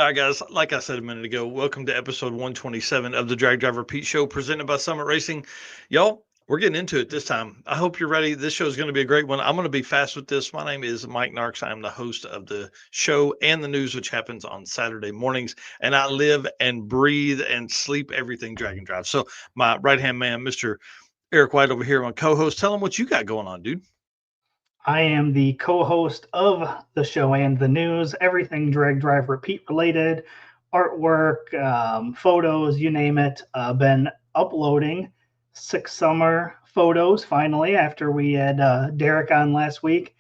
right, guys. Like I said a minute ago, welcome to episode 127 of the Drag Driver Pete Show presented by Summit Racing. Y'all, we're getting into it this time. I hope you're ready. This show is going to be a great one. I'm going to be fast with this. My name is Mike Narks. I'm the host of the show and the news, which happens on Saturday mornings. And I live and breathe and sleep everything Drag and Drive. So, my right hand man, Mr. Eric White over here, my co host, tell him what you got going on, dude. I am the co-host of the show and the news, everything drag, drive, repeat related, artwork, photos, you name it. Been uploading 6 summer photos finally after we had Derek on last week.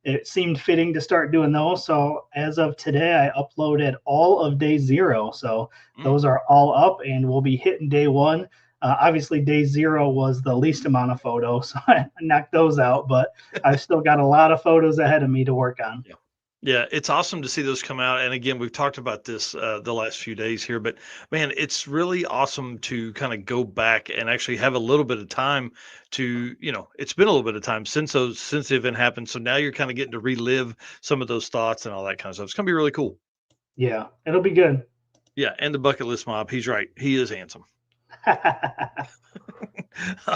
It seemed fitting to start doing those. So as of today, I uploaded all of day 0. So those are all up and we'll be hitting day 1. Obviously, day 0 was the least amount of photos, so I knocked those out. But I've still got a lot of photos ahead of me to work on. Yeah, it's awesome to see those come out. And again, we've talked about this the last few days here, but man, it's really awesome to kind of go back and actually have a little bit of time to, it's been a little bit of time since the event happened. So now you're kind of getting to relive some of those thoughts and all that kind of stuff. It's gonna be really cool. Yeah, it'll be good. Yeah, and the bucket list mob, he's right. He is handsome. All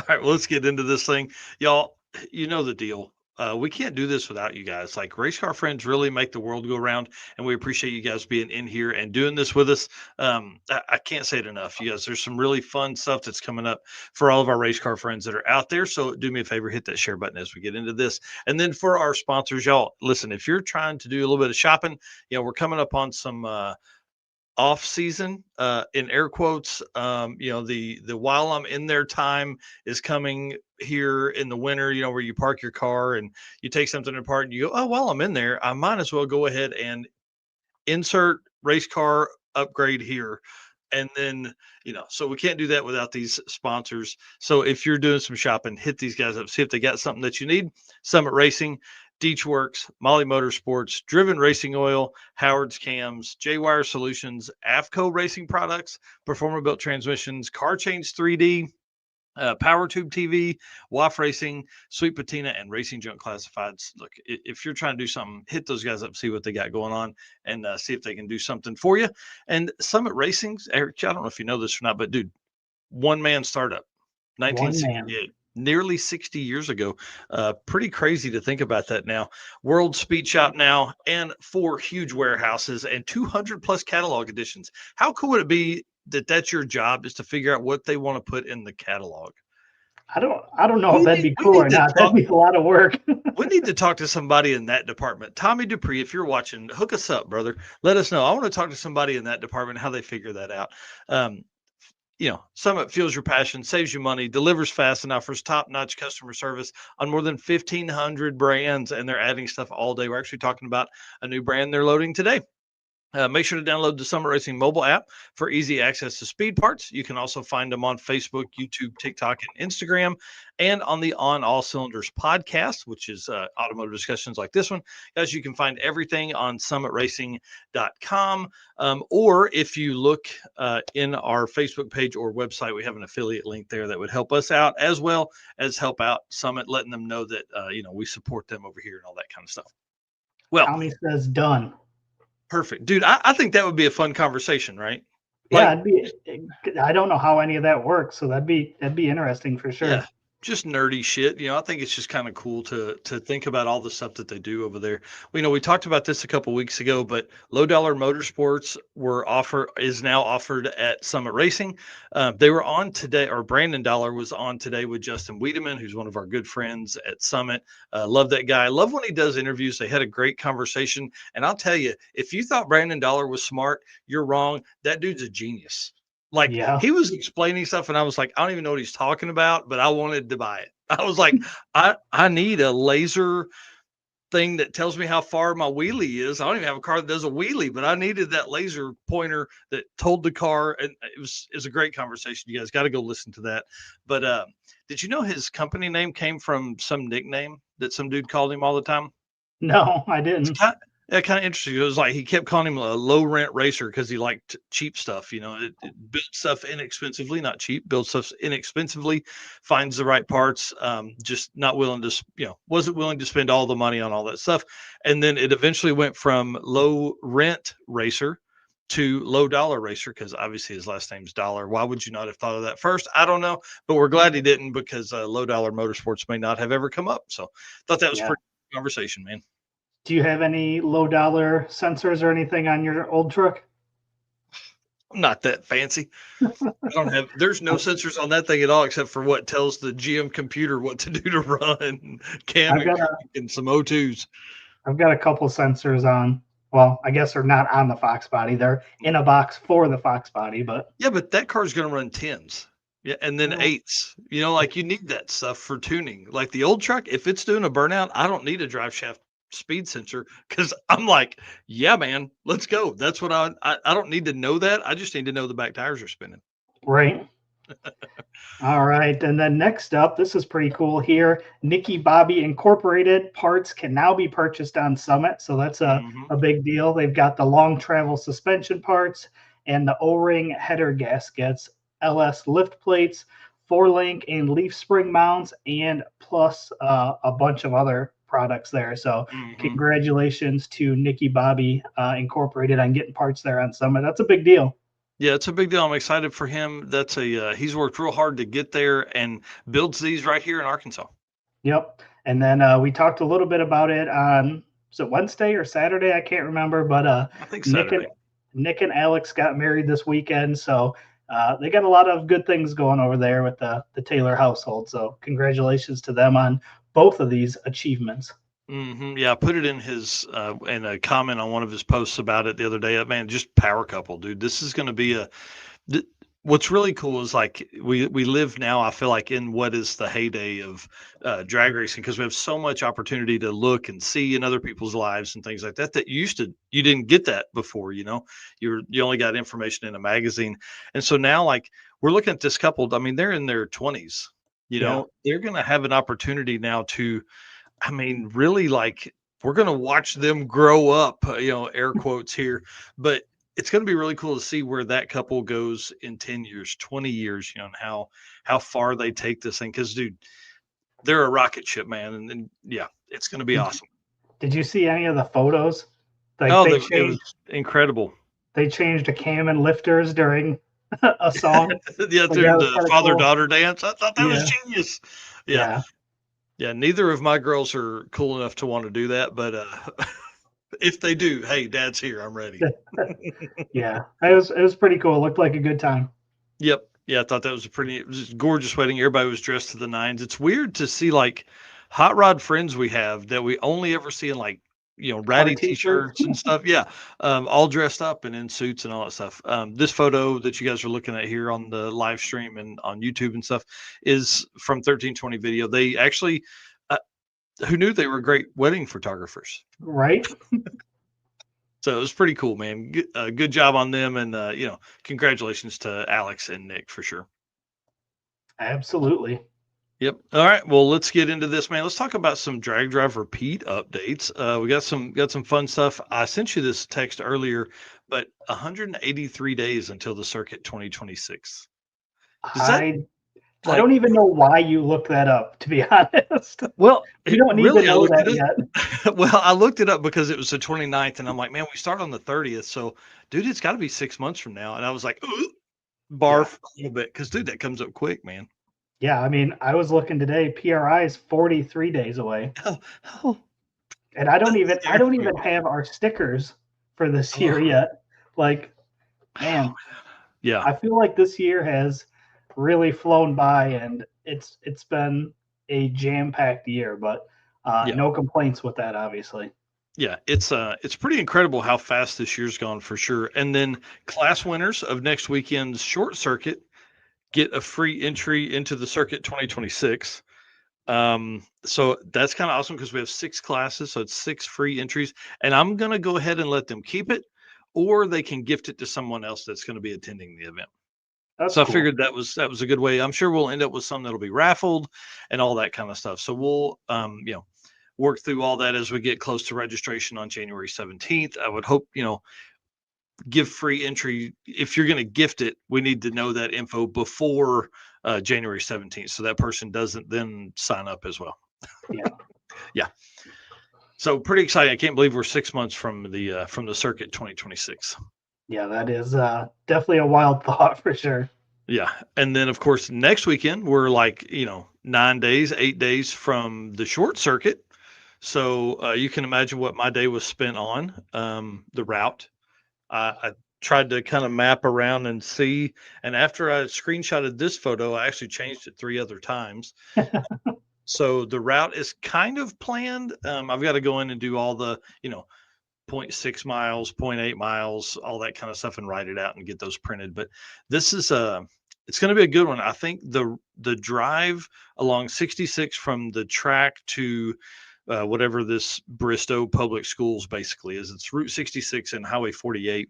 right, well, let's get into this thing. Y'all, you know the deal. We can't do this without you guys. Like, race car friends really make the world go round, and we appreciate you guys being in here and doing this with us. I can't say it enough, you guys. There's some really fun stuff that's coming up for all of our race car friends that are out there. So do me a favor, hit that share button as we get into this. And then for our sponsors, y'all, listen, if you're trying to do a little bit of shopping, we're coming up on some off season, in air quotes. The while I'm in there time is coming here in the winter, where you park your car and you take something apart and you go, oh, while I'm in there, I might as well go ahead and insert race car upgrade here. And then, so we can't do that without these sponsors. So if you're doing some shopping, hit these guys up, see if they got something that you need. Summit Racing, Deech Works, Molly Motorsports, Driven Racing Oil, Howard's Cams, J-Wire Solutions, AFCO Racing Products, Performer Built Transmissions, Car Change 3D, Power Tube TV, WAF Racing, Sweet Patina, and Racing Junk Classifieds. Look, if you're trying to do something, hit those guys up, see what they got going on, and see if they can do something for you. And Summit Racing's, Eric, I don't know if you know this or not, but dude, one-man startup, 1968. Nearly 60 years ago. Pretty crazy to think about that now. World Speed Shop now, and 4 huge warehouses and 200 plus catalog editions. How cool would it be that that's your job, is to figure out what they want to put in the catalog? I don't know if that'd be cool or not. That'd be a lot of work. We need to talk to somebody in that department. Tommy Dupree, if you're watching, hook us up, brother. Let us know. I want to talk to somebody in that department, how they figure that out. Summit fuels your passion, saves you money, delivers fast, and offers top-notch customer service on more than 1,500 brands, and they're adding stuff all day. We're actually talking about a new brand they're loading today. Make sure to download the Summit Racing mobile app for easy access to speed parts. You can also find them on Facebook, YouTube, TikTok, and Instagram, and on the On All Cylinders podcast, which is automotive discussions like this one. Guys, you can find everything on summitracing.com. Or if you look in our Facebook page or website, we have an affiliate link there that would help us out, as well as help out Summit, letting them know that, we support them over here and all that kind of stuff. Well, Tommy says done. Perfect, dude. I think that would be a fun conversation, right? Yeah, I don't know how any of that works, so that'd be interesting for sure. Yeah, just nerdy shit. I think it's just kind of cool to think about all the stuff that they do over there. We talked about this a couple weeks ago, but Low Dollar Motorsports is now offered at Summit Racing. They were on today, or Brandon Dollar was on today with Justin Wiedemann, who's one of our good friends at Summit. Love that guy. Love when he does interviews. They had a great conversation. And I'll tell you, if you thought Brandon Dollar was smart, you're wrong. That dude's a genius. He was explaining stuff, and I was like, I don't even know what he's talking about, but I wanted to buy it. I was like, I need a laser thing that tells me how far my wheelie is. I don't even have a car that does a wheelie, but I needed that laser pointer that told the car. And it was a great conversation. You guys got to go listen to that. But did you know his company name came from some nickname that some dude called him all the time? No, I didn't. Kind of interesting. It was like he kept calling him a low rent racer because he liked cheap stuff. It built stuff inexpensively, not cheap, built stuff inexpensively, finds the right parts, just not willing to, wasn't willing to spend all the money on all that stuff. And then it eventually went from low rent racer to Low Dollar Racer, because obviously his last name's Dollar. Why would you not have thought of that first? I don't know, but we're glad he didn't, because Low Dollar Motorsports may not have ever come up. So thought that was Yeah. pretty good conversation, man. Do you have any low dollar sensors or anything on your old truck? I'm not that fancy. I don't have. There's no sensors on that thing at all, except for what tells the GM computer what to do to run, cam I've and got a crank, and some O2s. I've got a couple sensors on. Well, I guess they're not on the Fox body. They're in a box for the Fox body, but Yeah, but that car's going to run tens. Yeah, and then well, eights. Like you need that stuff for tuning. Like the old truck, if it's doing a burnout, I don't need a drive shaft speed sensor, because I'm like, yeah, man, let's go. That's what I don't need to know that. I just need to know the back tires are spinning. right. All right. And then next up, this is pretty cool here. Nicky Bobby Incorporated parts can now be purchased on Summit. So that's Hmm. a big deal. They've got the long travel suspension parts and the O ring header gaskets, LS lift plates, four link and leaf spring mounts, and plus a bunch of other products there. So Hmm. congratulations to Nicky Bobby Incorporated on getting parts there on Summit. That's a big deal. Yeah, it's a big deal. I'm excited for him. That's he's worked real hard to get there and builds these right here in Arkansas. Yep. And then we talked a little bit about it on, was it Wednesday or Saturday? I can't remember. But I think Nick and Saturday. Nick and Alex got married this weekend, so they got a lot of good things going over there with the Taylor household. So congratulations to them on both of these achievements. Yeah, I put it in a comment on one of his posts about it the other day. Man, just power couple, dude. This is going to be th- what's really cool is, like, we live now, I feel like, in what is the heyday of drag racing, because we have so much opportunity to look and see in other people's lives and things like that, that you didn't get that before. You only got information in a magazine. And so now, like, we're looking at this couple. I mean, they're in their 20s. Yeah. They're going to have an opportunity now to, I mean, really, like, we're going to watch them grow up, air quotes here, but it's going to be really cool to see where that couple goes in 10 years, 20 years, and how far they take this thing. Cause dude, they're a rocket ship, man. And yeah, it's going to be Did awesome. Did you see any of the photos? Like Oh, it was incredible. they changed a cam and lifters during a song. Yeah. Like that During was the kind of father cool. daughter dance, I thought that was Yeah. genius. Yeah. Yeah. Yeah. Neither of my girls are cool enough to want to do that, but, if they do, hey, dad's here. I'm ready. Yeah. It was pretty cool. It looked like a good time. Yep. Yeah, I thought that was it was a gorgeous wedding. Everybody was dressed to the nines. It's weird to see, like, hot rod friends we have that we only ever see in, like, Party ratty t-shirts. t-shirts and stuff. Yeah. All dressed up and in suits and all that stuff. This photo that you guys are looking at here on the live stream and on YouTube and stuff is from 1320 video. They actually, uh, who knew they were great wedding photographers? Right? So it was pretty cool, man. Good job on them. And, congratulations to Alex and Nick for sure. Absolutely. Yep. All right. Well, let's get into this, man. Let's talk about some drag drive repeat updates. We got some fun stuff. I sent you this text earlier, but 183 days until the circuit 2026. Does that, I I like? don't even know why you looked that up, to be honest. Well, You don't need to really, I know looked that it yet. up. Well, I looked it up because it was the 29th, and I'm like, man, we start on the 30th, so dude, it's got to be 6 months from now. And I was like, ooh, Yeah. barf a little bit, because dude, that comes up quick, man. Yeah, I mean, I was looking today, PRI is 43 days away. Oh, oh, And I don't that even I scares don't me. even have our stickers for this Oh, year yet. Like, man, yeah. I feel like this year has really flown by and it's been a jam-packed year, but Yeah. no complaints with that, obviously. Yeah, it's pretty incredible how fast this year's gone for sure. And then class winners of next weekend's short circuit get a free entry into the circuit 2026. So that's kind of awesome because we have six classes, so it's six free entries. And I'm gonna go ahead and let them keep it, or they can gift it to someone else that's going to be attending the event. That's So I cool. figured that was a good way. I'm sure we'll end up with some that'll be raffled and all that kind of stuff. So we'll work through all that as we get close to registration on January 17th. I would hope, give free entry. If you're going to gift it, we need to know that info before January 17th, so that person doesn't then sign up as well. Yeah. Yeah. So pretty exciting. I can't believe we're 6 months from the circuit 2026. Yeah, that is definitely a wild thought for sure. Yeah, and then, of course, next weekend, we're like, 9 days, 8 days from the short circuit. So, you can imagine what my day was spent on, the route. I tried to kinda map around and see, and after I screenshotted this photo, I actually changed it 3 other times. So, the route is kind of planned. I've gotta go in and do all the, point 0.6 miles, point 0.8 miles, all that kind of stuff, and write it out and get those printed. But this is it's going to be a good one. I think the drive along 66 from the track to whatever this Bristow Public Schools basically is. It's Route 66 and Highway 48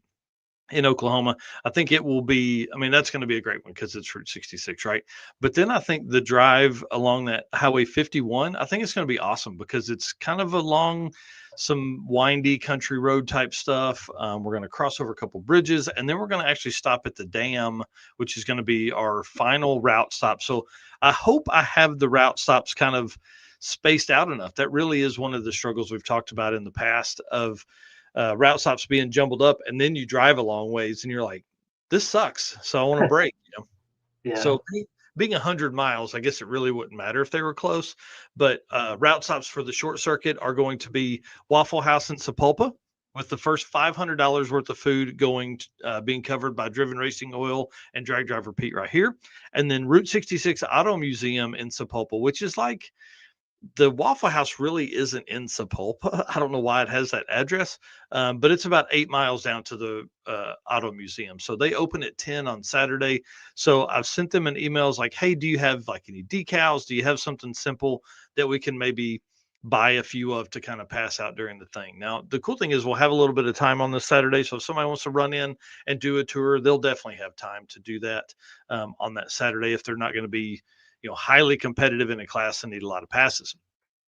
in Oklahoma. I think it will be, I mean, that's going to be a great one because it's Route 66, right? But then I think the drive along that Highway 51, I think it's going to be awesome because it's kind of along some windy country road type stuff. We're going to cross over a couple bridges, and then we're going to actually stop at the dam, which is going to be our final route stop. So I hope I have the route stops kind of spaced out enough. That really is one of the struggles we've talked about in the past of route stops being jumbled up, and then you drive a long ways, and you're like, "This sucks." So I want to break. Yeah. So being 100 miles, I guess it really wouldn't matter if they were close. But route stops for the short circuit are going to be Waffle House in Sapulpa, with the first $500 worth of food being covered by Driven Racing Oil and Drag Driver Pete right here, and then Route 66 Auto Museum in Sapulpa, which is like the Waffle House really isn't in Sapulpa. I don't know why it has that address, but it's about 8 miles down to the auto museum. So they open at 10 on Saturday. So I've sent them an emails like, "Hey, do you have like any decals? Do you have something simple that we can maybe buy a few of to kind of pass out during the thing?" Now, the cool thing is we'll have a little bit of time on this Saturday. So if somebody wants to run in and do a tour, they'll definitely have time to do that on that Saturday if they're not going to be highly competitive in a class and need a lot of passes.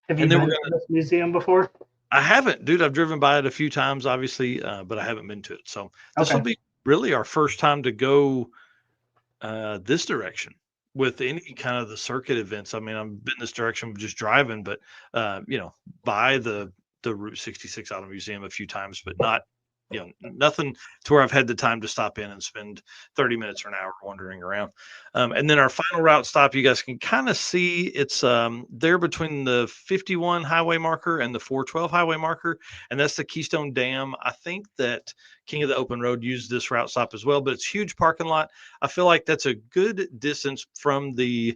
Have you And then we're been gonna to this museum before? I haven't, dude. I've driven by it a few times, obviously, but I haven't been to it. So this will Okay. be really our first time to go this direction with any kind of the circuit events. I mean, I've been this direction just driving, but by the Route 66 Auto Museum a few times, but not nothing to where I've had the time to stop in and spend 30 minutes or an hour wandering around. And then our final route stop, you guys can kind of see it's there between the 51 highway marker and the 412 highway marker, and that's the Keystone Dam. I think that King of the Open Road used this route stop as well, but it's huge parking lot. I feel like that's a good distance from the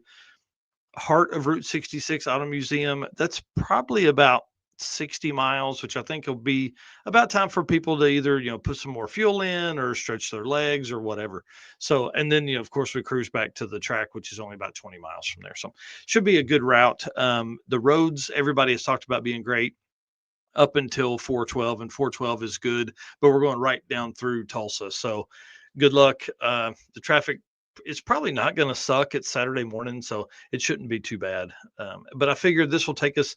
heart of Route 66 Auto Museum. That's probably about 60 miles, which I think will be about time for people to either, put some more fuel in or stretch their legs or whatever. So, and then, of course, we cruise back to the track, which is only about 20 miles from there. So, should be a good route. The roads, everybody has talked about being great up until 412, and 412 is good, but we're going right down through Tulsa. So good luck. The traffic is probably not going to suck. It's Saturday morning, so it shouldn't be too bad. But I figured this will take us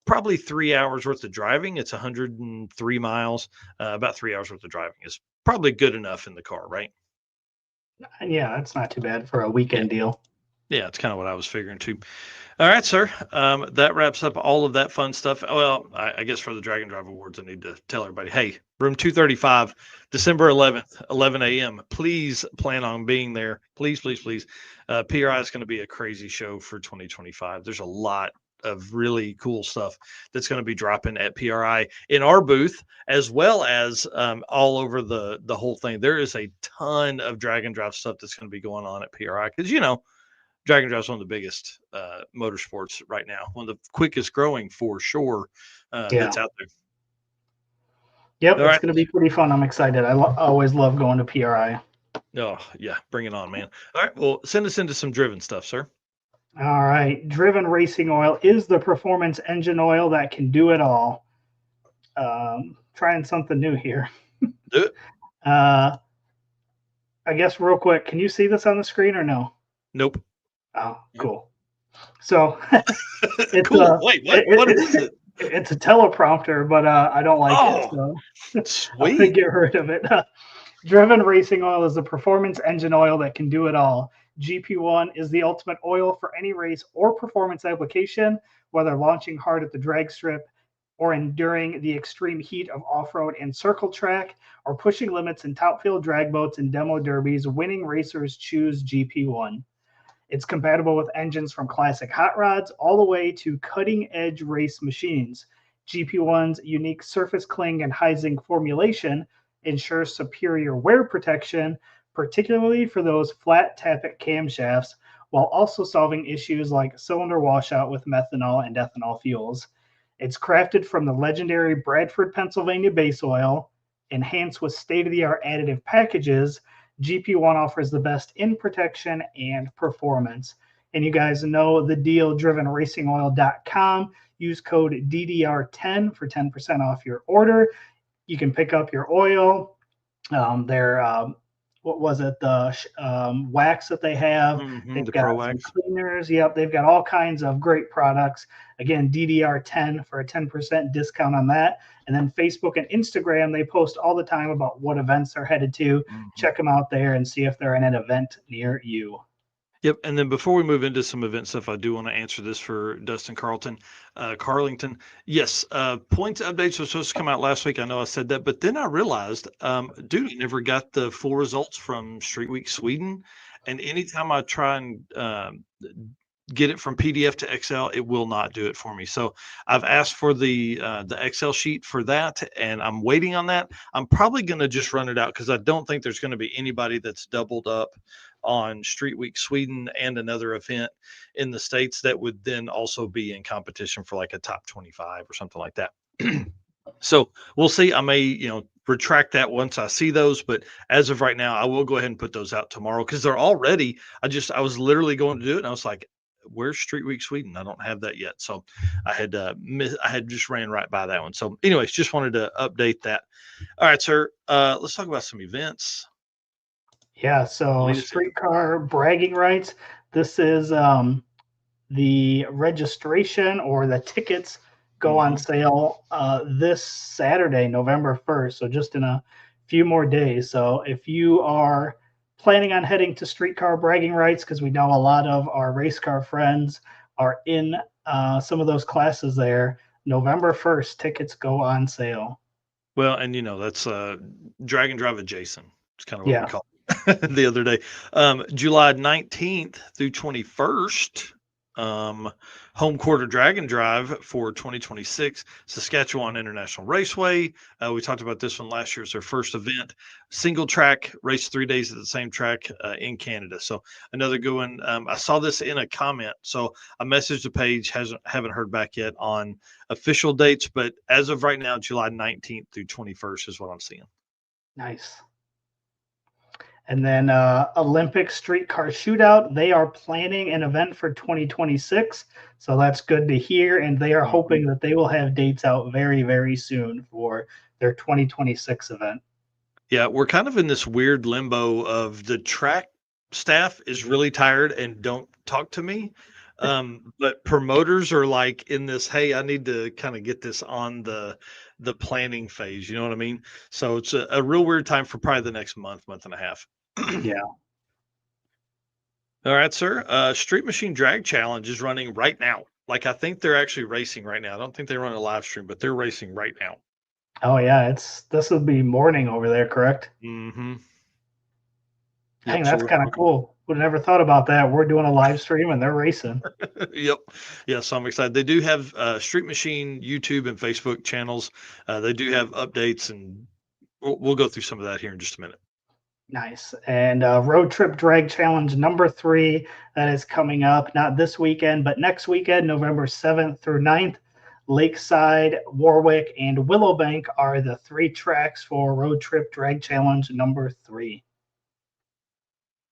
probably 3 hours worth of driving. It's 103 miles. About 3 hours worth of driving is probably good enough in the car, right? Yeah, that's not too bad for a Yeah. weekend deal. Yeah, it's kind of what I was figuring too. All right, sir. That wraps up all of that fun stuff. Well, I guess for the Dragon Drive Awards, I need to tell everybody, hey, room 235, December 11th, 11 a.m. Please plan on being there. Please, please, please. PRI is going to be a crazy show for 2025. There's a lot of really cool stuff that's going to be dropping at PRI in our booth, as well as all over the whole thing. There is a ton of Dragon Drive stuff that's going to be going on at PRI because Dragon Drive is one of the biggest motorsports right now, one of the quickest growing for sure Yeah. that's out there. Yep, All it's right. going to be pretty fun. I'm excited. Always love going to PRI. Oh, yeah. Bring it on, man. All right. Well, send us into some driven stuff, sir. All right. Driven Racing Oil is the performance engine oil that can do it all. Trying something new here. Do it. Uh, I guess real quick, can you see this on the screen or no? Nope. Oh, Nope. cool. So it's Cool. Wait, what? What is it? it's a teleprompter, but I don't like it, Oh, so I'm gonna sweet. get rid of it. Driven Racing Oil is the performance engine oil that can do it all. GP1 is the ultimate oil for any race or performance application, whether launching hard at the drag strip, or enduring the extreme heat of off road and circle track, or pushing limits in top fuel drag boats and demo derbies, winning racers choose GP1. It's compatible with engines from classic hot rods all the way to cutting edge race machines. GP1's unique surface cling and high zinc formulation ensures superior wear protection, particularly for those flat tappet camshafts, while also solving issues like cylinder washout with methanol and ethanol fuels. It's crafted from the legendary Bradford, Pennsylvania base oil, enhanced with state of the art additive packages. GP1 offers the best in protection and performance. And you guys know the deal, drivenracingoil.com. Use code DDR10 for 10% off your order. You can pick up your oil. Their what was it? The wax that they have. They've The got Pro some Wax. cleaners. Yep, they've got all kinds of great products. Again, DDR10 for a 10% discount on that. And then Facebook and Instagram, they post all the time about what events they're headed to. Check them out there and see if they're in an event near you. Yep. And then before we move into some event stuff, I do want to answer this for Dustin Carlington. Yes, points updates were supposed to come out last week. I know I said that, but then I realized, dude, I never got the full results from Street Week Sweden. And anytime I try and get it from PDF to Excel, it will not do it for me. So I've asked for the Excel sheet for that, and I'm waiting on that. I'm probably going to just run it out because I don't think there's going to be anybody that's doubled up on Street Week Sweden and another event in the States that would then also be in competition for like a top 25 or something like that. So we'll see. I may, retract that once I see those, but as of right now, I will go ahead and put those out tomorrow because they're all ready. I was literally going to do it, and I was like, "Where's Street Week Sweden? I don't have that yet." So I had just ran right by that one. So, anyways, just wanted to update that. All right, sir. Let's talk about some events. Yeah, so streetcar bragging rights. This is the registration or the tickets go on sale this Saturday, November 1st. So just in a few more days. So if you are planning on heading to streetcar bragging rights, because we know a lot of our race car friends are in some of those classes there, November 1st, tickets go on sale. Well, and that's drag and drive adjacent. It's kind of what we call it the other day. July 19th through 21st, home quarter drag and drive for 2026, Saskatchewan International Raceway. We talked about this one last year. It's their first event. Single track, race 3 days at the same track in Canada. So another good one. I saw this in a comment. So I messaged the page, haven't heard back yet on official dates, but as of right now, July 19th through 21st is what I'm seeing. Nice. And then Olympic Streetcar Shootout, they are planning an event for 2026. So that's good to hear. And they are hoping that they will have dates out very, very soon for their 2026 event. Yeah, we're kind of in this weird limbo of the track staff is really tired and don't talk to me. But promoters are like in this, hey, I need to kind of get this on the planning phase. You know what I mean? So it's a real weird time for probably the next month and a half. Yeah. All right, sir. Street Machine Drag Challenge is running right now. Like, I think they're actually racing right now. I don't think they run a live stream, but they're racing right now. Oh yeah, this will be morning over there, correct? Mm-hmm. Dang, that's kind of cool. Would have never thought about that. We're doing a live stream and they're racing. Yep. Yeah, so I'm excited. They do have Street Machine YouTube and Facebook channels. They do have updates, and we'll go through some of that here in just a minute. Nice. And Road Trip Drag Challenge number 3, that is coming up, not this weekend, but next weekend, November 7th through 9th. Lakeside, Warwick, and Willowbank are the 3 tracks for Road Trip Drag Challenge number 3.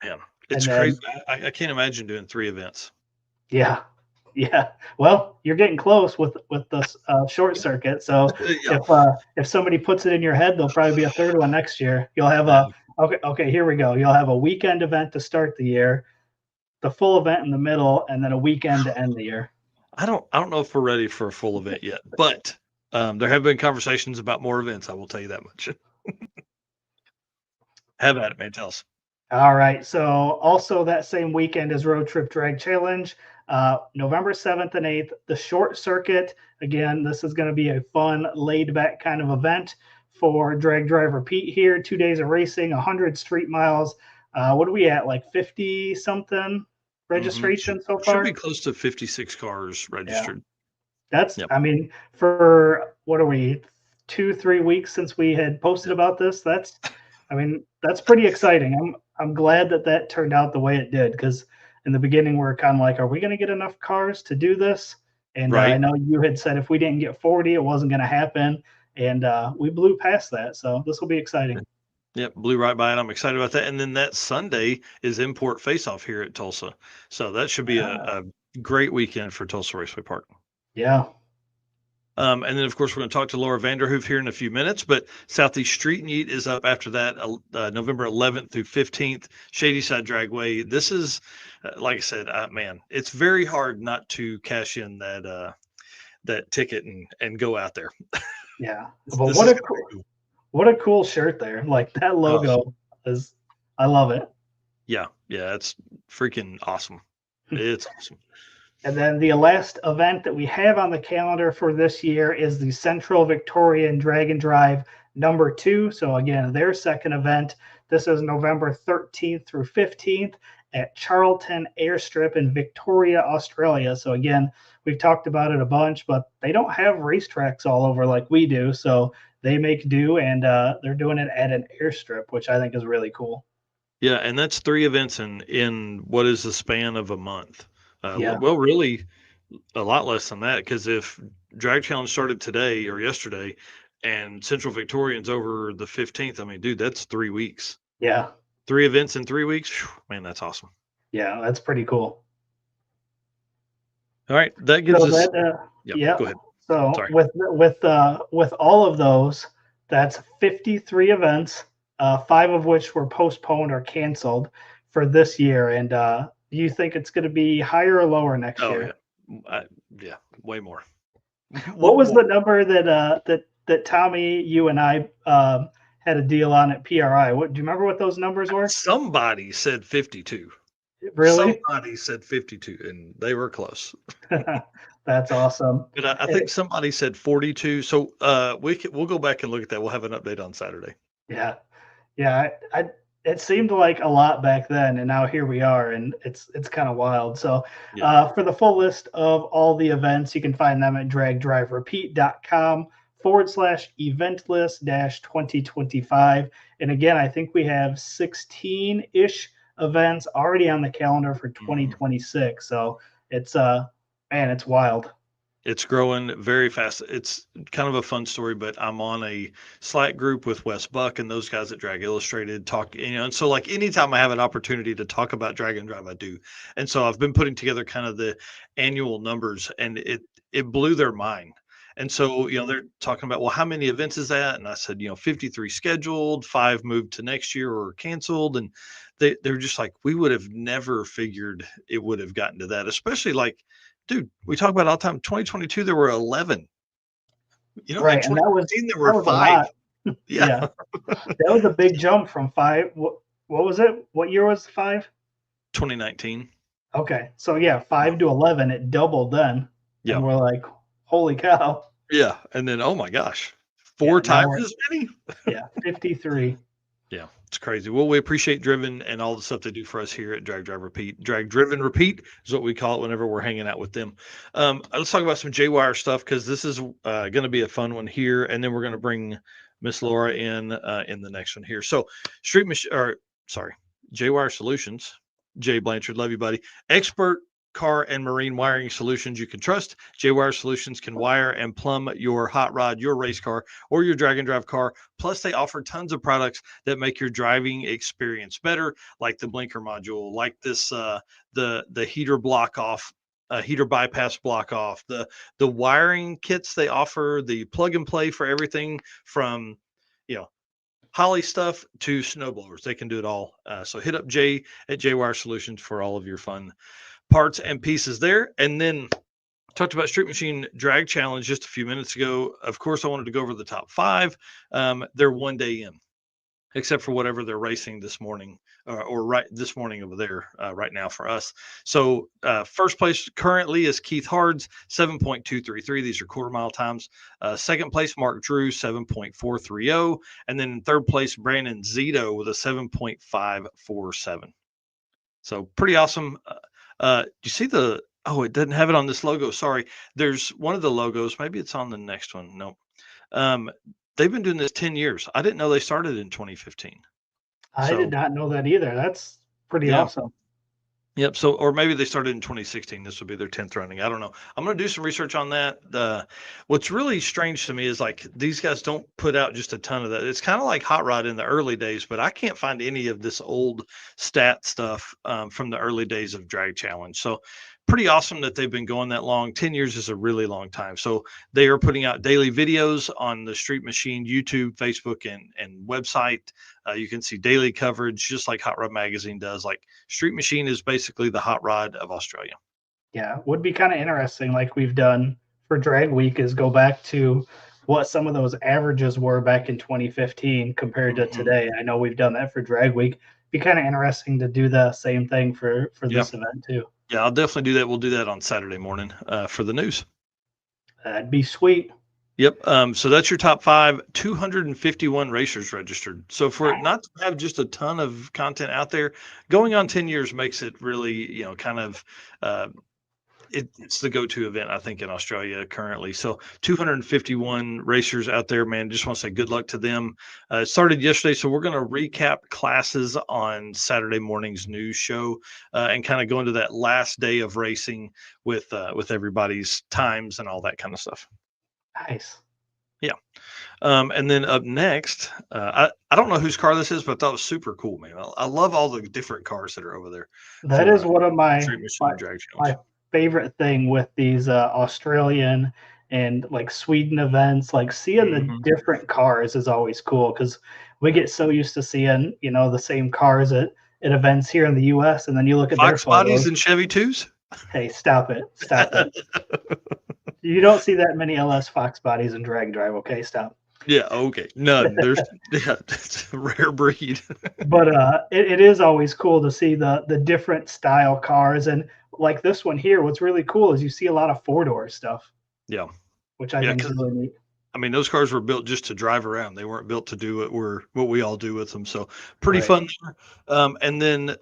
Man, it's crazy. I can't imagine doing 3 events. Yeah. Yeah. Well, you're getting close with the short circuit. So if somebody puts it in your head, there'll probably be a 3rd one next year. You'll have okay, here we go. You'll have a weekend event to start the year, the full event in the middle, and then a weekend to end the year. I don't know if we're ready for a full event yet, but there have been conversations about more events. I will tell you that much. Have at it, man. Tell us. All right. So also that same weekend is Road Trip Drag Challenge, November 7th and 8th, the short circuit. Again, this is going to be a fun, laid back kind of event for Drag Driver Pete here. 2 days of racing, 100 street miles. What are we at? Like 50 something Should, registration so should be far? close to 56 cars Yeah. registered. That's, Yep. I mean, for what are we, 2, 3 weeks since we had posted Yep. about this? That's, I mean, that's pretty exciting. I'm glad that that turned out the way it did because in the beginning we're kind of like, are we going to get enough cars to do this? And I Right. know you had said if we didn't get 40, it wasn't going to happen, and we blew past that. So this will be exciting. Yep, blew right by it. I'm excited about that. And then that Sunday is Import Face Off here at Tulsa. So that should be a great weekend for Tulsa Raceway Park. Yeah, And then, of course, we're going to talk to Laura Vanderhoof here in a few minutes. But Southeast Street Meet is up after that, November 11th through 15th, Shady Side Dragway. This is, like I said, man, it's very hard not to cash in that ticket and go out there. yeah. This, But this is going to be cool. what a cool shirt there! Like that Oh, logo is, I love it. yeah, it's freaking awesome. It's awesome. And then the last event that we have on the calendar for this year is the Central Victorian Dragon Drive #2. So again, their second event. This is November 13th through 15th at Charlton Airstrip in Victoria, Australia. So again, we've talked about it a bunch, but they don't have racetracks all over like we do. So they make do, and they're doing it at an airstrip, which I think is really cool. Yeah, and that's 3 events in what is the span of a month? Yeah, Well, really a lot less than that because if Drag Challenge started today or yesterday and Central Victorian's over the 15th, I mean, dude, that's 3 weeks. yeah, 3 events in 3 weeks? Phew, man, that's awesome. yeah. That's pretty cool. All right, that gives So us. that, Yep, yeah. go ahead. So Sorry. with all of those, that's 53 events, five of which were postponed or canceled for this year. And do you think it's going to be higher or lower next Oh, yeah. year? Yeah, way more. What was More. the number that Tommy, you and I had a deal on at PRI? What do you remember what those numbers were? Somebody said 52. Really? Somebody said 52, and they were close. That's awesome. But I And think somebody said 42. So we'll go back and look at that. We'll have an update on Saturday. yeah, yeah, it seemed like a lot back then, and now here we are, and it's kind of wild. So, Yeah. for the full list of all the events, you can find them at dragdriverepeat.com/event list 2025. And again, I think we have 16 ish events already on the calendar for Mhm. 2026. So it's man, it's wild. It's growing very fast. It's kind of a fun story, but I'm on a Slack group with Wes Buck and those guys at Drag Illustrated and so like anytime I have an opportunity to talk about Drag and Drive, I do. And so I've been putting together kind of the annual numbers and it blew their mind. And so, they're talking about, well, how many events is that? And I said, 53 scheduled, 5 moved to next year or canceled. And they're just like, we would have never figured it would have gotten to that, especially like, dude, we talk about all the time. 2022, there were 11. In Right, and 2019, there were that was a 5. lot. Yeah. Yeah, that was a big jump from five. What was it? What year was five? 2019. Okay, so yeah, Yeah. 5 to 11, it doubled then, and Yeah. we're like, holy cow! Yeah. And then, oh my gosh, Yeah, 4 now times we're as many. 53. Yeah, it's crazy. Well, we appreciate Driven and all the stuff they do for us here at Drag Drive Repeat. Drag Driven Repeat is what we call it whenever we're hanging out with them. Let's talk about some J-Wire stuff because this is going to be a fun one here, and then we're going to bring Miss Laura in the next one here. So, J-Wire Solutions. Jay Blanchard, love you, buddy. Expert car and marine wiring solutions you can trust. J-Wire Solutions can wire and plumb your hot rod, your race car, or your drag and drive car. Plus, they offer tons of products that make your driving experience better, like the blinker module, like this the heater block off, heater bypass block off, the wiring kits they offer, the plug and play for everything from you know Holly stuff to snowblowers. They can do it all. So hit up Jay at J Wire Solutions for all of your fun parts and pieces there. And then talked about Street Machine Drag Challenge just a few minutes ago. Of course, I wanted to go over the top 5. They're one day in. except for whatever they're racing this morning, or right this morning over there right now for us. So first place currently is Keith Hards, 7.233. These are quarter mile times. Second place, Mark Drew, 7.430. And then in third place, Brandon Zito with a 7.547. So pretty awesome. Do you see the, oh, it doesn't have it on this logo. Sorry. There's one of the logos. Maybe it's on the next one. No. Um, they've been doing this 10 years. I didn't know they started in 2015. I did So, not know that either. That's pretty yeah. awesome. Yep. So, or maybe they started in 2016. This would be their 10th running. I don't know. I'm going to do some research on that. What's really strange to me is like these guys don't put out just a ton of that. It's kind of like Hot Rod in the early days, but I can't find any of this old stat stuff from the early days of Drag Challenge. So, pretty awesome that they've been going that long. 10 years is a really long time. So, they are putting out daily videos on the Street Machine YouTube, Facebook, and website. You can see daily coverage, just like Hot Rod Magazine does. Like Street Machine is basically the Hot Rod of Australia. Yeah, would be kind of interesting, like we've done for Drag Week, is go back to what some of those averages were back in 2015 compared to Mhm. today. I know we've done that for Drag Week. Be kind of interesting to do the same thing for Yeah. this event too. Yeah, I'll definitely do that. We'll do that on Saturday morning for the news. That'd be sweet. Yep. So that's your top five, 251 racers registered. So for it not to have just a ton of content out there, going on 10 years makes it really, kind of uh, it's the go-to event, I think, in Australia currently. So 251 racers out there, man. Just want to say good luck to them. It started yesterday, so we're going to recap classes on Saturday morning's news show and kind of go into that last day of racing with everybody's times and all that kind of stuff. Nice. Yeah. And then up next, I don't know whose car this is, but I thought it was super cool, man. I love all the different cars that are over there That for is one of Street my Machine Drag Challenge. my favorite thing with these Australian and like Sweden events. Like seeing the Mhm. different cars is always cool because we get so used to seeing the same cars at events here in the U.S. and then you look at their Fox bodies photos. and Chevy 2s? Hey, stop it! Stop it! You don't see that many LS Fox bodies in drag drive. Okay, stop. Yeah, okay. None. Yeah, it's a rare breed. But it is always cool to see the different style cars, and like this one here, what's really cool is you see a lot of four-door stuff, Yeah. which I Yeah, think is because really neat. I mean, those cars were built just to drive around. They weren't built to do what we all do with them. So pretty Right. fun there. And then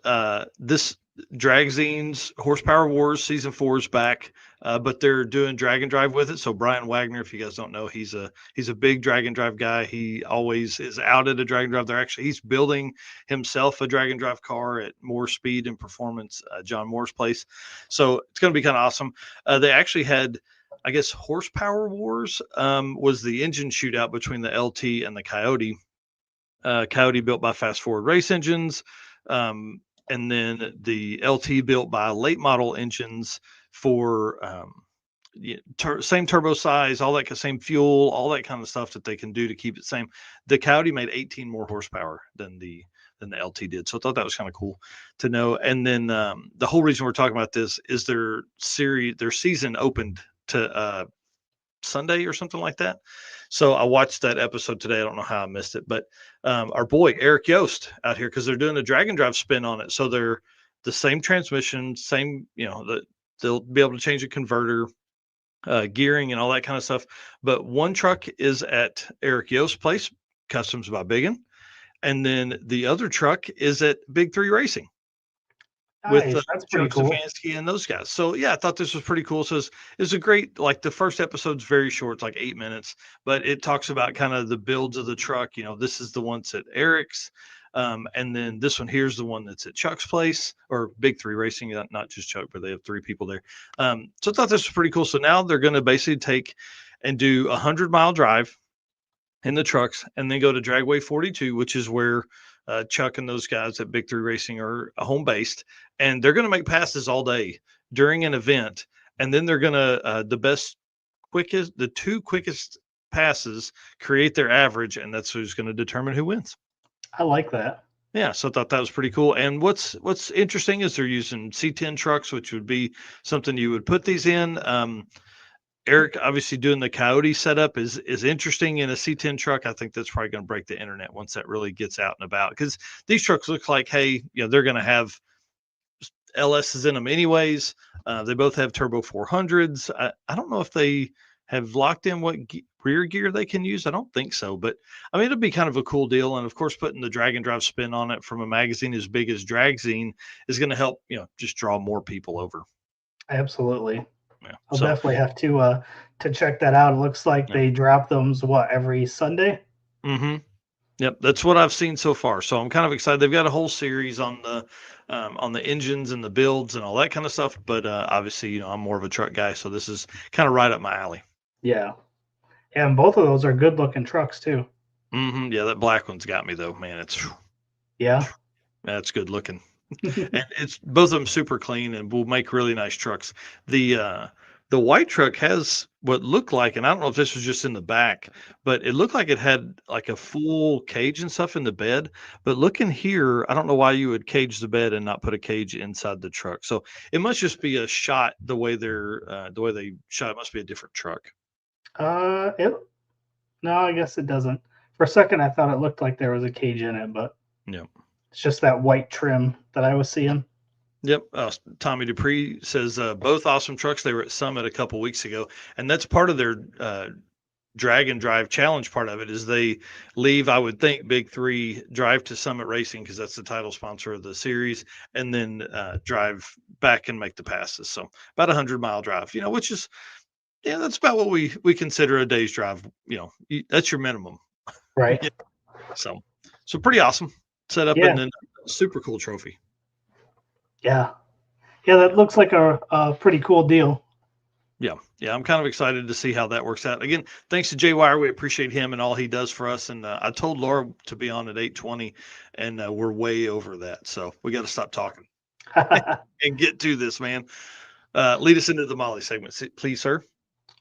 this Drag Zines Horsepower Wars season 4 is back, but they're doing drag and drive with it. So Brian Wagner, if you guys don't know, he's a big drag and drive guy. He always is out at a drag and drive. He's building himself a drag and drive car at More Speed and Performance, John Moore's place. So it's going to be kind of awesome. They actually had, I guess, Horsepower Wars was the engine shootout between the LT and the Coyote. Coyote built by Fast Forward Race Engines, and then the LT built by late model engines for same turbo size, all that same fuel, all that kind of stuff that they can do to keep it same. The Coyote made 18 more horsepower than the LT did, so I thought that was kind of cool to know. And then the whole reason we're talking about this is their season opened to Sunday or something like that. So I watched that episode today. I don't know how I missed it, but our boy Eric Yost out here, because they're doing a drag and drive spin on it. So they're the same transmission, same, they'll be able to change the converter, gearing, and all that kind of stuff. But one truck is at Eric Yost's place, Customs by Biggin, and then the other truck is at Big Three Racing with Nice. That's pretty Chuck cool. Stefanski and those guys. So yeah, I thought this was pretty cool. So it's a great, like the first episode's very short, it's like 8 minutes, but it talks about kind of the builds of the truck. This is the one's at Eric's. And then this one here's the one that's at Chuck's place, or Big Three Racing, not just Chuck, but they have three people there. So I thought this was pretty cool. So now they're going to basically take and do 100-mile drive in the trucks, and then go to Dragway 42, which is where Chuck and those guys at Big Three Racing are home based, and they're going to make passes all day during an event, and then they're going to the two quickest passes create their average, and that's who's going to determine who wins. I like that. Yeah, so I thought that was pretty cool. And what's interesting is they're using C10 trucks, which would be something you would put these in. Eric obviously doing the Coyote setup is interesting in a C10 truck. I think that's probably going to break the internet once that really gets out and about, because these trucks look like, hey, they're going to have LSs in them anyways. They both have turbo 400s. I don't know if they have locked in what rear gear they can use. I don't think so, but I mean, it'll be kind of a cool deal. And of course, putting the drag and drive spin on it from a magazine as big as Dragzine is going to help, just draw more people over. Absolutely. Yeah. I'll So, definitely have to check that out. It looks like yeah. they drop them every Sunday. Mm-hmm. Yep, that's what I've seen so far. So I'm kind of excited. They've got a whole series on the engines and the builds and all that kind of stuff. But obviously, I'm more of a truck guy, so this is kind of right up my alley. Yeah. Yeah, and both of those are good looking trucks too. Yeah, that black one's got me though, man. Yeah. That's good looking, and it's both of them super clean and will make really nice trucks. The white truck has what looked like, and I don't know if this was just in the back, but it looked like it had like a full cage and stuff in the bed. But looking here, I don't know why you would cage the bed and not put a cage inside the truck. So it must just be a shot the way they shot it must be a different truck. It no, I guess it doesn't. For a second, I thought it looked like there was a cage in it, but Yeah. it's just that white trim that I was seeing. Yep. Tommy Dupree says both awesome trucks. They were at Summit a couple weeks ago, and that's part of their drag and drive challenge. Part of it is they leave, I would think, Big Three, drive to Summit Racing because that's the title sponsor of the series, and then drive back and make the passes. So about 100-mile drive, which is that's about what we consider a day's drive. That's your minimum. Right. Yeah. So pretty awesome setup, Yeah. and then super cool trophy. Yeah. Yeah, that Yeah. looks like a pretty cool deal. Yeah, I'm kind of excited to see how that works out. Again, thanks to Jay Wire, we appreciate him and all he does for us. And I told Laura to be on at 8:20, and we're way over that, so we got to stop talking and get to this, man. Lead us into the Molly segment, please, sir.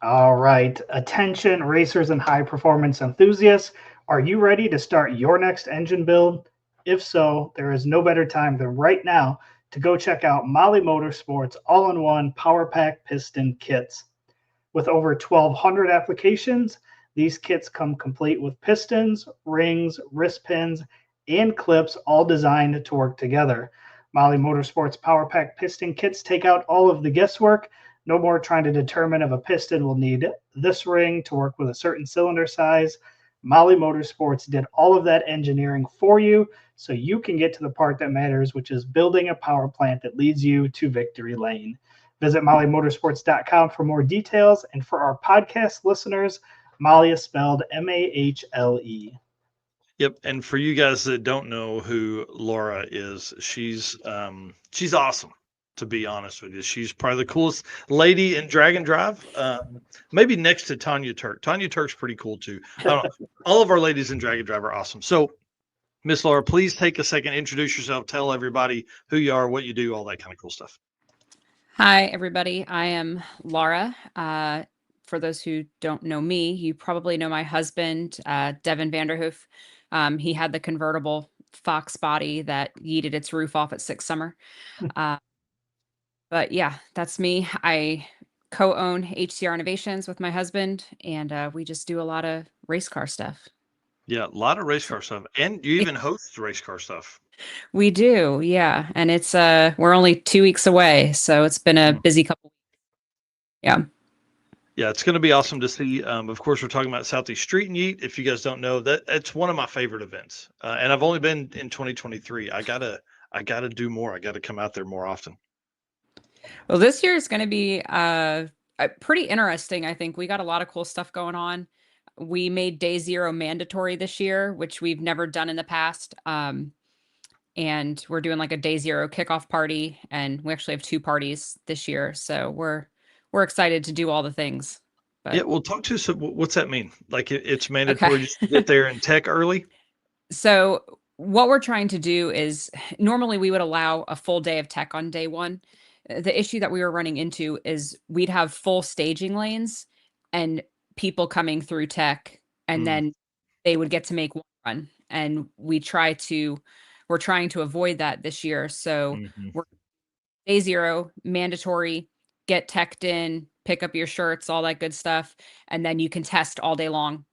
All right. Attention, racers and high performance enthusiasts. Are you ready to start your next engine build? If so, there is no better time than right now to go check out Molly Motorsports all in one Power Pack piston kits. With over 1,200 applications, these kits come complete with pistons, rings, wrist pins, and clips, all designed to work together. Molly Motorsports Power Pack piston kits take out all of the guesswork. No more trying to determine if a piston will need this ring to work with a certain cylinder size. Molly Motorsports did all of that engineering for you so you can get to the part that matters, which is building a power plant that leads you to victory lane. Visit mollymotorsports.com for more details. And for our podcast listeners, Molly is spelled Mahle. Yep. And for you guys that don't know who Laura is, she's awesome. To be honest with you, she's probably the coolest lady in Drag and Drive. Maybe next to Tanya Turk. Tanya Turk's pretty cool too. I don't know. All of our ladies in Drag and Drive are awesome. So, Miss Laura, please take a second, introduce yourself, tell everybody who you are, what you do, all that kind of cool stuff. Hi, everybody. I am Laura. For those who don't know me, you probably know my husband, Devin Vanderhoof. He had the convertible Fox body that yeeted its roof off at Six Summer. Uh, but yeah, that's me. I co-own HCR Innovations with my husband, and we just do a lot of race car stuff. Yeah, a lot of race car stuff, and you even host race car stuff. We do, yeah. And it's we're only 2 weeks away, so it's been a busy couple weeks. Yeah. Yeah, it's going to be awesome to see. Of course, we're talking about Southeast Street and Yeet. If you guys don't know, that's one of my favorite events, and I've only been in 2023. I gotta do more. I got to come out there more often. Well, this year is going to be pretty interesting. I think we got a lot of cool stuff going on. We made day zero mandatory this year, which we've never done in the past. And we're doing like a day zero kickoff party, and we actually have two parties this year. So we're excited to do all the things. Yeah, But well, talk to us. What's that mean? Like it's okay. mandatory just to get there and tech early? So what we're trying to do is normally we would allow a full day of tech on day one. The issue that we were running into is we'd have full staging lanes and people coming through tech, and Mm, then they would get to make one run. And we're trying to avoid that this year. So mhm. we're day zero mandatory, get teched in, pick up your shirts, all that good stuff, and then you can test all day long.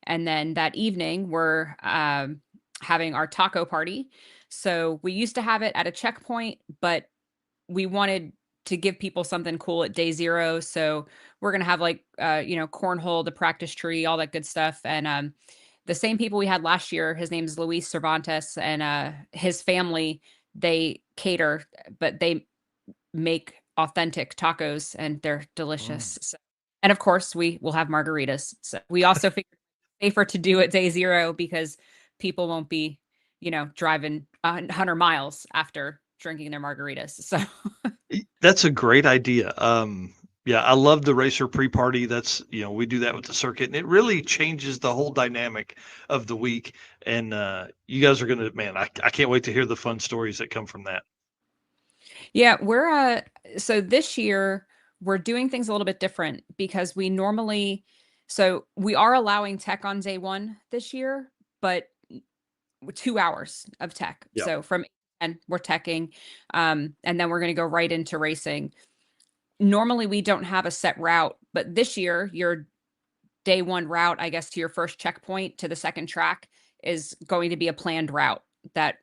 And then that evening, we're having our taco party. So we used to have it at a checkpoint, but we wanted to give people something cool at day 0. So we're gonna have like cornhole, the practice tree, all that good stuff. And the same people we had last year, his name is Luis Cervantes, and his family, they cater, but they make authentic tacos and they're Mm. delicious. So, and of course, we will have margaritas. So we also figured it's safer to do at day 0 because people won't be, driving 100 miles after drinking their margaritas. So That's a great idea. Yeah, I love the racer pre-party. That's, we do that with the circuit, and it really changes the whole dynamic of the week. And you guys are gonna, man, I can't wait to hear the fun stories that come from that. yeah, we're so this year we're doing things a little bit different because we are allowing tech on day 1 this year, but 2 hours of tech. Yeah. So from 8 to 10, we're teching, and then we're going to go right into racing. Normally, we don't have a set route, but this year, your day 1 route, I guess, to your first checkpoint to the second track is going to be a planned route that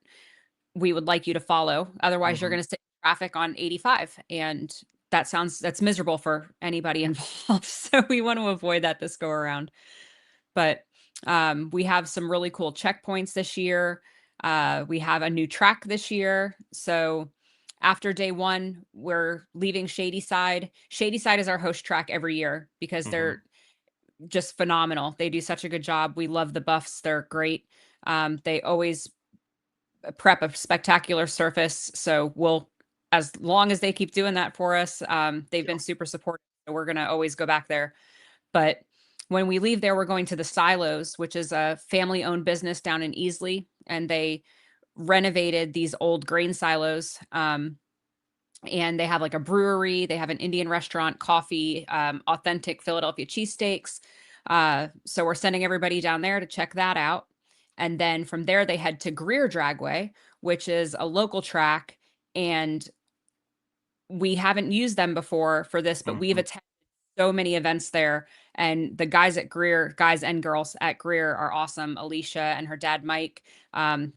we would like you to follow. Otherwise, you're Mhm. going to sit in traffic on 85, and that's miserable for anybody involved. So we want to avoid that this go around. But we have some really cool checkpoints this year. We have a new track this year. So after day 1, we're leaving Shady Side. Shady Side is our host track every year because Mhm. they're just phenomenal. They do such a good job. We love the buffs. They're great. They always prep a spectacular surface. So as long as they keep doing that for us, they've Yeah. been super supportive. So we're going to always go back there. But when we leave there, we're going to the Silos, which is a family-owned business down in Easley, and they renovated these old grain silos. And they have like a brewery, they have an Indian restaurant, coffee, authentic Philadelphia cheesesteaks. So we're sending everybody down there to check that out. And then from there, they head to Greer Dragway, which is a local track. And we haven't used them before for this, but we've Mhm. attended so many events there. And the guys and girls at Greer are awesome. Alicia and her dad, Mike,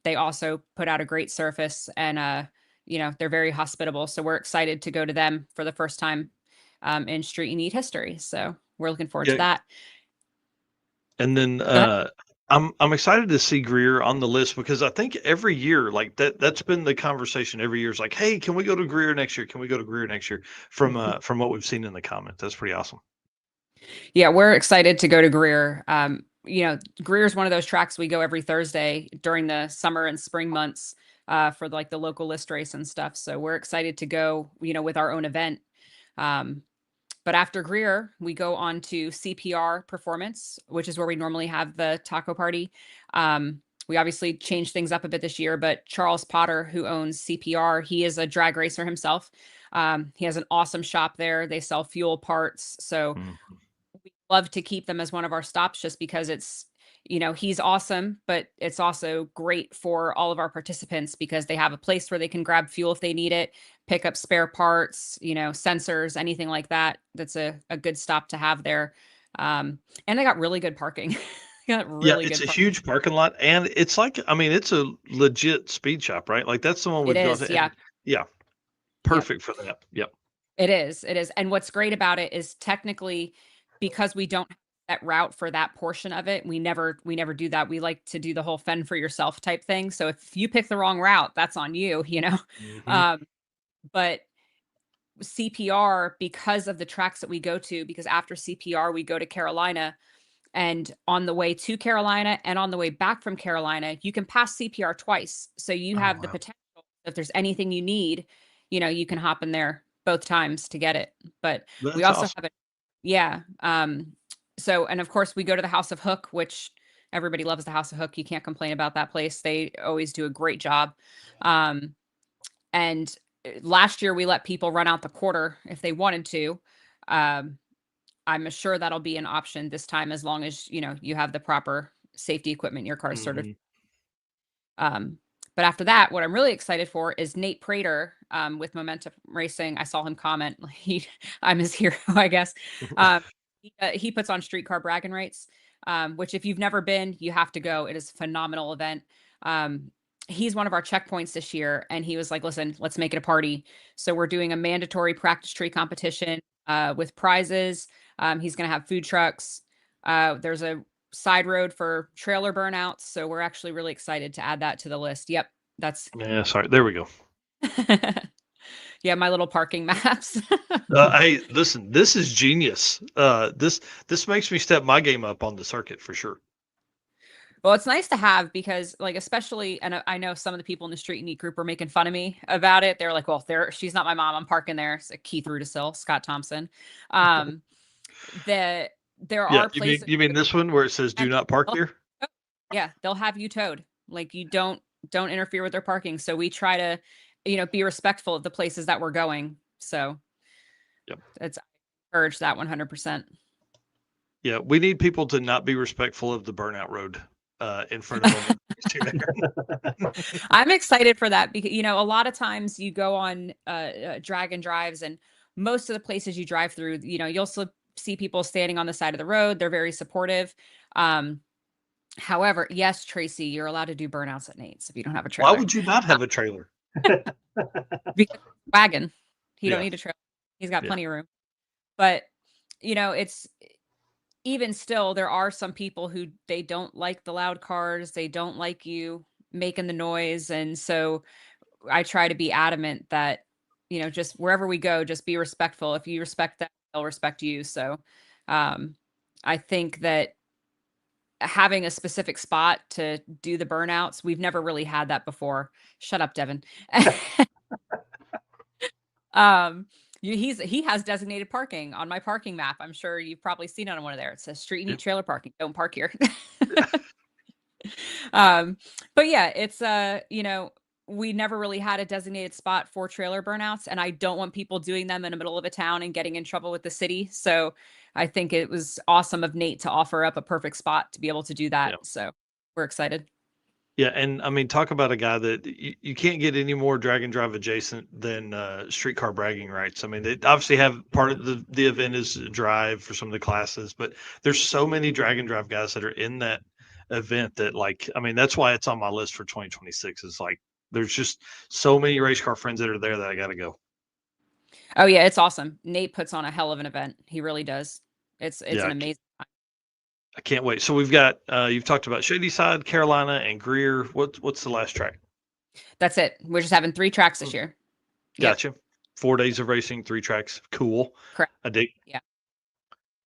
they also put out a great surface, and, they're very hospitable. So we're excited to go to them for the first time in Street and Eat history. So we're looking forward to Yeah. that. And then Go ahead. I'm excited to see Greer on the list because I think every year, like that's been the conversation every year is like, hey, can we go to Greer next year? Can we go to Greer next year? From what we've seen in the comments. That's pretty awesome. Yeah, we're excited to go to Greer. Greer is one of those tracks we go every Thursday during the summer and spring months for like the local list race and stuff. So we're excited to go, with our own event. Um, but after Greer, we go on to CPR Performance, which is where we normally have the taco party. We obviously changed things up a bit this year, but Charles Potter, who owns CPR, he is a drag racer himself. He has an awesome shop there. They sell fuel parts. So Mhm. we love to keep them as one of our stops just because he's awesome, but it's also great for all of our participants because they have a place where they can grab fuel if they need it, pick up spare parts, sensors, anything like that. That's a good stop to have there. And they got really good parking. They got Yeah, really it's good a parking. huge parking lot, and it's like, I mean, it's a legit speed shop, right? Like that's the one It we've gone is. to, Yeah. and yeah, Yep. perfect for that. Yep. It is, it is, and what's great about it is technically, because we don't have that route for that portion of it, we never do that. We like to do the whole fend for yourself type thing, so if you pick the wrong route, that's on you, you know? Mhm. Um, but CPR, because of the tracks that we go to, because after CPR, we go to Carolina, and on the way to Carolina and on the way back from Carolina, you can pass CPR twice. So you Oh, have the wow. potential, if there's anything you need, you can hop in there both times to get it. But we That's also awesome. have it. Yeah. So, and of course, we go to the House of Hook, which everybody loves the House of Hook. You can't complain about that place. They always do a great job. Um, and last year we let people run out the quarter if they wanted to. Um, I'm sure that'll be an option this time as long as, you have the proper safety equipment in your car sort of. Mhm. Um, But after that, what I'm really excited for is Nate Prater with Momentum Racing. I saw him comment. I'm his hero, I guess. He puts on streetcar bragging rights, which if you've never been, you have to go. It is a phenomenal event. He's one of our checkpoints this year, and he was like, "Listen, let's make it a party." So we're doing a mandatory practice tree competition with prizes. He's going to have food trucks. There's a side road for trailer burnouts. So we're actually really excited to add that to the list. Yep. That's Yeah, sorry. There we go. yeah, my little parking maps. Hey, listen, this is genius. This makes me step my game up on the circuit for sure. Well, it's nice to have because, like, especially, and I know some of the people in the Street and Eat group are making fun of me about it. They're like, "Well, she's not my mom. I'm parking there." It's like Keith Rudisill, Scott Thompson. There Yeah, are places. you mean this one where it says "Do not park here"? Yeah, they'll have you towed. Like you don't interfere with their parking. So we try to, be respectful of the places that we're going. So, Yep. I urge that 100%. Yeah, we need people to not be respectful of the burnout road in front of them. I'm excited for that because a lot of times you go on drag and drives, and most of the places you drive through, you'll still see people standing on the side of the road. They're very supportive. However, yes, Tracy, you're allowed to do burnouts at Nate's if you don't have a trailer. Why would you not have a trailer? Because wagon. He Yeah. don't need a trailer. He's got plenty of room. But it's even still, there are some people who they don't like the loud cars. They don't like you making the noise. And so I try to be adamant that, just wherever we go, just be respectful. If you respect them, they'll respect you. So I think that having a specific spot to do the burnouts, we've never really had that before. Shut up, Devin. He has designated parking on my parking map. I'm sure you've probably seen it on one of there. It says street and eat trailer parking. Don't park here. But yeah, it's we never really had a designated spot for trailer burnouts, and I don't want people doing them in the middle of a town and getting in trouble with the city. So I think it was awesome of Nate to offer up a perfect spot to be able to do that. Yeah. So we're excited. Yeah, and I mean, talk about a guy that you can't get any more drag and drive adjacent than streetcar bragging rights. I mean, they obviously have part of the event is drive for some of the classes, but there's so many drag and drive guys that are in that event that, like, I mean, that's why it's on my list for 2026. Is like there's just so many race car friends that are there that I got to go. Oh yeah, it's awesome. Nate puts on a hell of an event. He really does. It's Yeah, an amazing time. I can't wait. So we've got you've talked about Shadyside, Carolina, and Greer. What's the last track? That's it. We're just having 3 tracks this year. Gotcha. 4 days of racing, 3 tracks. Cool. Correct. I dig. Yeah.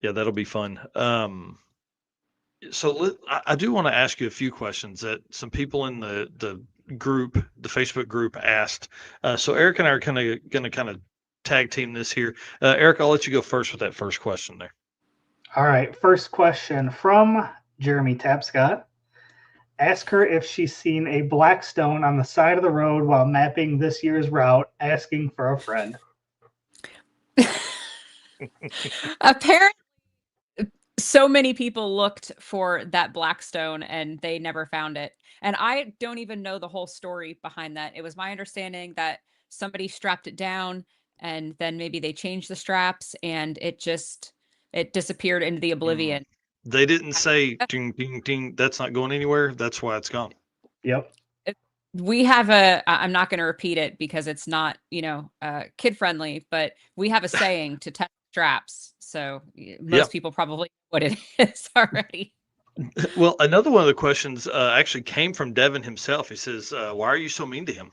Yeah, that'll be fun. So I do want to ask you a few questions that some people in the group, the Facebook group, asked. So Eric and I are going to tag team this here. Eric, I'll let you go first with that first question there. All right. First question from Jeremy Tapscott. Ask her if she's seen a black stone on the side of the road while mapping this year's route, asking for a friend. Apparently, so many people looked for that black stone and they never found it. And I don't even know the whole story behind that. It was my understanding that somebody strapped it down and then maybe they changed the straps and it disappeared into the oblivion. They didn't say ding ding ding. That's not going anywhere. That's why it's gone. Yep. We have I'm not going to repeat it because it's not, kid friendly, but we have a saying to test straps. So most people probably know what it is already. Well, another one of the questions actually came from Devin himself. He says, why are you so mean to him?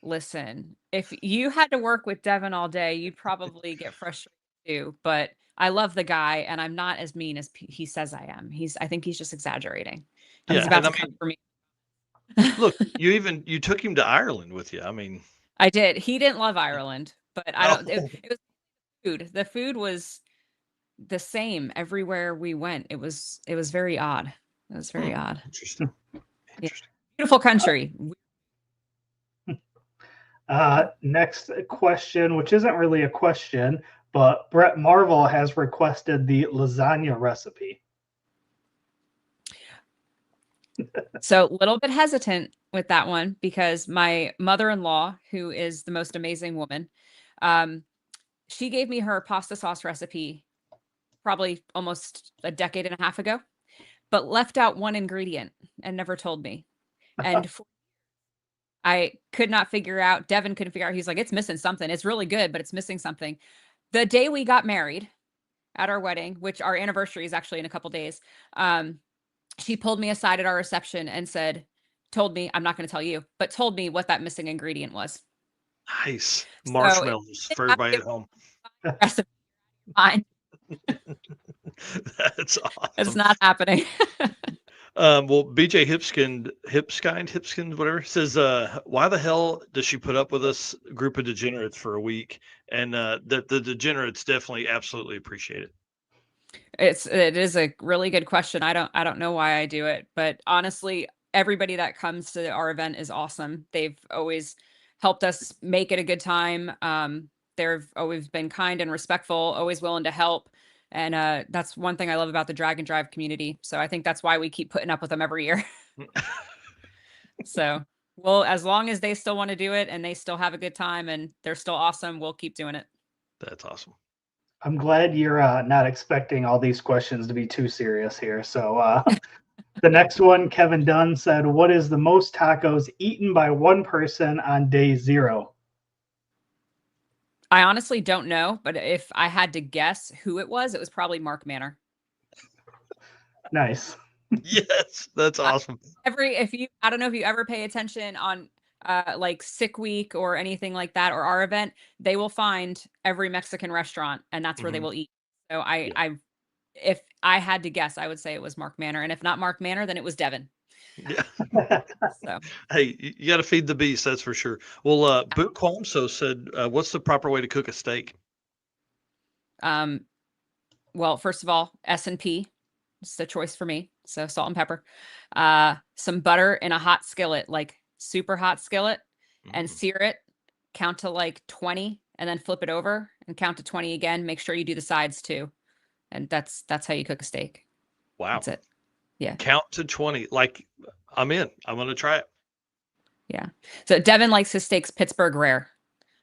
Listen, if you had to work with Devin all day, you'd probably get frustrated too. But I love the guy, and I'm not as mean as he says I am. I think he's just exaggerating. And he's about to come for me. Look, you took him to Ireland with you. I mean, I did. He didn't love Ireland, but I don't. It was food. The food was the same everywhere we went. It was very odd. It was very odd. Interesting. Yeah. Beautiful country. Next question, which isn't really a question, but Brett Marvel has requested the lasagna recipe. So a little bit hesitant with that one because my mother-in-law, who is the most amazing woman, um, she gave me her pasta sauce recipe probably almost a decade and a half ago, but left out one ingredient and never told me. And I could not figure out, Devin couldn't figure out, he's like, it's missing something. It's really good, but it's missing something. The day we got married at our wedding, which our anniversary is actually in a couple days, she pulled me aside at our reception and told me, I'm not going to tell you, but told me what that missing ingredient was. Nice. So it Marshmallows for everybody at home. recipe mine. That's It's awesome. not happening. Well, BJ Hipskind, whatever, says, why the hell does she put up with us group of degenerates for a week? And the degenerates definitely absolutely appreciate it. It is a really good question. I don't know why I do it, but honestly, everybody that comes to our event is awesome. They've always helped us make it a good time. They've always been kind and respectful, always willing to help. And that's one thing I love about the drag and drive community. So I think that's why we keep putting up with them every year. So, well, as long as they still want to do it and they still have a good time and they're still awesome, we'll keep doing it. That's awesome. I'm glad you're not expecting all these questions to be too serious here. So the next one, Kevin Dunn said, what is the most tacos eaten by one person on day 0? I honestly don't know, but if I had to guess who it was probably Mark Manor. Nice. Yes, that's awesome. I don't know if you ever pay attention on like Sick Week or anything like that, or our event, they will find every Mexican restaurant and that's where they will eat. So if I had to guess, I would say it was Mark Manor. And if not Mark Manor, then it was Devin. Yeah. So Hey, you got to feed the beast, that's for sure. Well, Boot Qualmso said, what's the proper way to cook a steak? Well, first of all, S&P. It's the choice for me. So salt and pepper, some butter in a hot skillet, like super hot skillet, and sear it, count to like 20 and then flip it over and count to 20 again. Make sure you do the sides too. And that's how you cook a steak. Wow. That's it. Yeah. Count to 20. Like, I'm in. I'm going to try it. Yeah. So Devin likes his steaks Pittsburgh rare.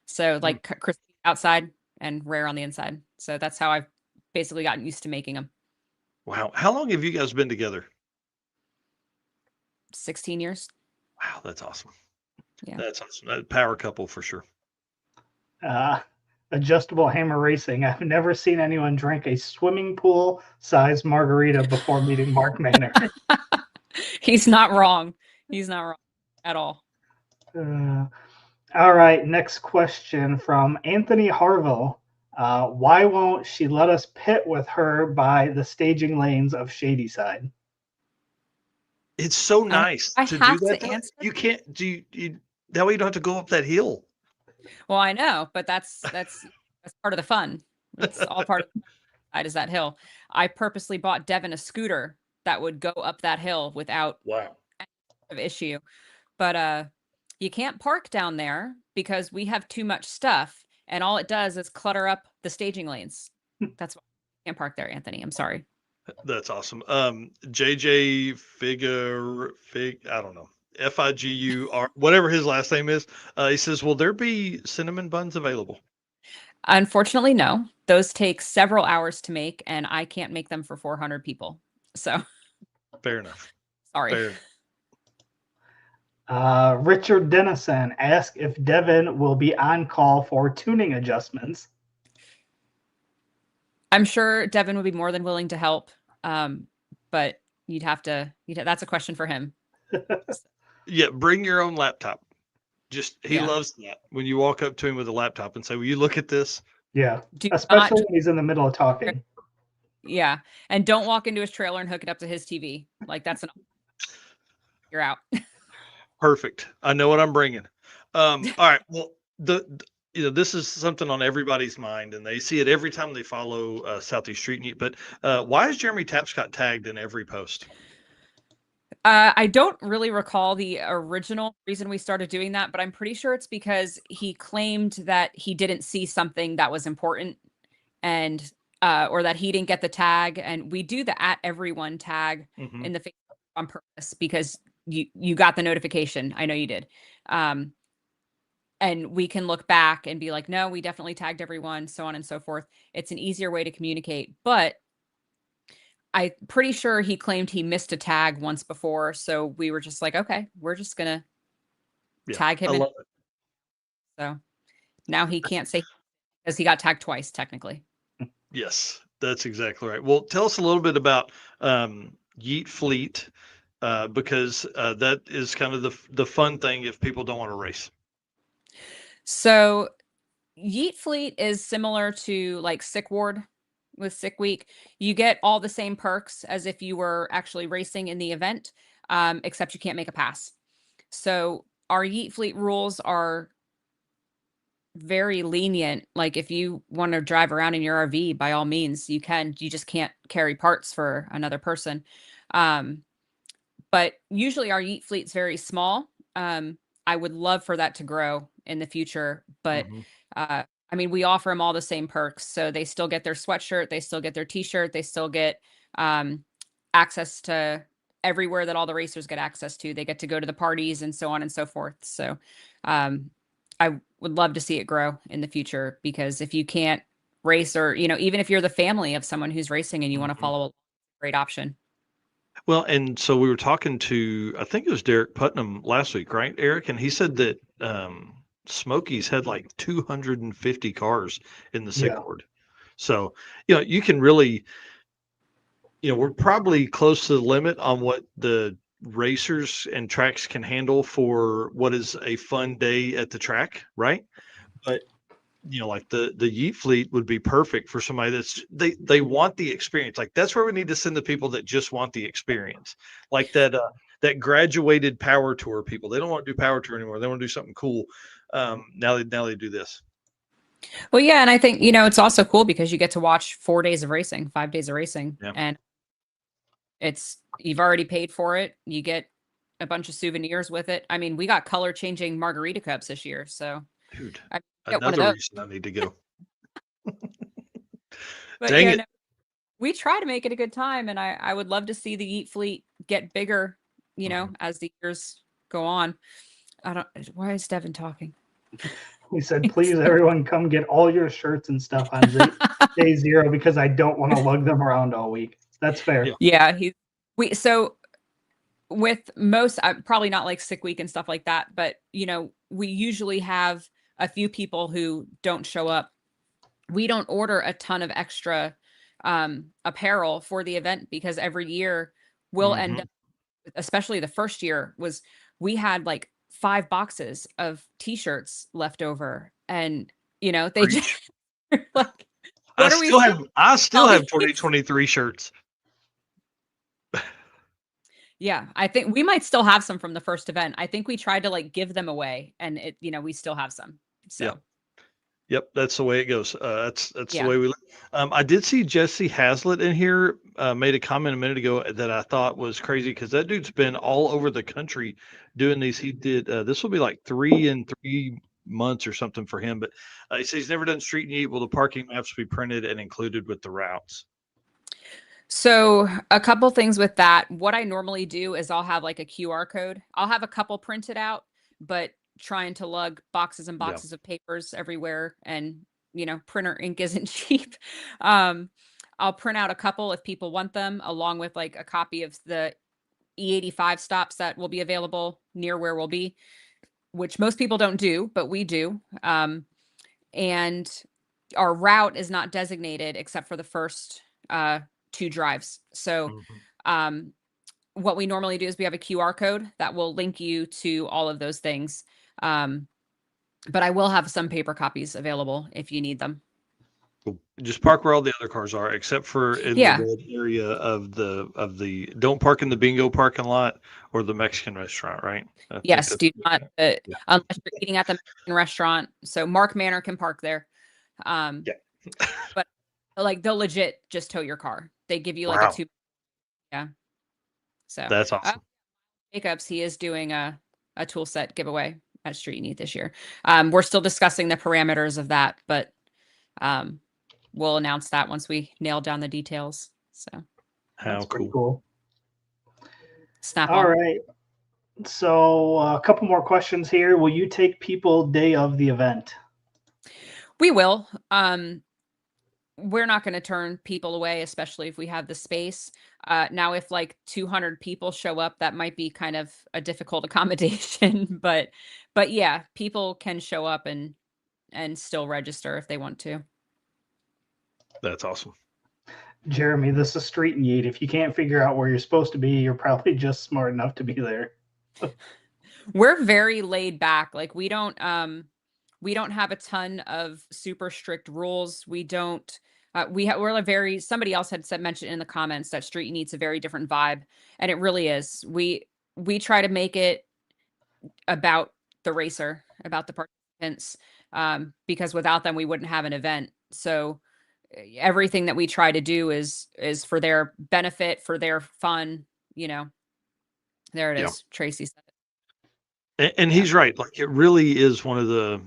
So like crispy outside and rare on the inside. So that's how I've basically gotten used to making them. Wow. How long have you guys been together? 16 years. Wow, that's awesome. Yeah. That's awesome. Power couple for sure. Adjustable Hammer Racing. I've never seen anyone drink a swimming pool size margarita before meeting Mark Manor. He's not wrong. He's not wrong at all. All right. Next question from Anthony Harville. Why won't she let us pit with her by the staging lanes of Shadyside? It's so nice I to have do that. to answer. You can't do you that way you don't have to go up that hill. Well, I know, but that's part of the fun. It's all part of the side is that hill. I purposely bought Devin a scooter that would go up that hill without any of issue. But you can't park down there because we have too much stuff, and all it does is clutter up the staging lanes. That's why you can't park there, Anthony. I'm sorry. That's awesome. JJ I don't know. FIGUR, whatever his last name is. He says, will there be cinnamon buns available? Unfortunately, no. Those take several hours to make, and I can't make them for 400 people. So Fair enough. sorry. Fair. Richard Dennison asked if Devin will be on call for tuning adjustments. I'm sure Devin would be more than willing to help. But that's a question for him. Yeah, bring your own laptop. He loves that when you walk up to him with a laptop and say, will you look at this? Yeah, especially when he's in the middle of talking. Yeah, and don't walk into his trailer and hook it up to his TV. Like you're out. Perfect. I know what I'm bringing. All right. Well, this is something on everybody's mind, and they see it every time they follow Southeast Street Meet. But why is Jeremy Tapscott tagged in every post? I don't really recall the original reason we started doing that, but I'm pretty sure it's because he claimed that he didn't see something that was important, and or that he didn't get the tag. And we do the @everyone tag in the Facebook on purpose because you got the notification. I know you did. And we can look back and be like, no, we definitely tagged everyone, so on and so forth. It's an easier way to communicate. But I'm pretty sure he claimed he missed a tag once before. So we were just like, okay, we're just going to tag him. I love it. So now he can't say because he got tagged twice, technically. Yes, that's exactly right. Well, tell us a little bit about Yeet Fleet, because that is kind of the fun thing if people don't want to race. So Yeet Fleet is similar to like Sick Ward with Sick Week. You get all the same perks as if you were actually racing in the event, except you can't make a pass. So our Yeet Fleet rules are very lenient. Like if you want to drive around in your RV, by all means, you can. You just can't carry parts for another person. But usually our Yeet Fleet's very small. I would love for that to grow in the future, but I mean, we offer them all the same perks. So they still get their sweatshirt, they still get their t-shirt, they still get access to everywhere that all the racers get access to. They get to go to the parties and so on and so forth. So I would love to see it grow in the future because if you can't race or, even if you're the family of someone who's racing and you want to follow a great option. Well, and so we were talking to, I think it was Derek Putnam last week, right, Eric? And he said that Smokies had like 250 cars in the Sick Ward. So, you can really, we're probably close to the limit on what the racers and tracks can handle for what is a fun day at the track, right? But like the Yeet Fleet would be perfect for somebody that's they want the experience. Like that's where we need to send the people that just want the experience, like that graduated power tour people. They don't want to do power tour anymore. They want to do something cool. Now they do this. Well, yeah, and I think it's also cool because you get to watch 4 days of racing, 5 days of racing, and you've already paid for it. You get a bunch of souvenirs with it. I mean, we got color changing margarita cups this year, so dude, another reason I need to go. But Dang it. No, we try to make it a good time, and I would love to see the Yeet Fleet get bigger, as the years go on. Why is Devin talking? He said, please, everyone come get all your shirts and stuff on day 0 because I don't want to lug them around all week. That's fair. Yeah, so with most, probably not like Sick Week and stuff like that, but we usually have a few people who don't show up. We don't order a ton of extra apparel for the event because every year we'll end up, especially the first year we had like 5 boxes of t-shirts left over, and they just like, I still have 2023 shirts. Yeah, I think we might still have some from the first event. I think we tried to like give them away, and we still have some. So. Yep, that's the way it goes. That's the way we live. I did see Jesse Hazlitt in here made a comment a minute ago that I thought was crazy because that dude's been all over the country doing these. He did this will be like 3 months or something for him, but he says he's never done street and eat. Will the parking maps be printed and included with the routes? So a couple things with that. What I normally do is I'll have like a QR code. I'll have a couple printed out, but trying to lug boxes and boxes of papers everywhere, and printer ink isn't cheap. I'll print out a couple if people want them, along with like a copy of the E85 stops that will be available near where we'll be, which most people don't do, but we do. And our route is not designated except for the first 2 drives. So what we normally do is we have a QR code that will link you to all of those things. But I will have some paper copies available if you need them. Cool. Just park where all the other cars are, except for in the red area of the don't park in the bingo parking lot or the Mexican restaurant, right? Yes, do not unless you're eating at the Mexican restaurant. So Mark Manor can park there. But like they'll legit just tow your car. They give you like a 2. Yeah. So that's awesome. Jacobs, he is doing a tool set giveaway at Street and Eat this year. We're still discussing the parameters of that, but we'll announce that once we nail down the details. So how cool. Snap All on. right. So a couple more questions here. Will you take people day of the event? We will. We're not going to turn people away, especially if we have the space. Now, if like 200 people show up, that might be kind of a difficult accommodation. But yeah, people can show up and still register if they want to. That's awesome. Jeremy, this is Street and Yeet. If you can't figure out where you're supposed to be, you're probably just smart enough to be there. We're very laid back. Like we don't have a ton of super strict rules. We don't we're a very somebody else had said mentioned in the comments that Street needs a very different vibe, and it really is. We try to make it about the racer, about the participants, because without them we wouldn't have an event. So everything that we try to do is for their benefit, for their fun, you know. There it Yeah. is. Tracy said it. And Yeah. he's right. Like it really is one of the.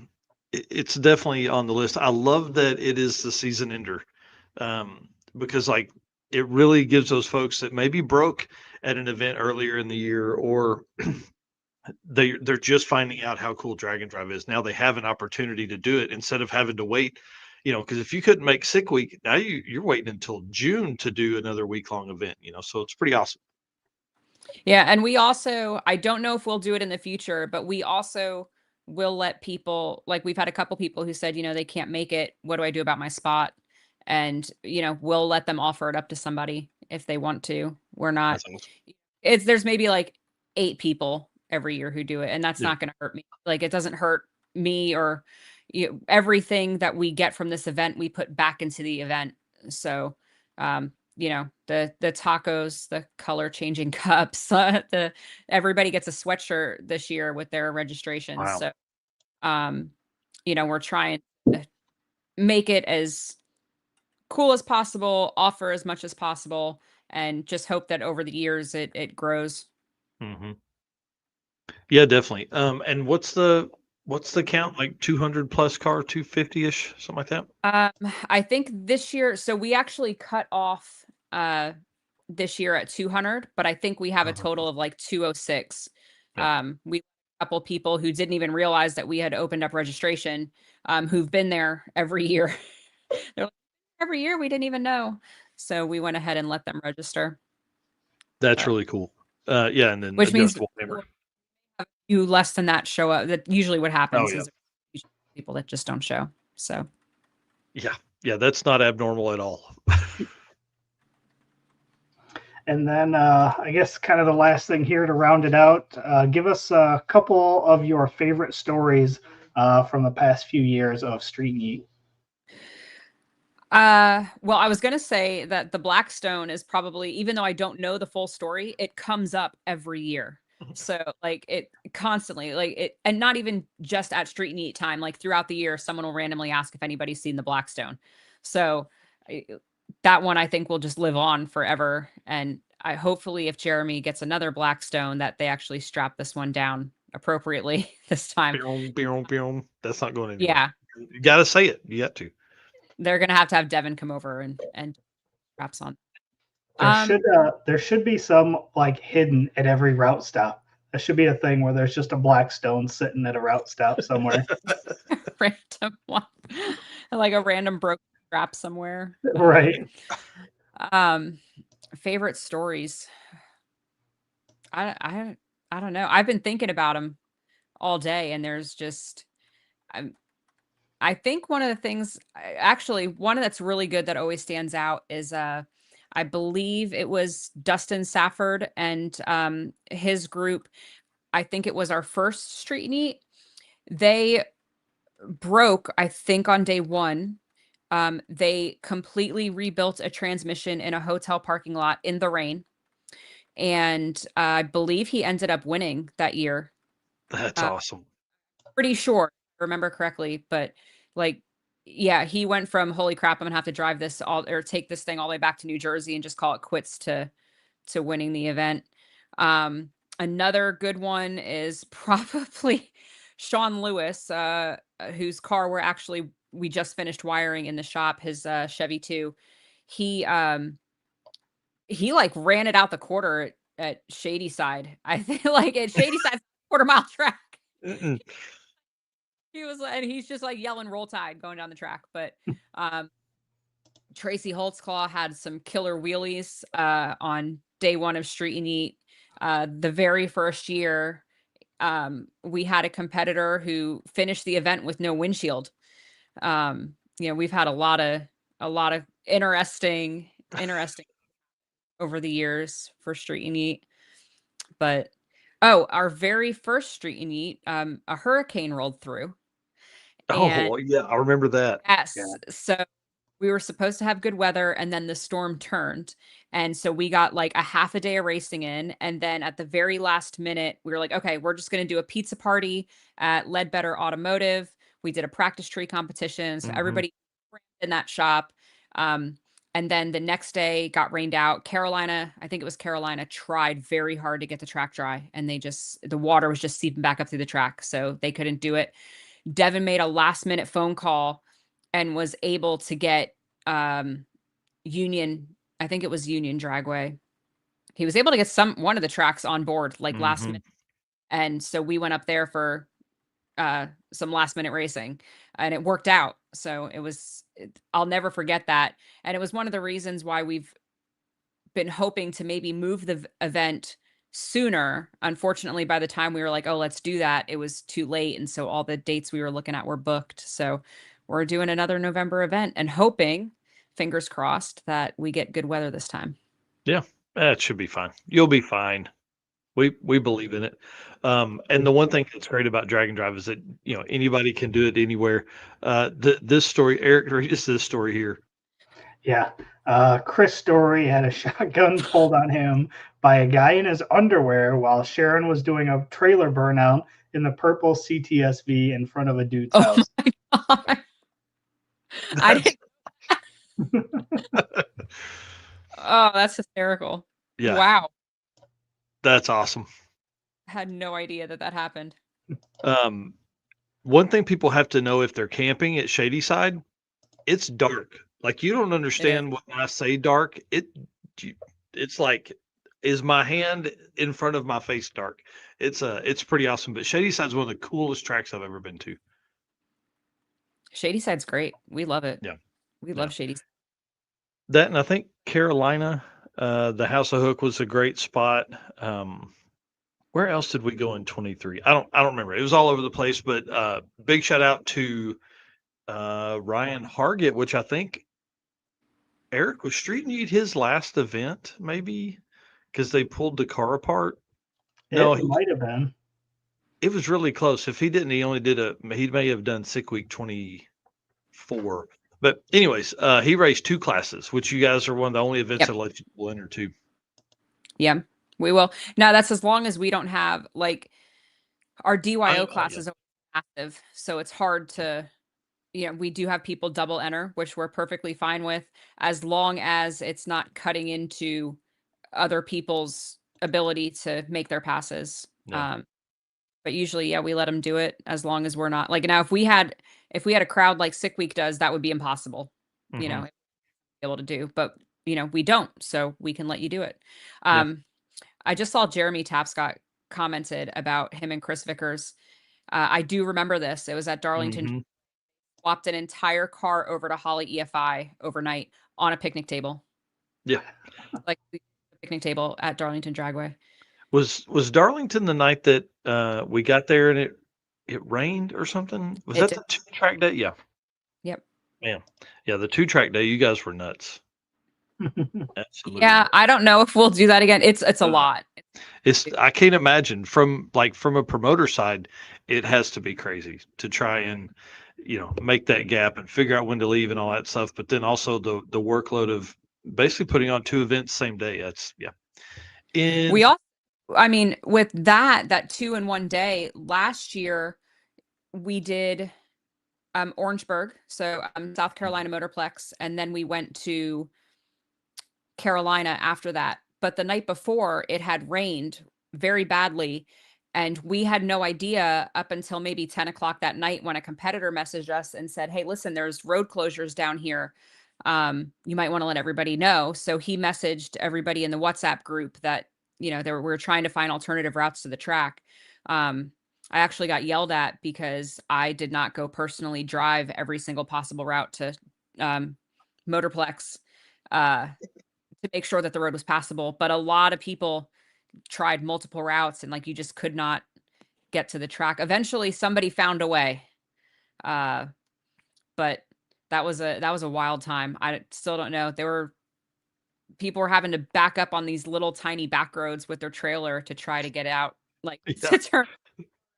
It's definitely on the list. I love that it is the season ender, because like it really gives those folks that maybe broke at an event earlier in the year, or they're just finding out how cool Dragon Drive is. Now they have an opportunity to do it instead of having to wait. Because if you couldn't make Sick Week, now you're waiting until June to do another week long event. So it's pretty awesome. Yeah, and we also I don't know if we'll do it in the future, but we also will let people like we've had a couple people who said, they can't make it. What do I do about my spot? And, we'll let them offer it up to somebody if they want to. We're not That's awesome. there's maybe like 8 people every year who do it, and that's Yeah. not going to hurt me. Like it doesn't hurt me or everything that we get from this event we put back into the event. So, the tacos, the color changing cups, the everybody gets a sweatshirt this year with their registrations. Wow. So, we're trying to make it as cool as possible, offer as much as possible, and just hope that over the years it grows. Hmm. Yeah, definitely. And what's the count? Like 200 plus car, 250-ish, something like that? I think this year, so we actually cut off this year at 200, but I think we have a total of like 206. Yeah. We a couple people who didn't even realize that we had opened up registration, who've been there every year. They're like, every year we didn't even know. So we went ahead and let them register. That's But, really cool. Yeah, and then which means adjustable hammer. you less than that show up. That usually what happens yeah. is people that just don't show. So Yeah, that's not abnormal at all. And then I guess kind of the last thing here to round it out, give us a couple of your favorite stories from the past few years of Street Yeet. Well, I was gonna say that the Blackstone is probably, even though I don't know the full story, it comes up every year. So like it constantly, like it, and not even just at Street and Eat time, like throughout the year, someone will randomly ask if anybody's seen the Blackstone. So that one I think will just live on forever. And I hopefully if Jeremy gets another Blackstone, that they actually strap this one down appropriately this time. Boom, boom, boom. That's not going anywhere. Yeah, You got to say it. You got to. they're gonna have to have Devin come over and straps on. There should be some like hidden at every route stop. There should be a thing where there's just a Blackstone sitting at a route stop somewhere. Random one, like a random broken strap somewhere. Right. Favorite stories. I don't know. I've been thinking about them all day, and there's just I think one of the things, actually, one that's really good that always stands out is I believe it was Dustin Safford and his group. I think it was our first street meet. They broke, I think, on day one. They completely rebuilt a transmission in a hotel parking lot in the rain. And I believe he ended up winning that year. That's awesome. Pretty sure, if I remember correctly, but like, yeah, he went from holy crap, I'm gonna have to drive this all or take this thing all the way back to New Jersey and just call it quits to winning the event. Another good one is probably Sean Lewis, whose car we just finished wiring in the shop, his Chevy 2. He like ran it out the quarter at Shady Side. I think like at Shady Side quarter-mile track. Mm-mm. And he's just like yelling "Roll Tide" going down the track. But Tracy Holtzclaw had some killer wheelies on day one of Street and Eat. The very first year, we had a competitor who finished the event with no windshield. We've had a lot of interesting over the years for Street and Eat. But our very first Street and Eat, a hurricane rolled through. And Oh, yeah, I remember that. yes, so we were supposed to have good weather, and then the storm turned. And so we got like a half a day of racing in. And then at the very last minute, we were like, okay, we're just going to do a pizza party at Ledbetter Automotive. We did a practice tree competition. So Mhm. everybody in that shop. And then the next day got rained out. Carolina, I think it was Carolina, tried very hard to get the track dry, and the water was just seeping back up through the track. So they couldn't do it. Devin made a last minute phone call and was able to get Union, I think it was Union Dragway. He was able to get one of the tracks on board like last Mhm. minute. And so we went up there for some last minute racing, and it worked out. So I'll never forget that. And it was one of the reasons why we've been hoping to maybe move the event sooner. Unfortunately, by the time we were like, oh, let's do that, it was too late. And so all the dates we were looking at were booked. So we're doing another November event and hoping, fingers crossed, that we get good weather this time. Yeah, it should be fine. You'll be fine. We believe in it. And the one thing that's great about Drag and Drive is that anybody can do it anywhere. This story, Eric, read us this story here. Yeah. Chris Story had a shotgun pulled on him by a guy in his underwear while Sharon was doing a trailer burnout in the purple CTSV in front of a dude's house. My God. I didn't. Oh, that's hysterical. Yeah, Wow. that's awesome. Had no idea that happened. One thing people have to know if they're camping at Shady Side, it's dark. Like, you don't understand when I say dark. It's like, is my hand in front of my face dark? It's pretty awesome. But Shady Side's one of the coolest tracks I've ever been to. Shady Side's great. We love it. Yeah. We love Shady Side. That, and I think Carolina, the House of Hook was a great spot. Where else did we go in 23? I don't remember. It was all over the place, but big shout out to Ryan Hargett, which I think Eric was Street Need his last event, maybe because they pulled the car apart. No, It might have been. it was really close. If he didn't, he may have done Sick Week 24. But anyways, he raced 2 classes, which you guys are one of the only events that let you enter to. Yeah, we will. Now that's as long as we don't have like our DYO classes are active, so it's hard to. We do have people double enter, which we're perfectly fine with, as long as it's not cutting into other people's ability to make their passes. Yeah. But usually, we let them do it as long as we're not like now. If we had a crowd like Sick Week does, that would be impossible. Mhm. Able to do, but we don't, so we can let you do it. Yeah. I just saw Jeremy Tapscott commented about him and Chris Vickers. I do remember this. It was at Darlington. Mhm. Swapped an entire car over to Holly EFI overnight on a picnic table. Yeah. Like the picnic table at Darlington Dragway. Was Darlington the night that we got there and it rained or something? Was that the 2-track day? Yeah. Yep. Man. Yeah, the 2-track day, you guys were nuts. Absolutely. Yeah, I don't know if we'll do that again. It's a lot. I can't imagine from a promoter side, it has to be crazy to try and make that gap and figure out when to leave and all that stuff. But then also the workload of basically putting on 2 events same day. That's We all, I mean, with that 2 in 1 day last year, we did Orangeburg, so South Carolina Motorplex, and then we went to Carolina after that. But the night before, it had rained very badly, and we had no idea up until maybe 10 o'clock that night when a competitor messaged us and said, hey, listen, there's road closures down here. You might want to let everybody know. So he messaged everybody in the WhatsApp group that we were trying to find alternative routes to the track. I actually got yelled at because I did not go personally drive every single possible route to Motorplex to make sure that the road was passable. But a lot of people tried multiple routes and like you just could not get to the track. Eventually somebody found a way. But that was a wild time. I still don't know. People were having to back up on these little tiny back roads with their trailer to try to get out, like Yeah. to turn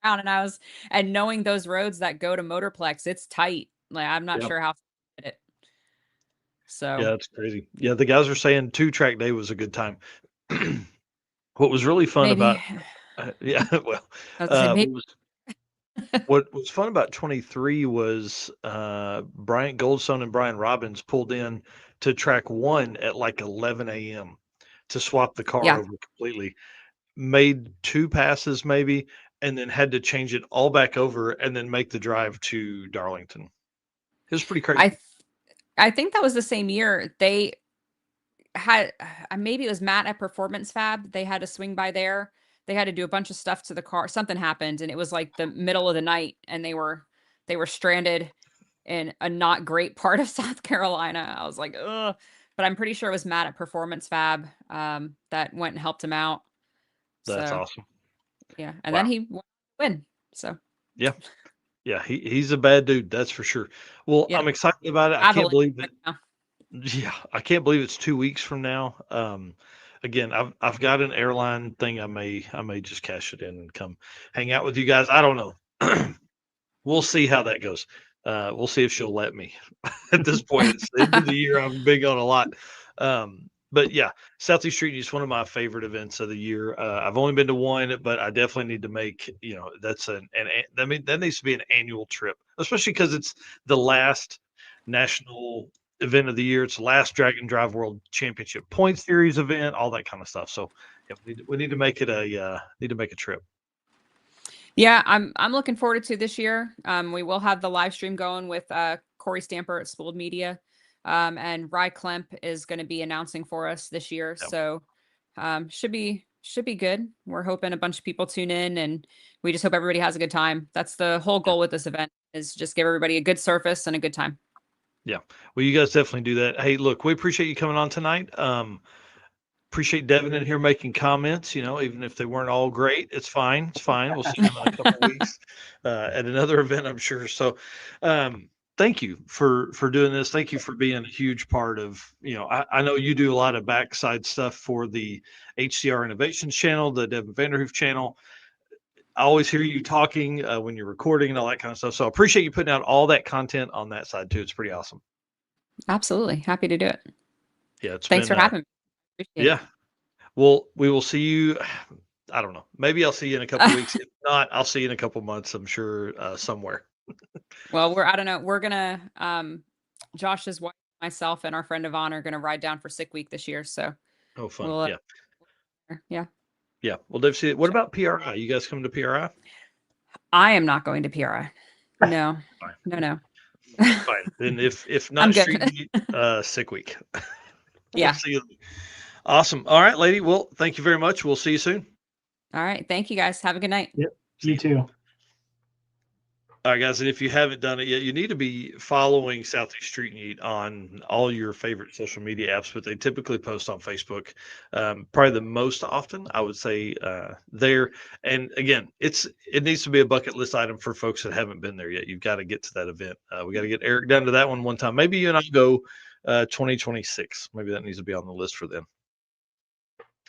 around. And knowing those roads that go to Motorplex, it's tight. Like I'm not Yeah. sure how to get it. So Yeah, it's crazy. Yeah, the guys are saying 2-track day was a good time. What was really fun about maybe yeah, well, I was gonna say maybe. what was fun about 23 was Bryant Goldstone and Brian Robbins pulled in to track 1 at like 11 a.m. to swap the car Yeah. over completely. Made 2 passes maybe, and then had to change it all back over and then make the drive to Darlington. It was pretty crazy. I think that was the same year they had maybe it was Matt at Performance Fab. They had to swing by there. They had to do a bunch of stuff to the car. Something happened and it was like the middle of the night and they were stranded in a not great part of South Carolina. I was like, ugh. But I'm pretty sure it was Matt at Performance Fab that went and helped him out. That's So awesome. yeah. And Wow. then he win. So Yeah. Yeah, he's a bad dude, that's for sure. Well, yeah. I'm excited about it. I can't Traveling believe right it. now. Yeah, I can't believe it's 2 weeks from now. Again, I've got an airline thing. I may just cash it in and come hang out with you guys. I don't know. We'll see how that goes. We'll see if she'll let me. At this point, it's the end of the year. I'm big on a lot. But yeah, Southeast Street is one of my favorite events of the year. I've only been to one, but I definitely need to make, that's I mean, that needs to be an annual trip, especially because it's the last national event of the year. It's the last Dragon Drive World Championship Point Series event, all that kind of stuff. So yeah, we need to make it need to make a trip. Yeah, I'm looking forward to this year. We will have the live stream going with Corey Stamper at Spooled Media, and Rye Klemp is going to be announcing for us this year. Yeah. So should be good. We're hoping a bunch of people tune in, and we just hope everybody has a good time. That's the whole goal with this event is just give everybody a good surface and a good time. Yeah. Well, you guys definitely do that. Hey, look, we appreciate you coming on tonight. Appreciate Devin in here making comments, even if they weren't all great, it's fine. It's fine. We'll see him in a couple of weeks at another event, I'm sure. So, thank you for doing this. Thank you for being a huge part of, I know you do a lot of backside stuff for the HCR Innovations channel, the Devin Vanderhoof channel. I always hear you talking when you're recording and all that kind of stuff. So I appreciate you putting out all that content on that side too. It's pretty awesome. Absolutely. Happy to do it. Yeah. Thanks for having me. Appreciate Yeah. it. Well, we will see you. I don't know. Maybe I'll see you in a couple of weeks. If not, I'll see you in a couple of months. I'm sure somewhere. Well, I don't know. We're gonna Josh's wife, myself, and our friend Yvonne are gonna ride down for Sick Week this year. So Oh, fun. we'll Yeah. yeah. Yeah. Well, Dave, see, what about PRI? You guys come to PRI? I am not going to PRI. No. Fine. No. Fine. Then if not I'm good. Street Meet, Sick Week. Yeah. We'll see you. Awesome. All right, lady. Well, thank you very much. We'll see you soon. All right. Thank you guys. Have a good night. Yep. You too. All right, guys, and if you haven't done it yet, you need to be following Southeast Street Meet on all your favorite social media apps, but they typically post on Facebook, probably the most often, I would say, there. And again, it needs to be a bucket list item for folks that haven't been there yet. You've got to get to that event. We got to get Eric down to that one time. Maybe you and I go 2026. Maybe that needs to be on the list for them.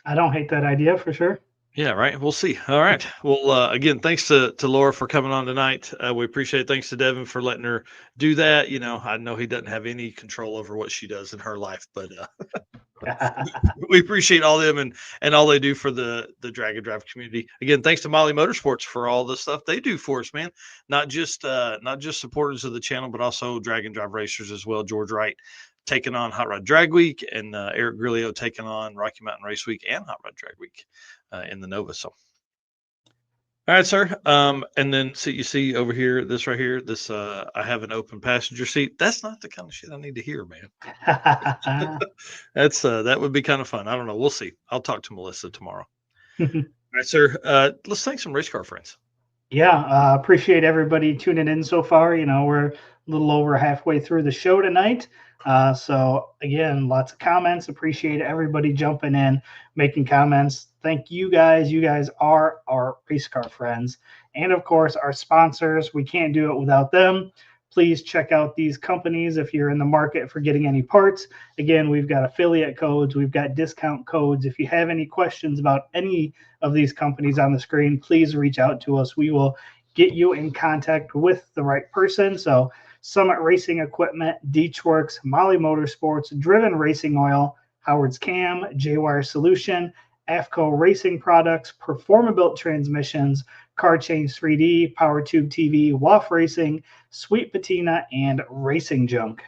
I don't hate that idea for sure. Yeah, right. We'll see. All right. Well, again, thanks to Laura for coming on tonight. We appreciate it. Thanks to Devin for letting her do that. I know he doesn't have any control over what she does in her life, but we appreciate all them and all they do for the drag and drive community. Again, thanks to Molly Motorsports for all the stuff they do for us, man. Not just supporters of the channel, but also drag and drive racers as well. George Wright taking on Hot Rod Drag Week, and Eric Grillo taking on Rocky Mountain Race Week and Hot Rod Drag Week in the Nova. So, all right, sir. And then you see over here, this right here, this I have an open passenger seat. That's not the kind of shit I need to hear, man. That's that would be kind of fun. I don't know. We'll see. I'll talk to Melissa tomorrow. All right, sir. Let's thank some race car friends. Yeah, appreciate everybody tuning in so far. We're a little over halfway through the show tonight. So again, lots of comments. Appreciate everybody jumping in, making comments. Thank you guys. You guys are our race car friends. And of course, our sponsors. We can't do it without them. Please check out these companies if you're in the market for getting any parts. Again, we've got affiliate codes, we've got discount codes. If you have any questions about any of these companies on the screen, please reach out to us. We will get you in contact with the right person. So Summit Racing Equipment, Deechworks, Molly Motorsports, Driven Racing Oil, Howard's Cam, J-Wire Solution, AFCO Racing Products, Performabuilt Transmissions, Car Change 3D, Power Tube TV, WAF Racing, Sweet Patina, and Racing Junk.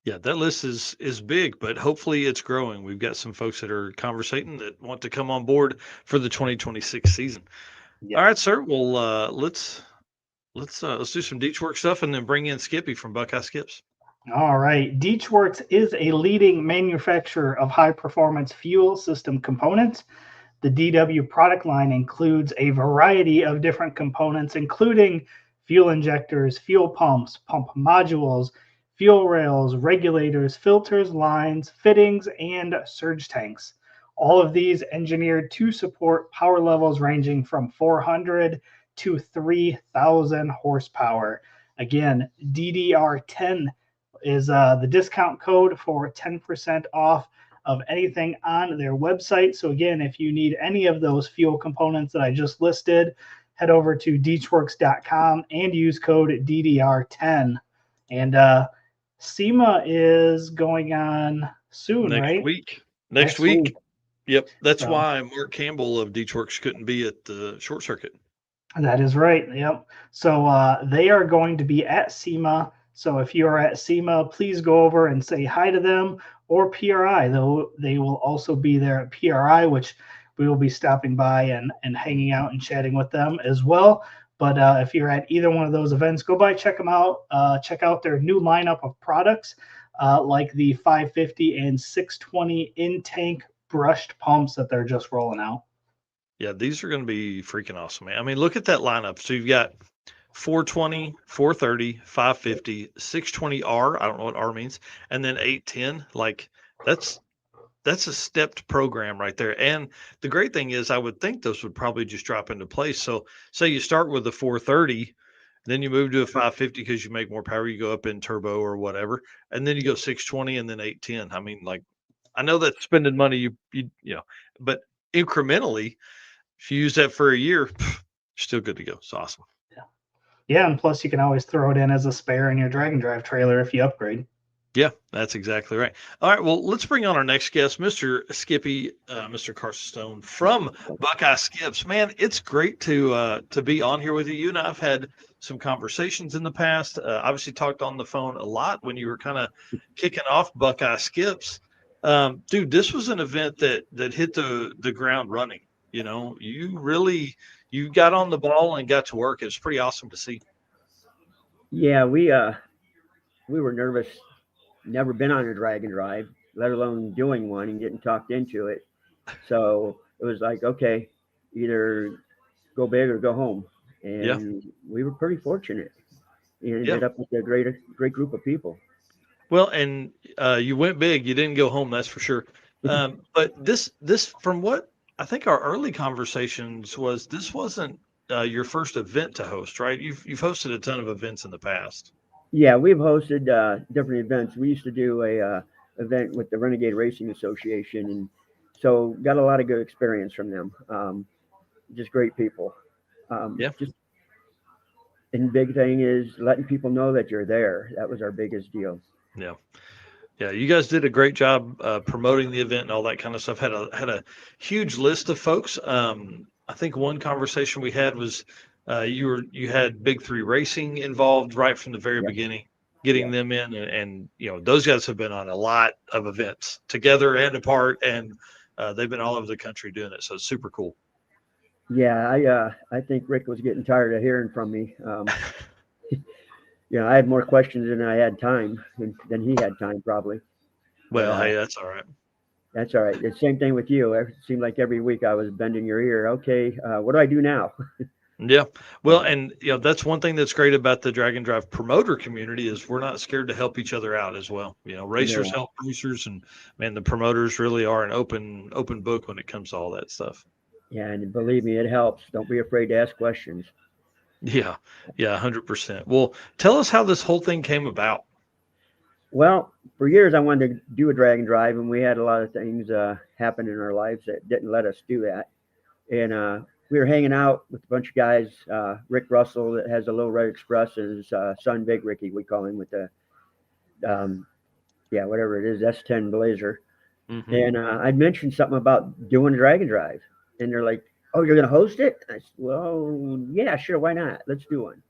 Yeah, that list is big, but hopefully it's growing. We've got some folks that are conversating that want to come on board for the 2026 season. Yeah. All right, sir. Well, let's do some Deechwork stuff and then bring in Skippy from Buckeye Skips. All right. Deechworks is a leading manufacturer of high-performance fuel system components. The DW product line includes a variety of different components, including fuel injectors, fuel pumps, pump modules, fuel rails, regulators, filters, lines, fittings, and surge tanks. All of these engineered to support power levels ranging from 400 to 3,000 horsepower. Again, DDR10 is the discount code for 10% off of anything on their website. So again, if you need any of those fuel components that I just listed, head over to deechworks.com and use code DDR10. And SEMA is going on soon, right? Next week. Yep. That's So, why Mark Campbell of Deechworks couldn't be at the short circuit. That is right. Yep. So they are going to be at SEMA. So if you are at SEMA, please go over and say hi to them, or PRI. They will also be there at PRI, which we will be stopping by and hanging out and chatting with them as well. But if you're at either one of those events, go by, check them out. Check out their new lineup of products like the 550 and 620 in-tank brushed pumps that they're just rolling out. Yeah, these are going to be freaking awesome, man. I mean, look at that lineup. So you've got 420, 430, 550, 620R. I don't know what R means. And then 810. Like that's a stepped program right there. And the great thing is I would think those would probably just drop into place. So say you start with the 430, then you move to a 550 because you make more power, you go up in turbo or whatever, and then you go 620 and then 810. I mean, like, I know that's spending money but incrementally, if you use that for a year, you're still good to go. It's awesome. Yeah, and plus you can always throw it in as a spare in your drag and drive trailer if you upgrade. Yeah, that's exactly right. All right, well, let's bring on our next guest, Mr. Skippy, Mr. Carson Stone from Buckeye Skips. Man, it's great to be on here with you. You and I've had some conversations in the past. Obviously, talked on the phone a lot when you were kind of kicking off Buckeye Skips. Dude, this was an event that hit the ground running. You got on the ball and got to work. It was pretty awesome to see. Yeah, we were nervous. Never been on a drag and drive, let alone doing one and getting talked into it. So it was like, okay, either go big or go home. And we were pretty fortunate. You ended up with a great group of people. Well, and you went big. You didn't go home, that's for sure. But this, from what I think our early conversations was, this wasn't your first event to host, right? You've hosted a ton of events in the past. Yeah, we've hosted different events. We used to do a event with the Renegade Racing Association, and so got a lot of good experience from them. Just great people. And big thing is letting people know that you're there. That was our biggest deal. Yeah. Yeah, you guys did a great job promoting the event and all that kind of stuff. Had a huge list of folks. I think one conversation we had was you had Big Three Racing involved right from the very beginning, getting them in, and those guys have been on a lot of events together and apart, and they've been all over the country doing it. So it's super cool. Yeah, I think Rick was getting tired of hearing from me. I had more questions than I had time, than he had time probably. Well, hey, that's all right. That's all right. The same thing with you. It seemed like every week I was bending your ear. Okay, what do I do now? Yeah. Well, and that's one thing that's great about the Drag and Drive promoter community is we're not scared to help each other out as well. Racers Yeah, help racers, and man, the promoters really are an open book when it comes to all that stuff. yeah, and believe me, it helps. Don't be afraid to ask questions. Yeah. Yeah, 100%. Well, tell us how this whole thing came about. Well, for years I wanted to do a drag and drive, and we had a lot of things happen in our lives that didn't let us do that. And we were hanging out with a bunch of guys. Rick Russell that has a Little Red Express, and his son Big Ricky, we call him, with the um, yeah, whatever it is, S10 Blazer. Hmm. And I mentioned something about doing a drag and drive, and they're like, "Oh, you're gonna host it?" I said, "Well, yeah, sure, why not? Let's do one."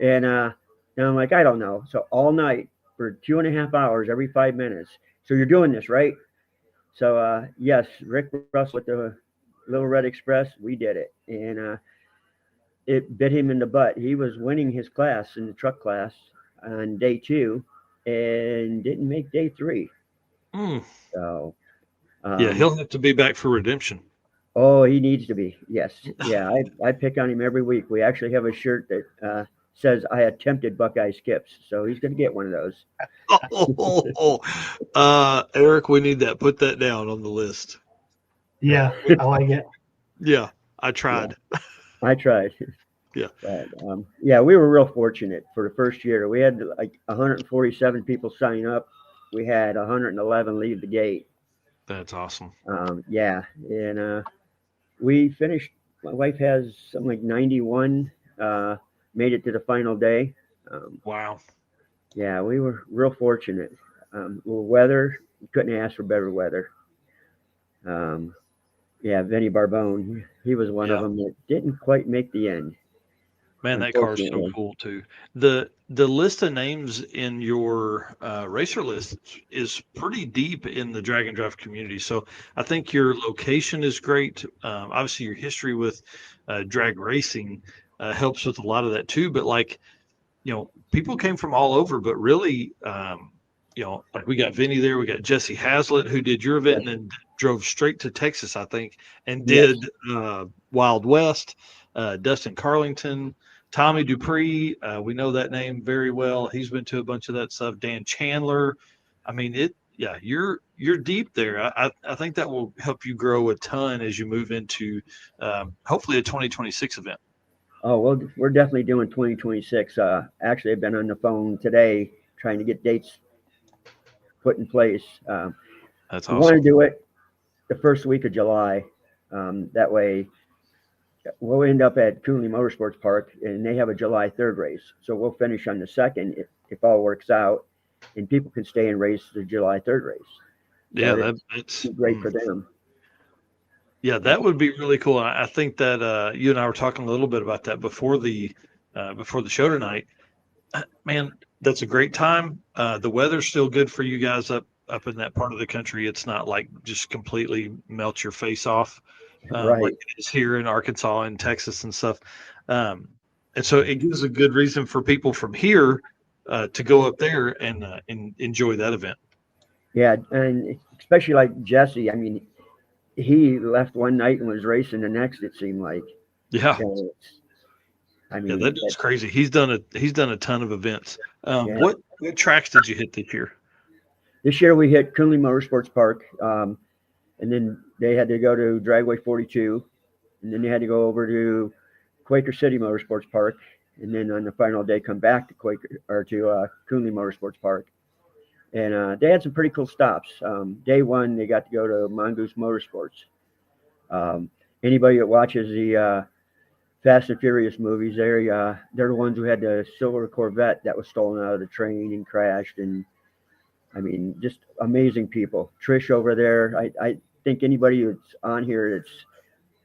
And now I'm like, I don't know. So all night for 2.5 hours, every 5 minutes. So you're doing this, right? So yes, Rick Russell with the Little Red Express, we did it, and it bit him in the butt. He was winning his class in the truck class on day 2, and didn't make day 3. Mm. So, Yeah, um, he'll have to be back for redemption. oh, he needs to be. Yes, yeah. I pick on him every week. We actually have a shirt that says I attempted Buckeye Skips, so he's going to get one of those. Eric, we need that. Put that down on the list. Yeah, We- I like it. yeah, I Yeah, tried. I tried. Yeah. But yeah, we were real fortunate for the first year. We had like 147 people sign up. We had 111 leave the gate. That's awesome. Yeah, and we finished. My wife has something like 91. Uh, Made it to the final day. Um, Wow. yeah, we were real fortunate. Well, weather, couldn't ask for better weather. Um, yeah, Vinny Barbone, he was one of Yeah. them that didn't quite make the end, Man, that car is so unfortunately. cool too. The list of names in your racer list is pretty deep in the drag and drive community. So I think your location is great. Obviously, your history with drag racing helps with a lot of that too. But like, people came from all over, but really, like we got Vinny there, we got Jesse Hazlitt who did your event Yes, and then drove straight to Texas, I think, and yes, did Wild West. Dustin Carlington, Tommy Dupree, we know that name very well. He's been to a bunch of that stuff. Dan Chandler. I mean, yeah, you're deep there. I think that will help you grow a ton as you move into hopefully a 2026 event. Oh, well, we're definitely doing 2026. Actually, I've been on the phone today trying to get dates put in place. That's We want awesome. to do it the first week of July. That way, we'll end up at Coonley Motorsports Park, and they have a July 3rd race. So we'll finish on the 2nd if all works out, and people can stay and race the July 3rd race. Yeah, So that's that's great for them. yeah, Yeah, that would be really cool. I think that you and I were talking a little bit about that before the show tonight. Man, that's a great time. The weather's still good for you guys up in that part of the country. It's not like just completely melt your face off like right. it is here in Arkansas and Texas and stuff. Um, and so it gives a good reason for people from here to go up there and enjoy that event. Yeah, and especially like Jesse. I mean, he left one night and was racing the next. It seemed like. Yeah, You know, I yeah, mean, that is crazy. He's done a ton of events. yeah. What tracks did you hit this year? This year we hit Coonley Motorsports Park, and then they had to go to Dragway 42, and then they had to go over to Quaker City Motorsports Park, and then on the final day come back to Coonley Motorsports Park. And they had some pretty cool stops. Day 1 they got to go to Mongoose Motorsports. Um, Anybody that watches the Fast and Furious movies, they're the ones who had the silver Corvette that was stolen out of the train and crashed. And I mean, just amazing people. Trish over there, I think anybody that's on here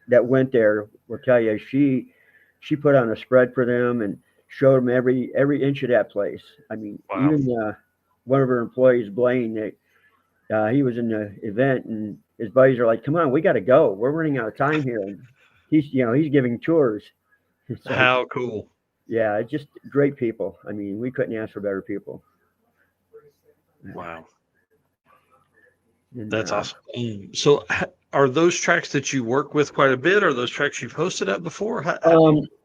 that went there will tell you she put on a spread for them and showed them every inch of that place. I mean, Wow. even one of her employees, Blaine, he was in the event, and his buddies are like, "Come on, we got to go. We're running out of time here." And he's giving tours. It's like, How cool. yeah, it's just great people. I mean, we couldn't ask for better people. Wow. And, That's awesome. So are those tracks that you work with quite a bit? Or those tracks you've hosted at before?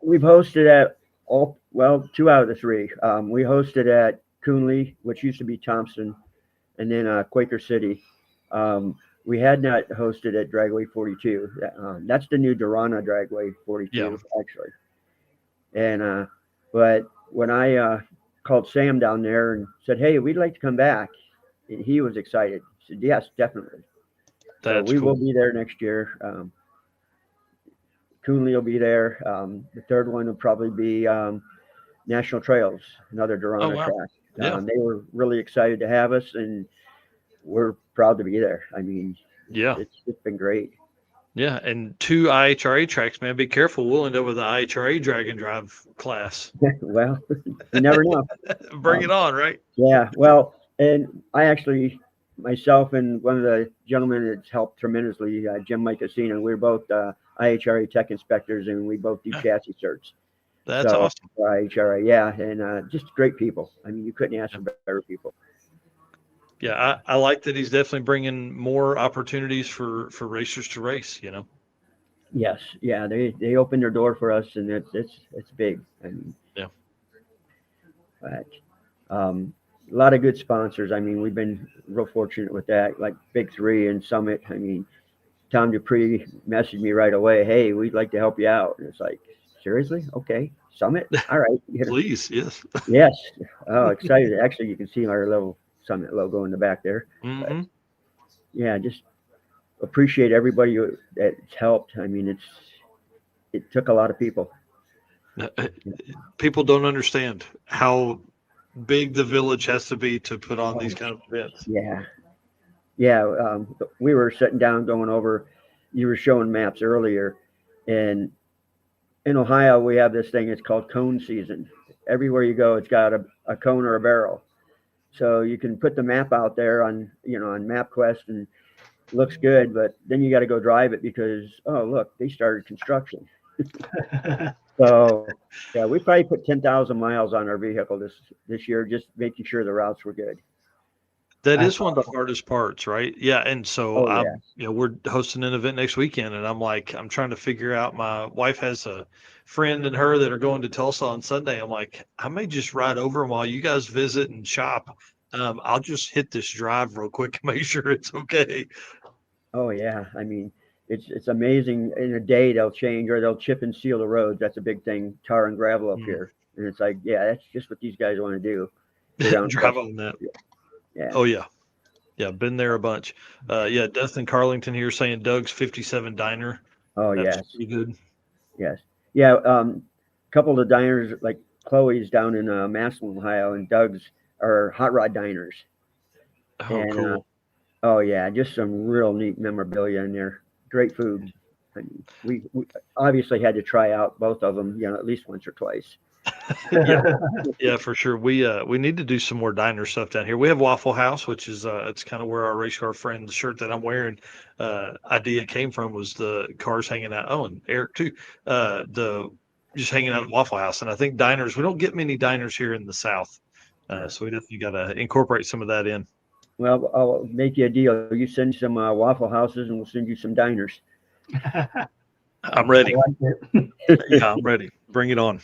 We've hosted at two out of the three. We hosted at Coonley, which used to be Thompson, and then Quaker City. We had not hosted at Dragway 42. That's the new Durana Dragway 42, actually. And but when I called Sam down there and said, "Hey, we'd like to come back," he was excited. He said, "Yes, definitely." So That's we cool. will be there next year. Coonley will be there. The third one will probably be National Trails, another Oh, Durana wow. track. Yeah. They were really excited to have us, and we're proud to be there. I mean, Yeah. it's been great. Yeah. And 2 IHRA tracks, man. Be careful. We'll end up with an IHRA drag and drive class. Well, you never know. Bring it on, right? Yeah. Well, and I actually, myself and one of the gentlemen that's helped tremendously, Jim Mike Casino, we're both IHRA tech inspectors, and we both do chassis certs. That's So, awesome. IHRA, yeah, and just great people. I mean, you couldn't ask for better people. Yeah, I like that he's definitely bringing more opportunities for racers to race. Yes, yeah, they opened their door for us, and it's big. I mean, Yeah. But a lot of good sponsors. I mean, we've been real fortunate with that, like Big Three and Summit. I mean, Tom Dupree messaged me right away. Hey, we'd like to help you out. And it's like, seriously? Okay, Summit. All right. Please, yes. Yes. Oh, excited. Actually, you can see our little Summit logo in the back there. Mm-hmm. But, yeah, just appreciate everybody that's helped. I mean, it took a lot of people. People don't understand how big the village has to be to put on these kind of events. Yeah. We were sitting down going over. You were showing maps earlier, and in Ohio we have this thing. It's called cone season. Everywhere you go, it's got a cone or a barrel. So you can put the map out there on MapQuest, and it looks good, but then you got to go drive it because look, they started construction. So yeah, we probably put 10,000 miles on our vehicle this year, just making sure the routes were good. That is one of the hardest parts, right? Yeah, and so Yeah. we're hosting an event next weekend, and I'm trying to figure out. My wife has a friend and her that are going to Tulsa on Sunday. I'm like, I may just ride over them while you guys visit and shop. I'll just hit this drive real quick and make sure it's okay. Oh yeah, I mean, it's amazing. In a day, they'll change or they'll chip and seal the roads. That's a big thing, tar and gravel up here. And it's like, yeah, that's just what these guys want to do. Go down Drive on that. Yeah. Oh yeah. Yeah, been there a bunch. Yeah, Dustin Carlington here saying Doug's 57 Diner. Oh That's yes. pretty good. Yes. Yeah. A couple of the diners like Chloe's down in Massillon, Ohio, and Doug's are hot rod diners. Oh, And, cool. Oh yeah, just some real neat memorabilia in there. Great food. I mean, we obviously had to try out both of them, at least once or twice. Yeah, for sure. We need to do some more diner stuff down here. We have Waffle House, which is it's kind of where our race car friend, the shirt that I'm wearing, idea came from, was the cars hanging out. Oh, and Eric too. The just hanging out at Waffle House, and I think diners. We don't get many diners here in the South, so we definitely got to incorporate some of that in. Well, I'll make you a deal. You send some Waffle Houses, and we'll send you some diners. I'm ready. I like it. Yeah, I'm ready. Bring it on.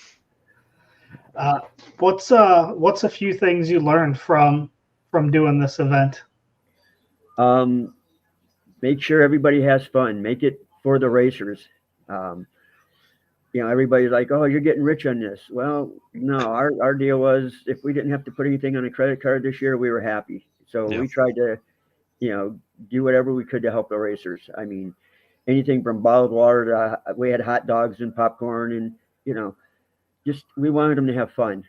What's a few things you learned from doing this event? Make sure everybody has fun. Make it for the racers. Everybody's like, "Oh, you're getting rich on this." Well, no, our deal was if we didn't have to put anything on a credit card this year, we were happy. So we tried to, do whatever we could to help the racers. I mean, anything from bottled water to we had hot dogs and popcorn, and just we wanted them to have fun.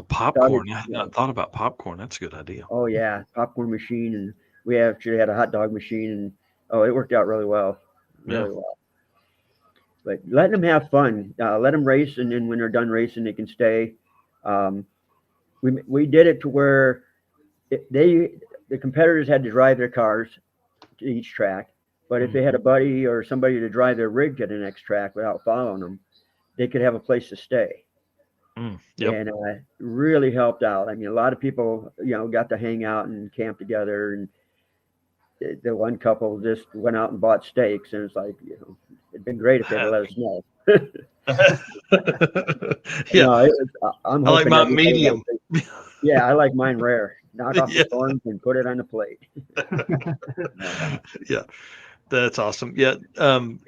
Popcorn! I had not thought about popcorn. That's a good idea. Oh yeah, popcorn machine, and we actually had a hot dog machine, and it worked out really well, really well. But letting them have fun, let them race, and then when they're done racing, they can stay. We did it to where the competitors had to drive their cars to each track, but if they had a buddy or somebody to drive their rig to the next track without following them, they could have a place to stay. Yep. And really helped out. I mean, a lot of people, got to hang out and camp together, and the one couple just went out and bought steaks, and it's like, it'd been great if they'd let us know. Yeah, No, I'm I like hoping my everybody medium. Yeah, I like mine rare. Knock off Yeah. the thorns and put it on the plate. Yeah, that's awesome. Yeah,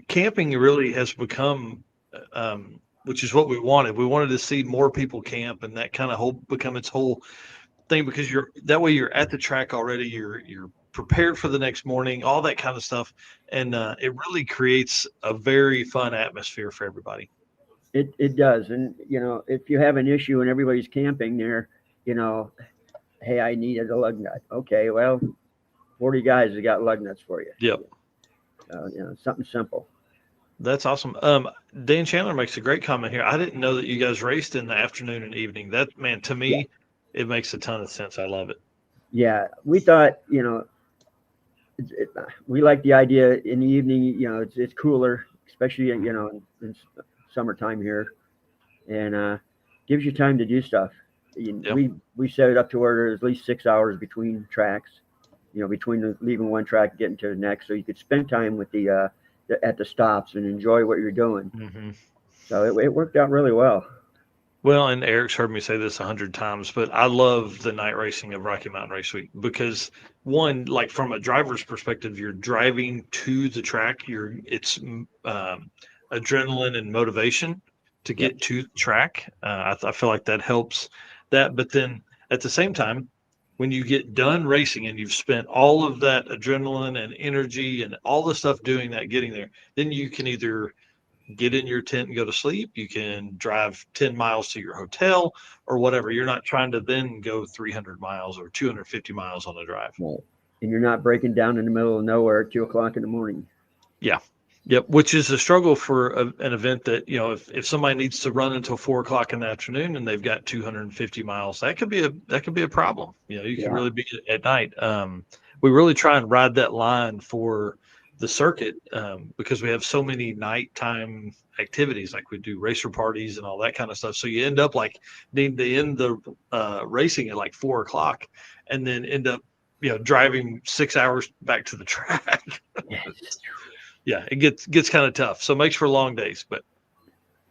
camping really has become, which is what we wanted. We wanted to see more people camp, and that kind of become its whole thing, because that way you're at the track already. You're prepared for the next morning, all that kind of stuff, and it really creates a very fun atmosphere for everybody. It does, and if you have an issue and everybody's camping there, hey, I needed a lug nut. Okay, well, 40 guys have got lug nuts for you. Yep. Something simple. That's awesome. Dan Chandler makes a great comment here. I didn't know that you guys raced in the afternoon and evening. That, man, to me, it makes a ton of sense. I love it. Yeah, we thought, we like the idea in the evening. It's cooler, especially in summertime here, and gives you time to do stuff. We set it up to where there's at least 6 hours between tracks. Between leaving one track and getting to the next, so you could spend time with at the stops and enjoy what you're doing. Mm-hmm. So it worked out really well. Well, and Eric's heard me say this 100 times, but I love the night racing of Rocky Mountain Race Week because, one, like from a driver's perspective, you're driving to the track. It's adrenaline and motivation to get to the track. I feel like that helps that. But then at the same time, when you get done racing and you've spent all of that adrenaline and energy and all the stuff doing that, getting there, then you can either get in your tent and go to sleep. You can drive 10 miles to your hotel or whatever. You're not trying to then go 300 miles or 250 miles on a drive. Right. And you're not breaking down in the middle of nowhere at 2:00 in the morning. Yeah. Yep. Which is a struggle for an event that, if somebody needs to run until 4:00 in the afternoon and they've got 250 miles, that could be a problem. You can really be at night. We really try and ride that line for the circuit, because we have so many nighttime activities, like we do racer parties and all that kind of stuff. So you end up like needing to end the racing at like 4:00 and then end up, driving 6 hours back to the track. Yeah, it gets kind of tough. So it makes for long days, but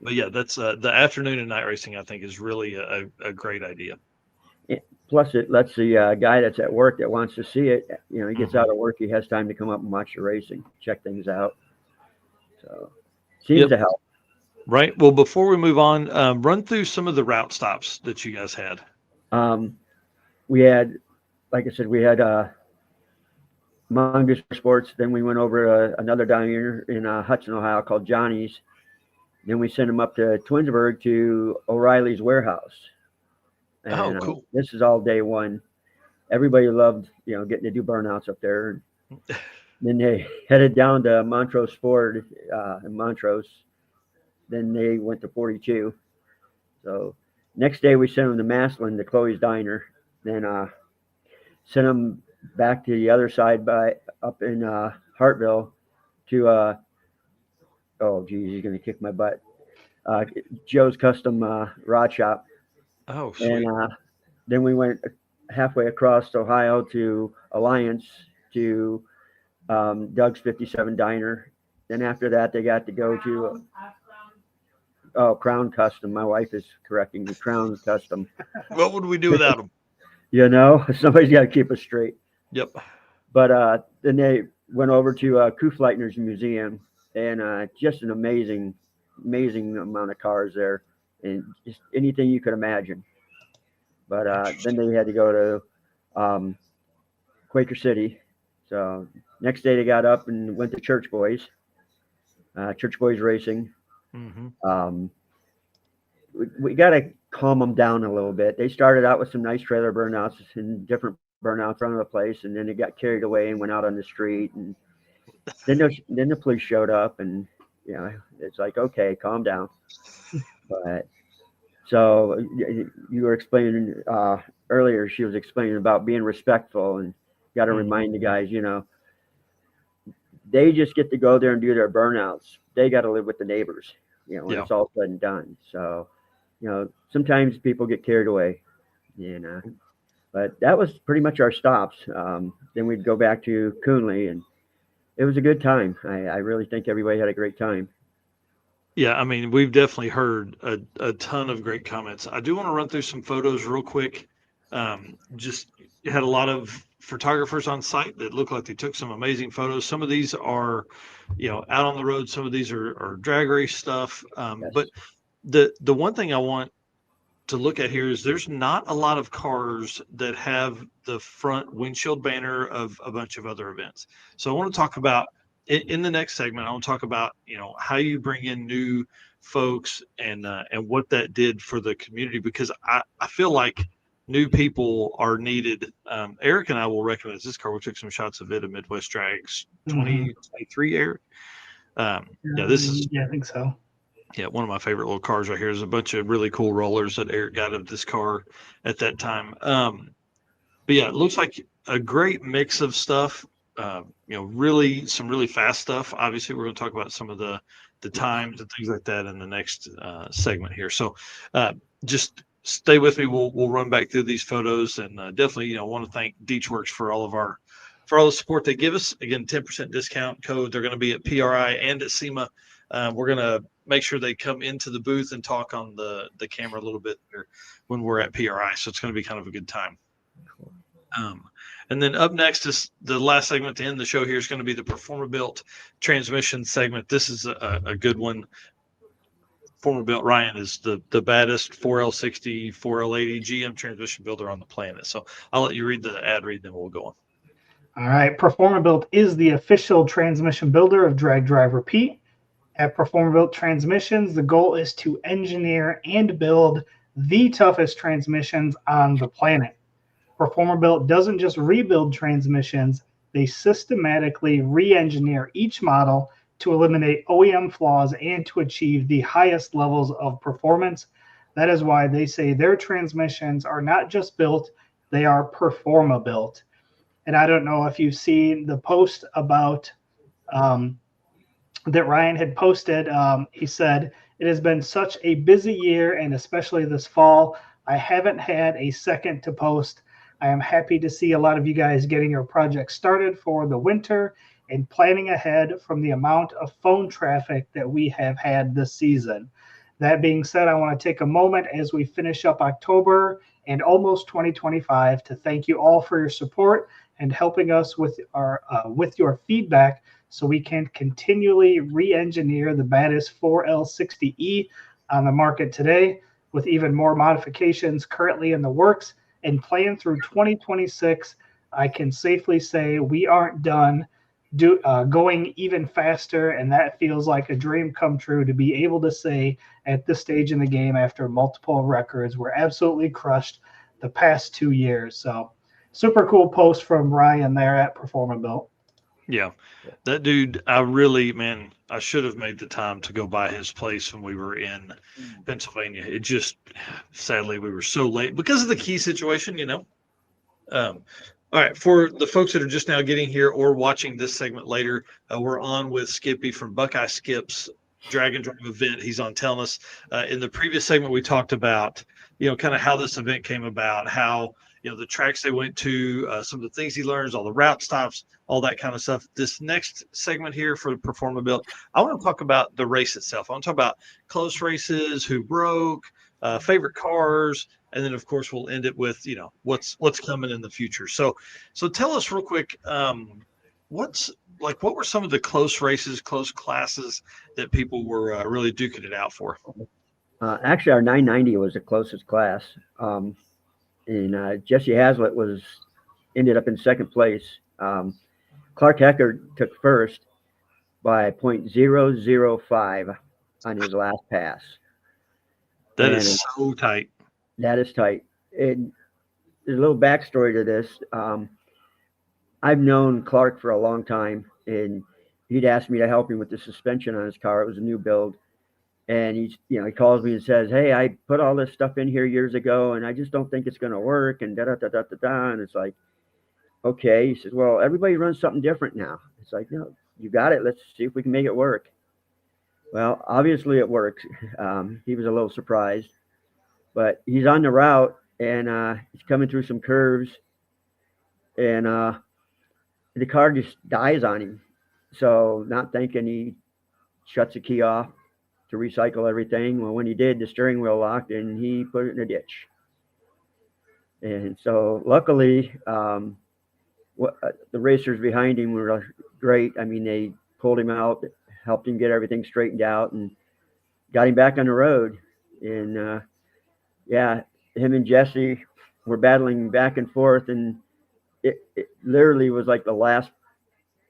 yeah, that's the afternoon and night racing, I think, is really a great idea. Plus, it lets the guy that's at work that wants to see it, he gets out of work, he has time to come up and watch the racing, check things out. So, seems to help. Right. Well, before we move on, run through some of the route stops that you guys had. We had, like I said, we had Mongoose Sports. Then we went over another diner in Hudson, Ohio called Johnny's. Then we sent them up to Twinsburg to O'Reilly's Warehouse. And, cool. This is all day one. Everybody loved, getting to do burnouts up there. Then they headed down to Montrose Ford in Montrose. Then they went to 42. So next day we sent them to Massillon to Chloe's Diner. Then sent them back to the other side up in Hartville to oh geez, he's gonna kick my butt. Joe's Custom Rod Shop. Oh, sweet. And then we went halfway across Ohio to Alliance to Doug's 57 Diner. Then after that, they got to go to Crown Custom. My wife is correcting me. Crown Custom. What would we do without them? Somebody's got to keep us straight. Yep. But then they went over to Kufleitner's Museum, and just an amazing amount of cars there, and just anything you could imagine. But then they had to go to Quaker City. So next day they got up and went to Church Boys Racing. Mm-hmm. We got to calm them down a little bit. They started out with some nice trailer burnouts and different burnouts around the place, and then they got carried away and went out on the street. And then the police showed up, and it's like, okay, calm down. But so you were explaining earlier. She was explaining about being respectful, and got to remind the guys, they just get to go there and do their burnouts. They got to live with the neighbors, when it's all said and done. So, sometimes people get carried away, But that was pretty much our stops. Then we'd go back to Coonley, and it was a good time. I really think everybody had a great time. Yeah, I mean, we've definitely heard a ton of great comments. I do want to run through some photos real quick. Just had a lot of photographers on site that look like they took some amazing photos. Some of these are, out on the road. Some of these are drag race stuff. Yes. But the one thing I want to look at here is there's not a lot of cars that have the front windshield banner of a bunch of other events. So I want to talk about in the next segment. I want to talk about how you bring in new folks and what that did for the community, because I feel like new people are needed. Eric and I will recognize this car. We took some shots of it at Midwest Drags 2023. Eric, this is I think so. yeah, one of my favorite little cars right here. There's a bunch of really cool rollers that Eric got of this car at that time. But yeah, it looks like a great mix of stuff. Really some really fast stuff. Obviously, we're going to talk about some of the times and things like that in the next segment here. So just stay with me. We'll run back through these photos, and definitely want to thank Deechworks for all the support they give us. Again, 10% discount code. They're going to be at PRI and at SEMA. We're going to make sure they come into the booth and talk on the camera a little bit there when we're at PRI. So it's going to be kind of a good time. And then up next is the last segment to end the show here is going to be the Performa-Built transmission segment. This is a good one. Performa-Built Ryan is the baddest 4L60, 4L80 GM transmission builder on the planet. So I'll let you read the ad read, then we'll go on. All right. Performa-Built is the official transmission builder of Drag Drive Repeat. At Performa-Built Transmissions, the goal is to engineer and build the toughest transmissions on the planet. Performa-Built doesn't just rebuild transmissions, they systematically re-engineer each model to eliminate OEM flaws and to achieve the highest levels of performance. That is why they say their transmissions are not just built, they are Performa-Built. And I don't know if you've seen the post about that Ryan had posted. He said, "It has been such a busy year, and especially this fall, I haven't had a second to post. I am happy to see a lot of you guys getting your project started for the winter and planning ahead from the amount of phone traffic that we have had this season. That being said, I want to take a moment as we finish up October and almost 2025 to thank you all for your support and helping us with your feedback so we can continually re-engineer the baddest 4L60E on the market today, with even more modifications currently in the works and planned through 2026. I can safely say we aren't done going even faster, and that feels like a dream come true to be able to say at this stage in the game after multiple records. We're absolutely crushed the past 2 years." So super cool post from Ryan there at Performa-Built. Yeah, that dude, I should have made the time to go by his place when we were in Pennsylvania. It just, sadly, we were so late because of the key situation, All right, for the folks that are just now getting here or watching this segment later, we're on with Skippy from Buckeye Skip's Drag and Drive event. He's on telling us in the previous segment, we talked about, kind of how this event came about, how, the tracks they went to, some of the things he learns, all the route stops, all that kind of stuff. This next segment here for the Performa-Built, I want to talk about the race itself. I want to talk about close races, who broke, favorite cars, and then of course we'll end it with what's coming in the future. So tell us real quick, what were some of the close races, close classes that people were really duking it out for? Actually, our 990 was the closest class. And Jesse Hazlitt ended up in second place. Clark Hecker took first by 0.005 on his last pass. That is so tight. That is tight. And there's a little backstory to this. I've known Clark for a long time, and he'd asked me to help him with the suspension on his car. It was a new build. And he calls me and says, "Hey, I put all this stuff in here years ago, and I just don't think it's going to work." And da-da-da-da-da-da. And it's like, okay. He says, "Well, everybody runs something different now." It's like, "No, you got it. Let's see if we can make it work." Well, obviously it works. He was a little surprised, but he's on the route, and he's coming through some curves, and the car just dies on him. So not thinking, he shuts the key off to recycle everything. Well, when he did, the steering wheel locked and he put it in a ditch. And so luckily, the racers behind him were great. I mean, they pulled him out, helped him get everything straightened out, and got him back on the road. And yeah, him and Jesse were battling back and forth, and it literally was like the last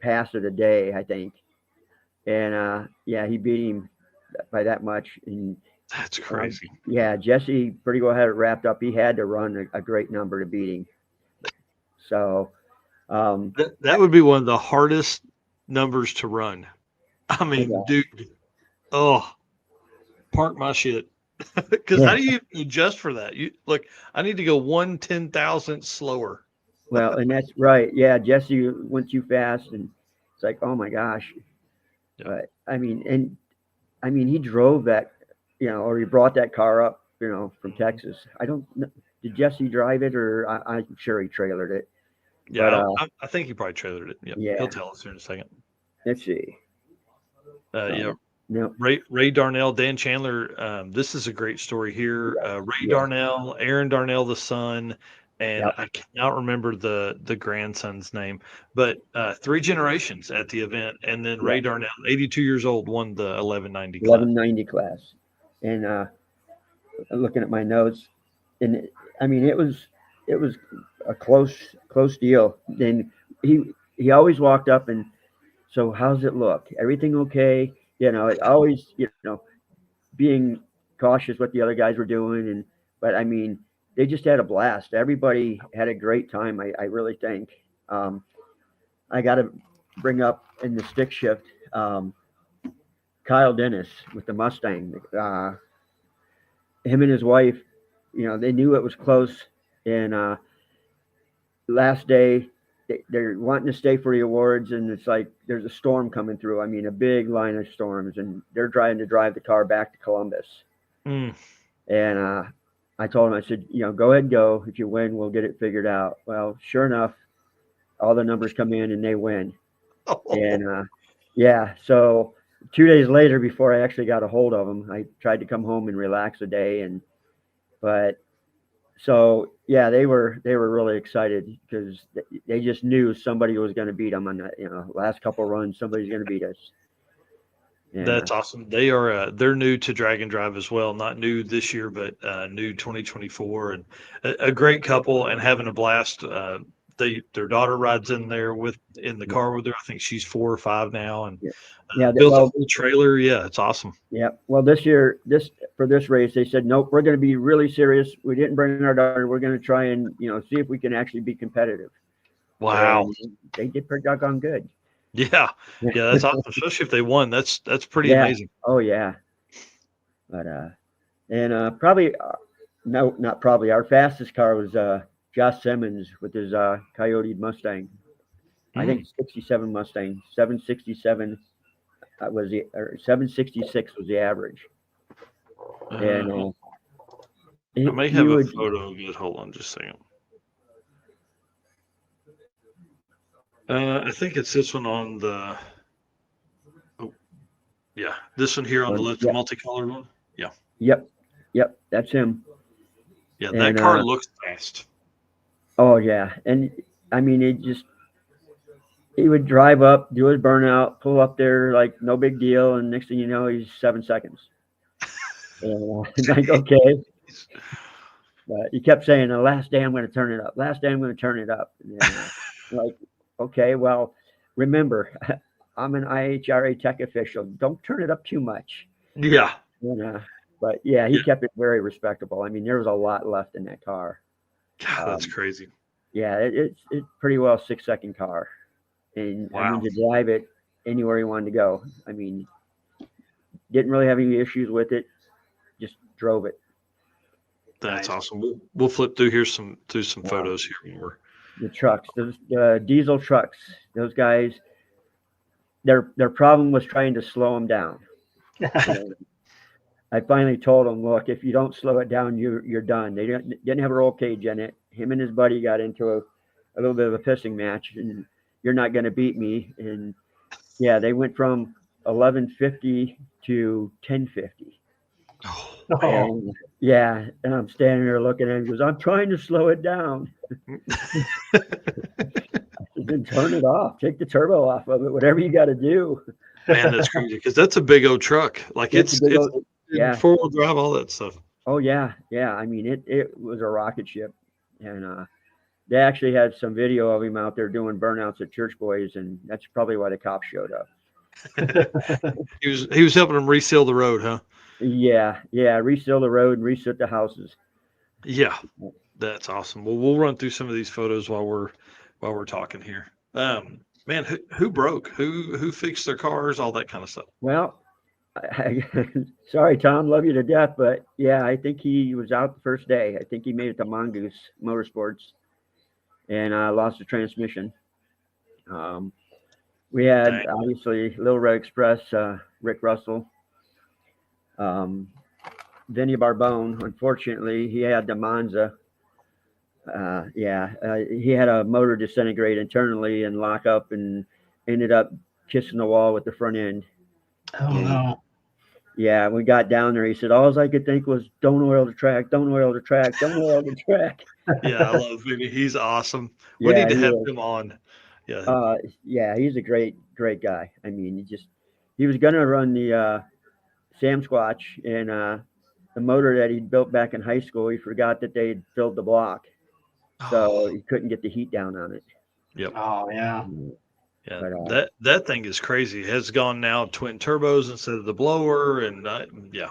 pass of the day, I think. And yeah, he beat him by that much. And That's crazy. yeah, Jesse pretty well had it wrapped up. He had to run a great number to beat him. So That would be one of the hardest numbers to run. I mean, Yeah. dude, oh, park my shit. Because how do you adjust for that? You look, I need to go 1/10,000th slower. Well, and that's right. Yeah, Jesse went too fast, and it's like, oh my gosh. Yeah. But I mean, he drove that, or he brought that car up, from Texas. I don't know. Did Jesse drive it, or I'm sure he trailered it. Yeah, But, I think he probably trailered it. Yep. yeah. He'll tell us here in a second. Let's see. Yeah, No. Ray Darnell, Dan Chandler. This is a great story here. Ray Yeah. Darnell, Aaron Darnell, the son, and Yep. I cannot remember the grandson's name, but 3 generations at the event, and then Ray Yeah. Darnell, 82 years old, won the 1190 class. 1190 class. And looking at my notes, and it was a close deal. And he always walked up and, so how's it look? Everything okay? It always, being cautious what the other guys were doing. But I mean, they just had a blast. Everybody had a great time. I really think. I got to bring up in the stick shift, Kyle Dennis with the Mustang. Him and his wife, they knew it was close. And last day, they're wanting to stay for the awards, and it's like there's a storm coming through. I mean, a big line of storms, and they're trying to drive the car back to Columbus. Mm. And I told him, I said, go ahead and go. If you win, we'll get it figured out. Well, sure enough, all the numbers come in and they win. And yeah, so 2 days later, before I actually got a hold of them, I tried to come home and relax a day. But so yeah, they were really excited because they just knew somebody was going to beat them on the last couple of runs. Somebody's going to beat us. And, That's awesome. They are they're new to Drag and Drive as well. Not new this year, but new 2024, and a great couple and having a blast. Their daughter rides in there in the car with her. I think she's 4 or 5 now, and built a whole trailer. Yeah, it's awesome. Yeah. Well, this year, for this race, they said, nope, we're going to be really serious. We didn't bring our daughter. We're going to try and see if we can actually be competitive. Wow. And they did pretty doggone good. Yeah, that's awesome. Especially if they won, that's pretty amazing. Oh yeah. But and probably no, not probably. Our fastest car was Josh Simmons with his Coyote Mustang. I think 67 Mustang, 767 was the, or 766 was the average. And I may have a photo of it. Hold on just a second. I think it's this one on the. Oh, yeah, this one here on the left, the multicolored one. Yeah. Yep, that's him. Yeah, that car looks fast. Oh yeah, and I mean, he would drive up, do his burnout, pull up there like no big deal, and next thing you know, he's 7 seconds. And like, okay. But he kept saying, the last day I'm going to turn it up. Last day I'm going to turn it up. And like, okay, well, remember, I'm an IHRA tech official. Don't turn it up too much. Yeah. But yeah, he kept it very respectable. I mean, there was a lot left in that car. God, that's crazy. Yeah, it's pretty well a 6-second car. And wow. I mean, to drive it anywhere he wanted to go. I mean, didn't really have any issues with it. Just drove it. That's awesome. We'll flip through here some photos here more. The trucks, those diesel trucks, those guys, their problem was trying to slow them down. I finally told him, look, if you don't slow it down, you're done. They didn't have a roll cage in it. Him and his buddy got into a little bit of a pissing match, and you're not going to beat me. And yeah, they went from 1150 to 1050. Oh, And yeah, and I'm standing there looking at him. He goes, I'm trying to slow it down. Then turn it off. Take the turbo off of it. Whatever you got to do. man, that's crazy because that's a big old truck. Like it's a big old, yeah. 4-wheel drive, all that stuff. Oh yeah, yeah. I mean, it was a rocket ship, and they actually had some video of him out there doing burnouts at Church Boys, and that's probably why the cops showed up. He was helping them reseal the road, huh? Yeah, reseal the road and reset the houses. Yeah, that's awesome. Well, we'll run through some of these photos while we're talking here. Man, who broke? Who fixed their cars? All that kind of stuff. Well, sorry, Tom, love you to death, but yeah, I think he was out the first day. I think he made it to Mongoose Motorsports and lost the transmission. We had Dang. obviously Little Red Express, Rick Russell, Vinny Barbone. Unfortunately, he had the Monza. He had a motor disintegrate internally and lock up, and ended up kissing the wall with the front end. Oh no. Yeah, we got down there. He said, all I could think was, don't oil the track, don't oil the track, don't oil the track. Yeah, I love Vinny. He's awesome. We Yeah, need to he have is. him on. Yeah. Yeah, he's a great guy. I mean, he was gonna run the Sam Squatch, and the motor that he built back in high school, he forgot that they had filled the block, so he couldn't get the heat down on it. Yep. Oh yeah. Yeah, But, that thing is crazy. It has gone now twin turbos instead of the blower, and yeah,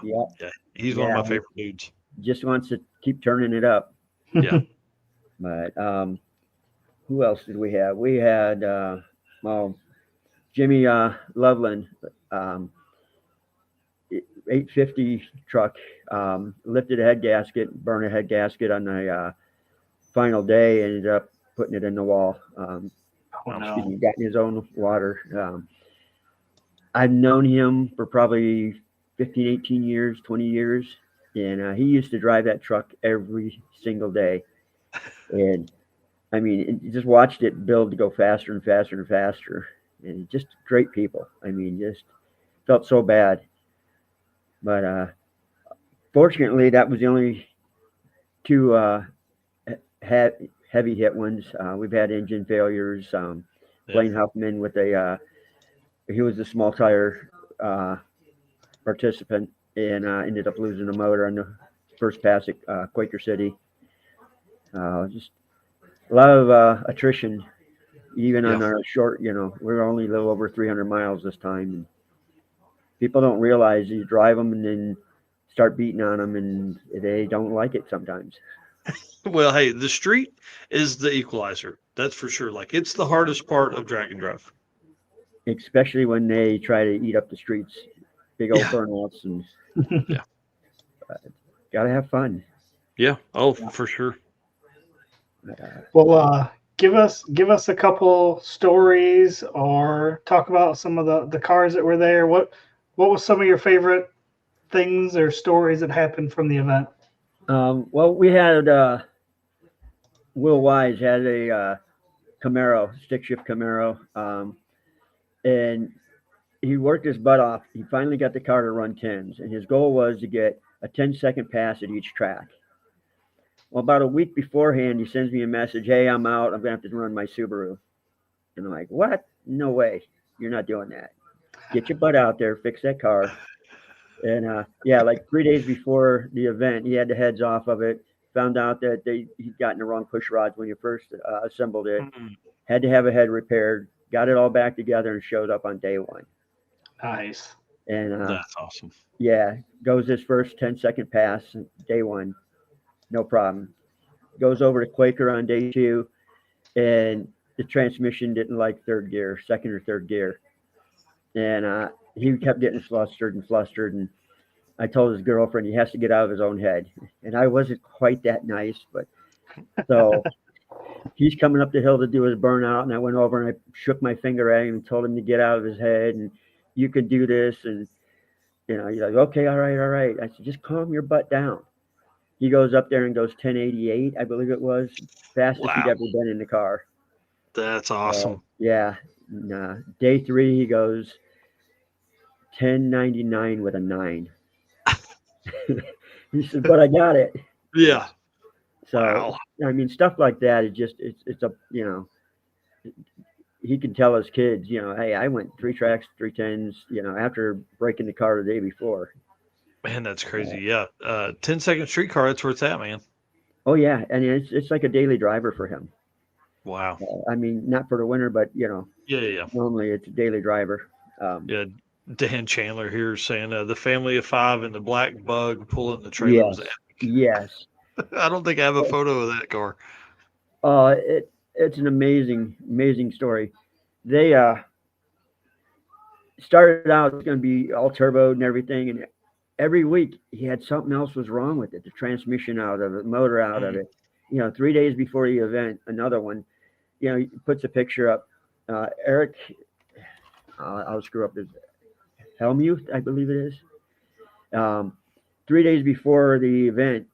he's one of my favorite dudes. Just wants to keep turning it up. Yeah. But who else did we have? We had Jimmy Loveland, 850 truck, lifted a head gasket, burned a head gasket on the final day, ended up putting it in the wall. Excuse me, got in his own water. I've known him for probably 15, 18 years, 20 years. And he used to drive that truck every single day. And I mean, just watched it build to go faster and faster and faster. And just great people. I mean, just felt so bad. But fortunately, that was the only two heavy hit ones. We've had engine failures. Blaine Huffman with he was a small tire participant, and ended up losing the motor on the first pass at Quaker City. Just a lot of attrition, even on our short, we're only a little over 300 miles this time. And people don't realize you drive them and then start beating on them, and they don't like it sometimes. Well, hey, the street is the equalizer. That's for sure. Like, it's the hardest part of drag and drive. Especially when they try to eat up the streets, big old burnouts, and gotta have fun. Yeah. Oh, for sure. Well, give us a couple stories, or talk about some of the cars that were there. What was some of your favorite things or stories that happened from the event? Well, we had Will Wise had a Camaro, stick shift Camaro, and he worked his butt off. He finally got the car to run 10s, and his goal was to get a 10-second pass at each track. Well, about a week beforehand, he sends me a message, hey, I'm out. I'm going to have to run my Subaru. And I'm like, what? No way. You're not doing that. Get your butt out there, fix that car. And like 3 days before the event, he had the heads off of it, found out that he'd gotten the wrong push rods when you first assembled it, had to have a head repaired, got it all back together, and showed up on day one. Nice. And that's awesome. Yeah, goes his first 10-second pass, day one, no problem. Goes over to Quaker on day two, and the transmission didn't like second or third gear. And he kept getting flustered. And I told his girlfriend he has to get out of his own head. And I wasn't quite that nice, but so he's coming up the hill to do his burnout, and I went over and I shook my finger at him and told him to get out of his head, and you can do this. And He's like, okay, all right. I said, just calm your butt down. He goes up there and goes 1088, I believe it was, fastest he'd Wow. ever been in the car. That's awesome. Yeah. Day 3, he goes 1099 with a 9. He said, but I got it. Yeah. So, Wow. I mean, stuff like that is just, it's a, he can tell his kids, hey, I went 3 tracks, 310s, after breaking the car the day before. Man, that's crazy. Yeah. 10-second streetcar, that's where it's at, man. Oh, yeah. And it's like a daily driver for him. Wow. I mean, not for the winter, but, Yeah. normally it's a daily driver. Yeah. Dan Chandler here saying the family of 5 and the black bug pulling the trailer was epic. Yes. I don't think I have a photo of that car. It's an amazing story. They started out, it's going to be all turboed and everything, and every week he had something else was wrong with it. The transmission out of it, motor out of it. 3 days before the event, another one. He puts a picture up. Eric, I'll screw up his Helmuth, I believe it is. 3 days before the event,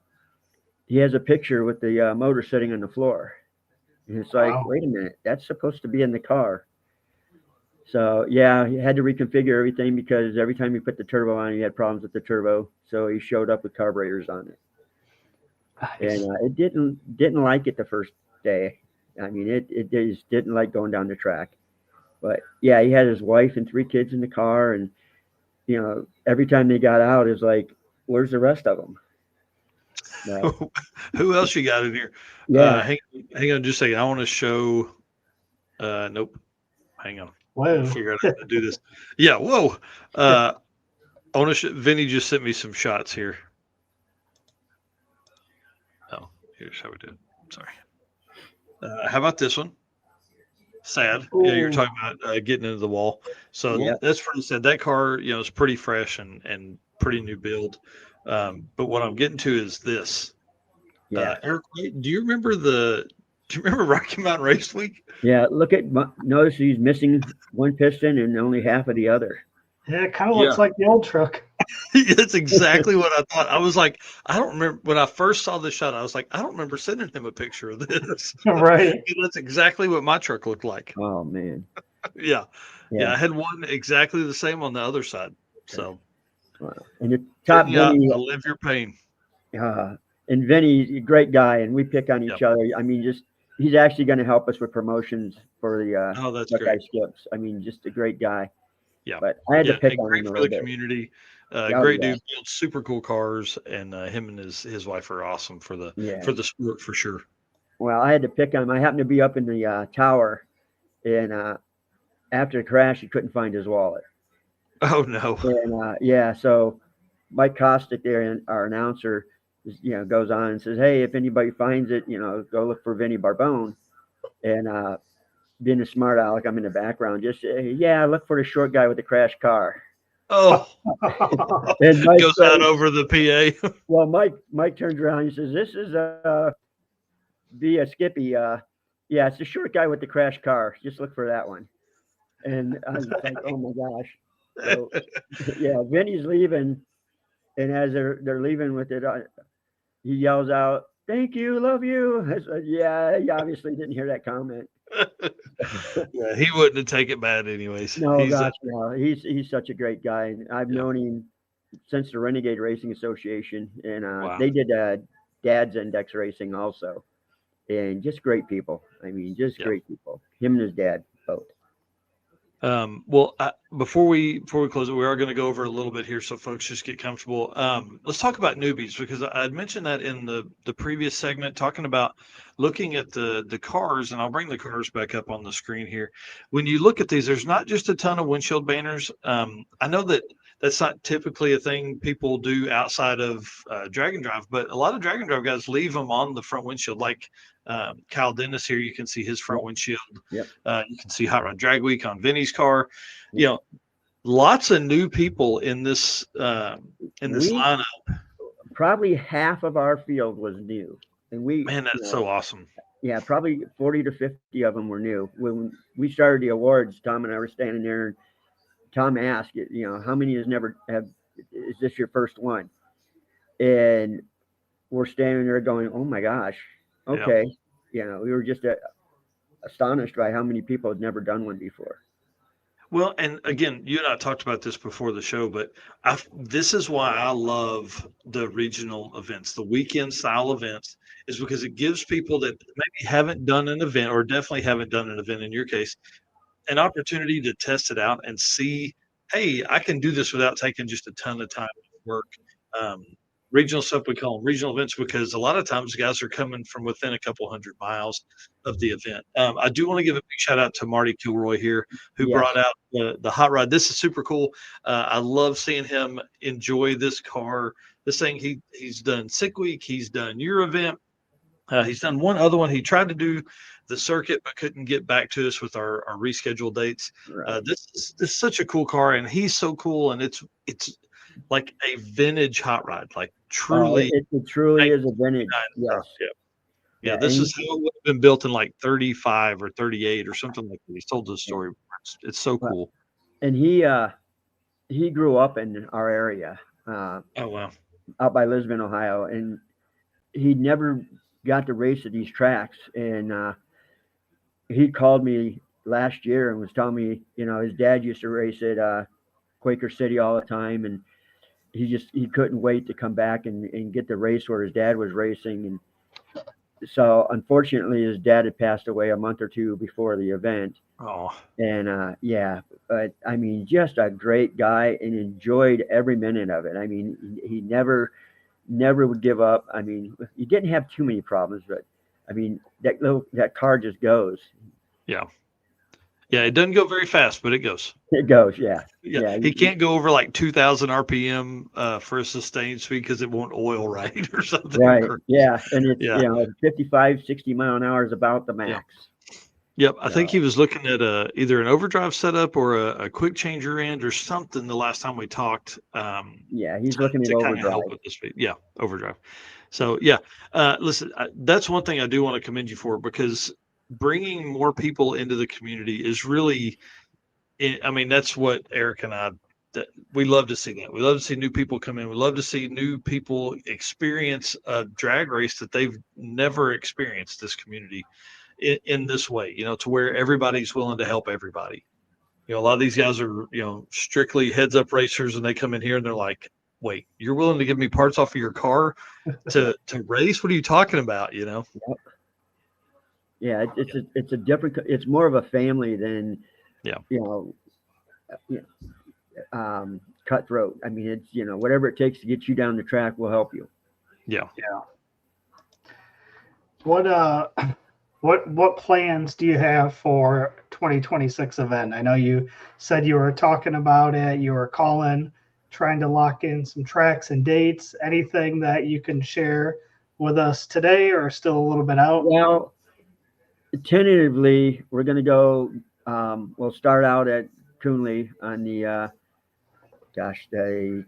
he has a picture with the motor sitting on the floor. And it's like, wait a minute, that's supposed to be in the car. So, yeah, he had to reconfigure everything because every time he put the turbo on, he had problems with the turbo. So he showed up with carburetors on it. Nice. And it didn't like it the first day. I mean, it just didn't like going down the track. But, yeah, he had his wife and 3 kids in the car. And, every time they got out, it was like, where's the rest of them? Who else you got in here? Yeah. Hang on just a second. I want to show. Nope. Hang on. Whoa. Figure out how to do this. Yeah. Whoa. I want to. Vinny just sent me some shots here. Oh, here's how we do it. Sorry. How about this one? Sad. Ooh. Yeah, you're talking about getting into the wall. So that's pretty sad. That car, is pretty fresh and pretty new build. But what I'm getting to is this. Yeah. Eric, do you remember Rocky Mountain Race Week? Yeah. Notice he's missing one piston and only half of the other. Yeah, it kind of looks like the old truck. That's exactly what I thought. I was like, I don't remember when I first saw this shot. I was like, I don't remember sending him a picture of this. Right. That's exactly what my truck looked like. Oh man. Yeah. I had one exactly the same on the other side. So. Wow. And the top Vinny, I live your pain. And Vinny's a great guy, and we pick on each other. I mean, he's actually going to help us with promotions for the Buckeye Skips. I mean, just a great guy. Yeah, but I had to pick on him for a the bit. Community. Great dude, builds super cool cars, and him and his wife are awesome for the sport for sure. Well, I had to pick on him. I happened to be up in the tower, and after the crash, he couldn't find his wallet. Oh no! And so Mike Kostick there, our announcer, goes on and says, "Hey, if anybody finds it, go look for Vinny Barbone." And being a smart aleck, I'm in the background. Just look for the short guy with the crashed car. Oh, and Mike goes out over the PA. Well, Mike turns around and he says, "This is be a Skippy. It's the short guy with the crashed car. Just look for that one." And I was like, "Oh my gosh!" So, Vinny's leaving, and as they're leaving with it, he yells out, "Thank you, love you." I said, he obviously didn't hear that comment. He wouldn't have taken it bad anyways. No, he's such a great guy, and I've known him since the Renegade Racing Association, and they did Dad's Index Racing also, and just great people. I mean, just great people. Him and his dad both. Well, before we close it, we are going to go over a little bit here, so folks just get comfortable. Let's talk about newbies, because I'd mentioned that in the previous segment, talking about looking at the cars, and I'll bring the cars back up on the screen here. When you look at these, there's not just a ton of windshield banners. I know that's not typically a thing people do outside of drag and drive, but a lot of drag and drive guys leave them on the front windshield, like Kyle Dennis here. You can see his front windshield. Yep. You can see Hot Rod Drag Week on Vinny's car. Yep. Lots of new people in this lineup. Probably half of our field was new, and that's so awesome. Yeah, probably 40 to 50 of them were new. When we started the awards, Tom and I were standing there, and Tom asked, how many have never is this your first one? And we're standing there going, oh my gosh, okay. We were just astonished by how many people had never done one before. Well, and again, you and I talked about this before the show, but this is why I love the regional events, the weekend style events, is because it gives people that maybe haven't done an event, or definitely haven't done an event in your case, an opportunity to test it out and see, hey, I can do this without taking just a ton of time at work. Regional stuff, we call them regional events, because a lot of times guys are coming from within a couple hundred miles of the event. I do want to give a big shout out to Marty Kilroy here, who brought out the hot rod. This is super cool. I love seeing him enjoy this car. This thing, he's done Sick Week, he's done your event. He's done one other one. He tried to do the circuit, but couldn't get back to us with our rescheduled dates. Right. This is such a cool car, and he's so cool, and it's like a vintage hot rod, like truly. It truly is a vintage. Yes. Yeah. This is how it would have been built in like 35 or 38 or something like that. He's told this story. It's so cool. And he grew up in our area. Oh wow. Out by Lisbon, Ohio, and he never got to race at these tracks. And he called me last year and was telling me, his dad used to race at Quaker City all the time, and he couldn't wait to come back and get the race where his dad was racing. And so unfortunately his dad had passed away a month or two before the event. Oh. And but I mean, just a great guy, and enjoyed every minute of it. I mean, he never would give up. I mean, he didn't have too many problems, but I mean, that car just goes. Yeah, it doesn't go very fast, but it goes. It goes, yeah. He can't go over like 2,000 RPM for a sustained speed because it won't oil right or something. Right, yeah. And it's, 55, 60 mile an hour is about the max. Yep, I think he was looking at either an overdrive setup or a quick changer end or something the last time we talked. He's looking at overdrive. Help with the speed. Yeah, overdrive. So, listen, that's one thing I do want to commend you for, because bringing more people into the community is really, I mean, that's what Eric and I, we love to see that. We love to see new people come in. We love to see new people experience a drag race that they've never experienced, this community in this way, to where everybody's willing to help everybody. A lot of these guys are, strictly heads up racers, and they come in here and they're like, wait, you're willing to give me parts off of your car to race? What are you talking about? Yep. Yeah, it's a different. It's more of a family than, cutthroat. I mean, it's whatever it takes to get you down the track, we'll help you. Yeah. What plans do you have for 2026 event? I know you said you were talking about it. You were trying to lock in some tracks and dates. Anything that you can share with us today, or still a little bit out? Well, tentatively, we're going to go. We'll start out at Coonley on the the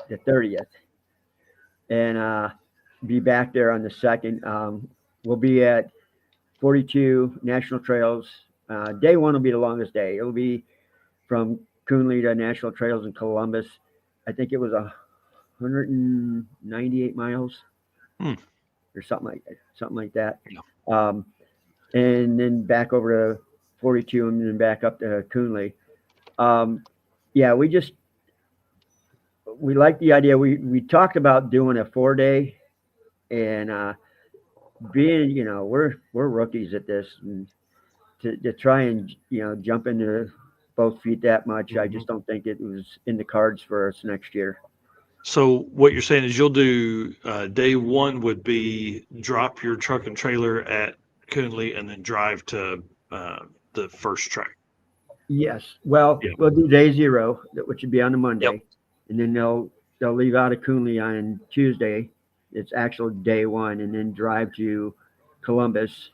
30th, and be back there on the 2nd. We'll be at 42 National Trails. Day one will be the longest day. It'll be from Coonley to National Trails in Columbus. I think it was 198 miles or something like that. Yeah. And then back over to 42 and then back up to Coonley. We like the idea. We talked about doing a 4-day, and being, we're rookies at this, and to try and, jump into both feet that much, I just don't think it was in the cards for us next year. So what you're saying is you'll do day one would be drop your truck and trailer at Coonley and then drive to the first track. Yes. Well, we'll do day 0, which would be on the Monday, and then they'll leave out of Coonley on Tuesday. It's actual day 1, and then drive to Columbus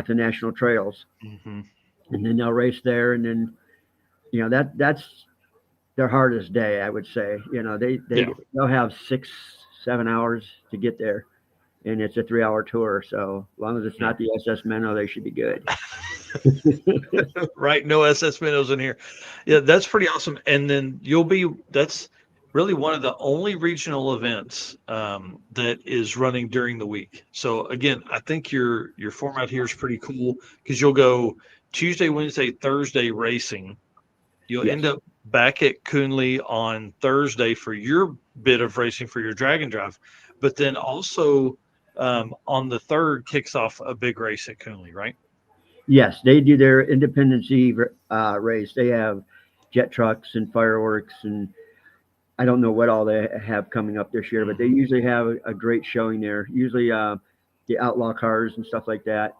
to National Trails, and then they'll race there, and then that's their hardest day, I would say. They'll have 6-7 hours to get there, and it's a 3-hour tour. So as long as it's not the SS Minnow, they should be good. Right, no SS Minnows in here. Yeah, that's pretty awesome. And then really one of the only regional events that is running during the week. So again, I think your format here is pretty cool because you'll go Tuesday, Wednesday, Thursday racing. You'll Yes. end up back at Coonley on Thursday for your bit of racing for your Dragon Drive, but then also on the third kicks off a big race at Coonley, right? Yes, they do their Independence Eve race. They have jet trucks and fireworks, and I don't know what all they have coming up this year, but they Mhm. usually have a great showing there. Usually, the outlaw cars and stuff like that.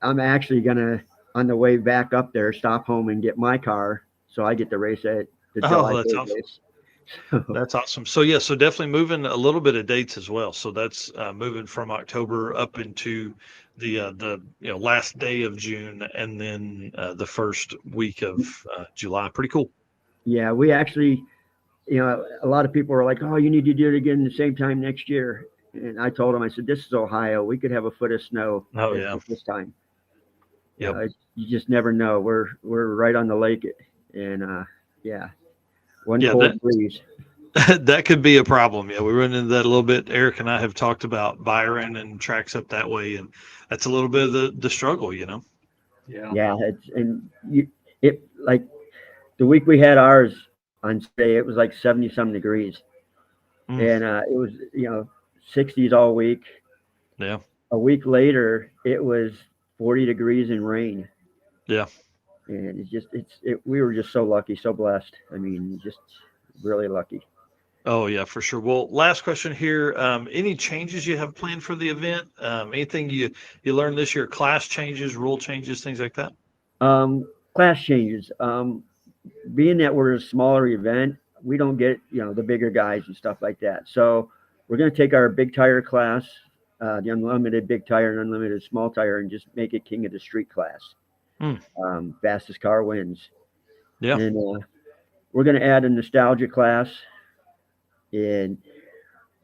I'm actually gonna, on the way back up there, stop home and get my car so I get to race at the July Oh, that's 3rd awesome. race. So, That's awesome. So yeah, so definitely moving a little bit of dates as well. So that's moving from October up into the last day of June, and then the first week of July. Pretty cool. yeah, we actually, a lot of people are like, "Oh, you need to do it again the same time next year." And I told them, I said, "This is Ohio. We could have a foot of snow Oh at, yeah. at this time. Yep. You just never know. We're right on the lake, and yeah, one Yeah, cold breeze. that could be a problem. Yeah, we run into that a little bit. Eric and I have talked about Byron and tracks up that way, and that's a little bit of the struggle. Yeah. Yeah, it like the week we had ours on Sunday, it was like 70 some degrees, Mm, and it was 60s all week. yeah. A week later, it was 40 degrees and rain, Yeah. and we were just so lucky, so blessed. I mean, just really lucky. Oh yeah, for sure. Well, last question here. Any changes you have planned for the event? Anything you learned this year? Class changes, rule changes, things like that? Class changes. Being that we're a smaller event, we don't get the bigger guys and stuff like that. So we're going to take our big tire class, the unlimited big tire and unlimited small tire, and just make it king of the street class. Hmm. Fastest car wins. Yeah. And we're going to add a nostalgia class, and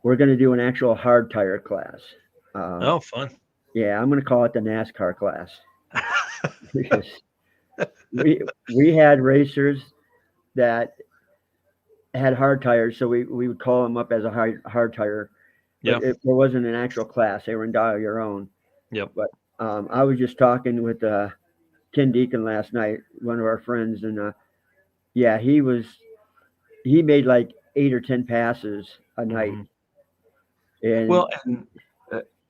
we're going to do an actual hard tire class. Uh, Oh, fun. yeah, I'm going to call it the NASCAR class because we had racers that had hard tires, so we would call them up as a hard tire, but Yeah. there wasn't an actual class. They were in dial your own. Yep. But I was just talking with Ken Deacon last night, one of our friends, and yeah, he made like 8 or 10 passes a night, Mhm. and Well, and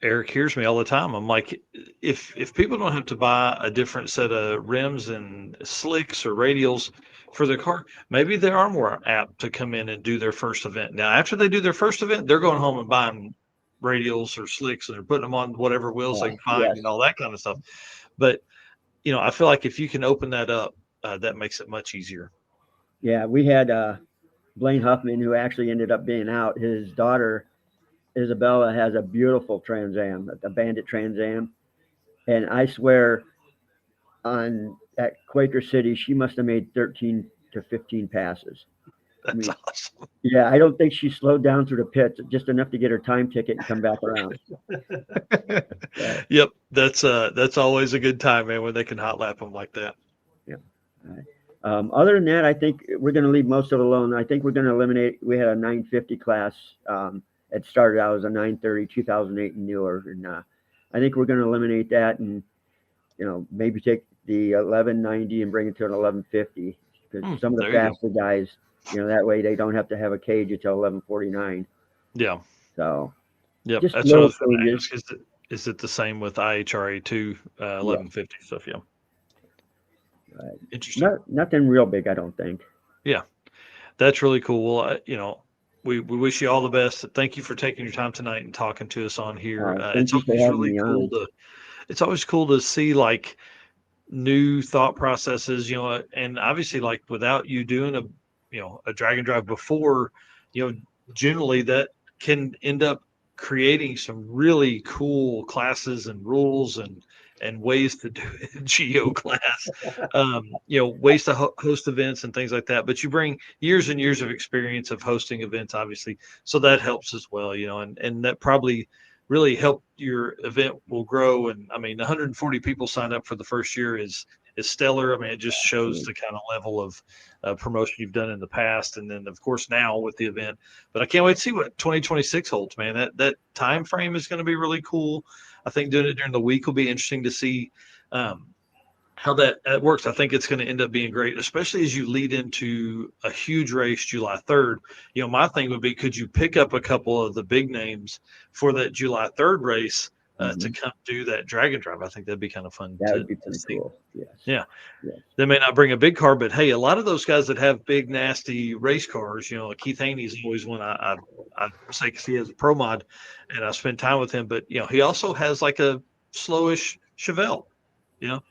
Eric hears me all the time. I'm like, if people don't have to buy a different set of rims and slicks or radials for their car, maybe they are more apt to come in and do their first event. Now, after they do their first event, they're going home and buying radials or slicks and they're putting them on whatever wheels they can find yes, and all that kind of stuff. But I feel like if you can open that up, that makes it much easier. yeah, we had Blaine Huffman, who actually ended up being out. His daughter Isabella has a beautiful Trans Am, a Bandit Trans Am, and I swear on at Quaker City, she must have made 13 to 15 passes. I That's mean, awesome. yeah, I don't think she slowed down through the pits just enough to get her time ticket and come back around. So, Yep, that's always a good time, man, when they can hot lap them like that. yeah. All right. Other than that, I think we're going to leave most of it alone. I think we're going to eliminate. We had a 950 class. It started out as a 930, 2008 and newer, and I think we're going to eliminate that, and maybe take the 1190 and bring it to an 1150 because some of the There you go. faster guys, that way they don't have to have a cage until 1149. Yeah. So Yep. just That's what I little was going to changes. ask. Is it the same with IHRA two Yeah, 1150 stuff? Yeah. right. Interesting. Nothing real big, I don't think. Yeah, that's really cool. Well, we wish you all the best. Thank you for taking your time tonight and talking to us on here. Thank you for having me on. It's always cool to see like new thought processes, and obviously like without you doing a drag and drive before, generally that can end up creating some really cool classes and rules and ways to do it, geo class, ways to host events and things like that. But you bring years and years of experience of hosting events, obviously, so that helps as well, and that probably really help your event will grow. And I mean, 140 people signed up for the first year is is stellar. I mean, it just shows the kind of level of promotion you've done in the past, and then of course now with the event. But I can't wait to see what 2026 holds, man. That time frame is going to be really cool. I think doing it during the week will be interesting to see how that works. I think it's going to end up being great, especially as you lead into a huge race July 3rd. My thing would be, could you pick up a couple of the big names for that July 3rd race to come do that Dragon Drive? I think that'd be kind of fun. That would be pretty cool. Yes. Yeah. Yes. They may not bring a big car, but hey, a lot of those guys that have big, nasty race cars, Keith Haney's always one I say because he has a pro mod and I spend time with him, but he also has like a slowish Chevelle.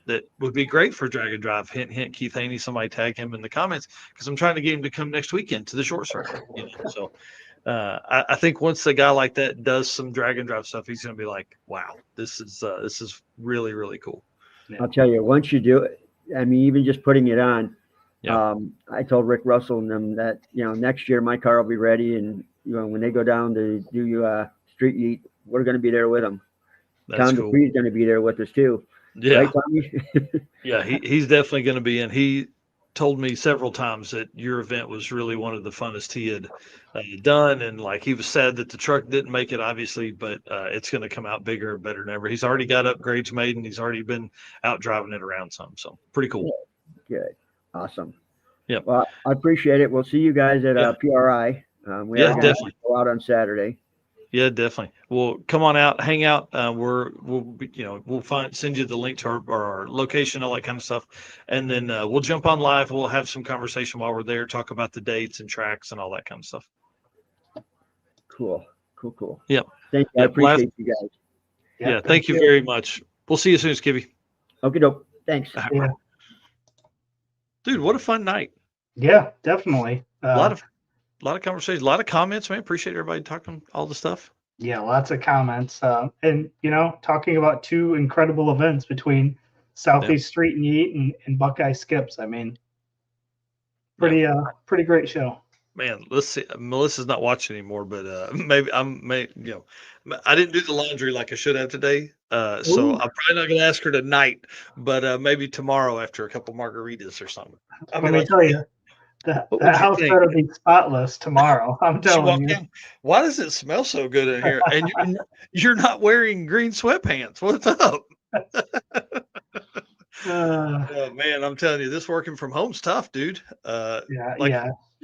That would be great for Dragon Drive. Hint, hint, Keith Haney. Somebody tag him in the comments because I'm trying to get him to come next weekend to the short circuit. So I think once a guy like that does some Dragon Drive stuff, he's going to be like, "Wow, this is really, really cool." I'll tell you, once you do it, I mean, even just putting it on. Yeah. I told Rick Russell and them that next year my car will be ready, and when they go down to do street heat, we're going to be there with them. Tom cool. DePree's going to be there with us too. Yeah. Right, Tommy? Yeah, he's definitely going to be in. He told me several times that your event was really one of the funnest he had done, and like he was sad that the truck didn't make it, obviously, but it's going to come out bigger and better than ever. He's already got upgrades made, and he's already been out driving it around some. So pretty cool. Good, awesome. Yeah. Well, I appreciate it. We'll see you guys at PRI. We are definitely go out on Saturday. Yeah, definitely. Well, come on out, hang out. We'll send you the link to our location, all that kind of stuff, and then we'll jump on live. We'll have some conversation while we're there, talk about the dates and tracks and all that kind of stuff. Cool. Yep. Thank you. I appreciate you guys. Yeah, thank you very much. We'll see you soon, Skibby. Okay, dope. Thanks. Yeah. Dude, what a fun night. Yeah, definitely. A lot of conversations, a lot of comments, man. Appreciate everybody talking all the stuff. Yeah, lots of comments. And, talking about two incredible events between Southeast Street and Yeet and Buckeye Skips. I mean, pretty great show. Man, let's see. Melissa's not watching anymore, but maybe I didn't do the laundry like I should have today. So I'm probably not going to ask her tonight, but maybe tomorrow after a couple margaritas or something. Let me tell you. That house better be spotless tomorrow. I'm telling you. Why does it smell so good in here? And you're not wearing green sweatpants. What's up? Oh, man, I'm telling you, this working from home's tough, dude.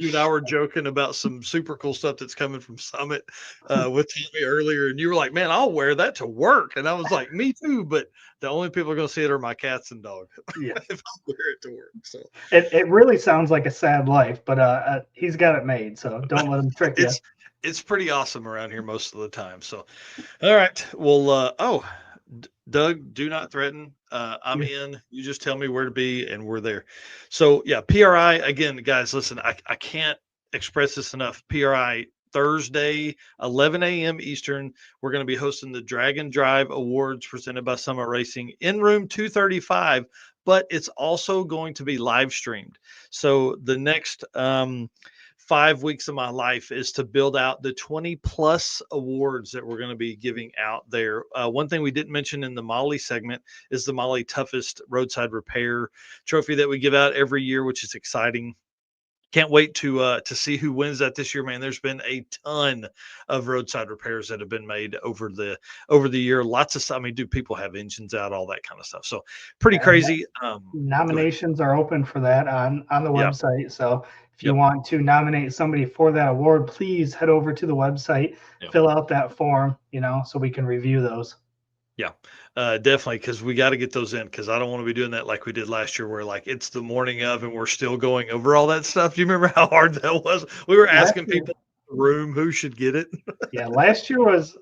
You and I were joking about some super cool stuff that's coming from Summit with Tommy earlier, and you were like, "Man, I'll wear that to work," and I was like, "Me too," but the only people are going to see it are my cats and dog. Yeah, if I wear it to work. So it really sounds like a sad life, but he's got it made, so don't let him trick you. It's pretty awesome around here most of the time. So, all right, well, Doug, do not threaten. I'm in. You just tell me where to be, and we're there. So, yeah, PRI, again, guys, listen, I can't express this enough. PRI Thursday, 11 a.m. Eastern. We're going to be hosting the Dragon Drive Awards presented by Summit Racing in room 235, but it's also going to be live streamed. So the next 5 weeks of my life is to build out the 20 plus awards that we're going to be giving out there. One thing we didn't mention in the Molly segment is the Molly Toughest Roadside Repair Trophy that we give out every year, which is exciting. Can't wait to see who wins that this year, man. There's been a ton of roadside repairs that have been made over the year. Lots of stuff. I mean, do people have engines out, all that kind of stuff. So pretty crazy. Nominations are open for that on the website. So if you want to nominate somebody for that award, please head over to the website, fill out that form, so we can review those. Yeah, definitely, because we got to get those in, because I don't want to be doing that like we did last year, where like it's the morning of and we're still going over all that stuff. Do you remember how hard that was? We were asking people in the room who should get it. Yeah, last year was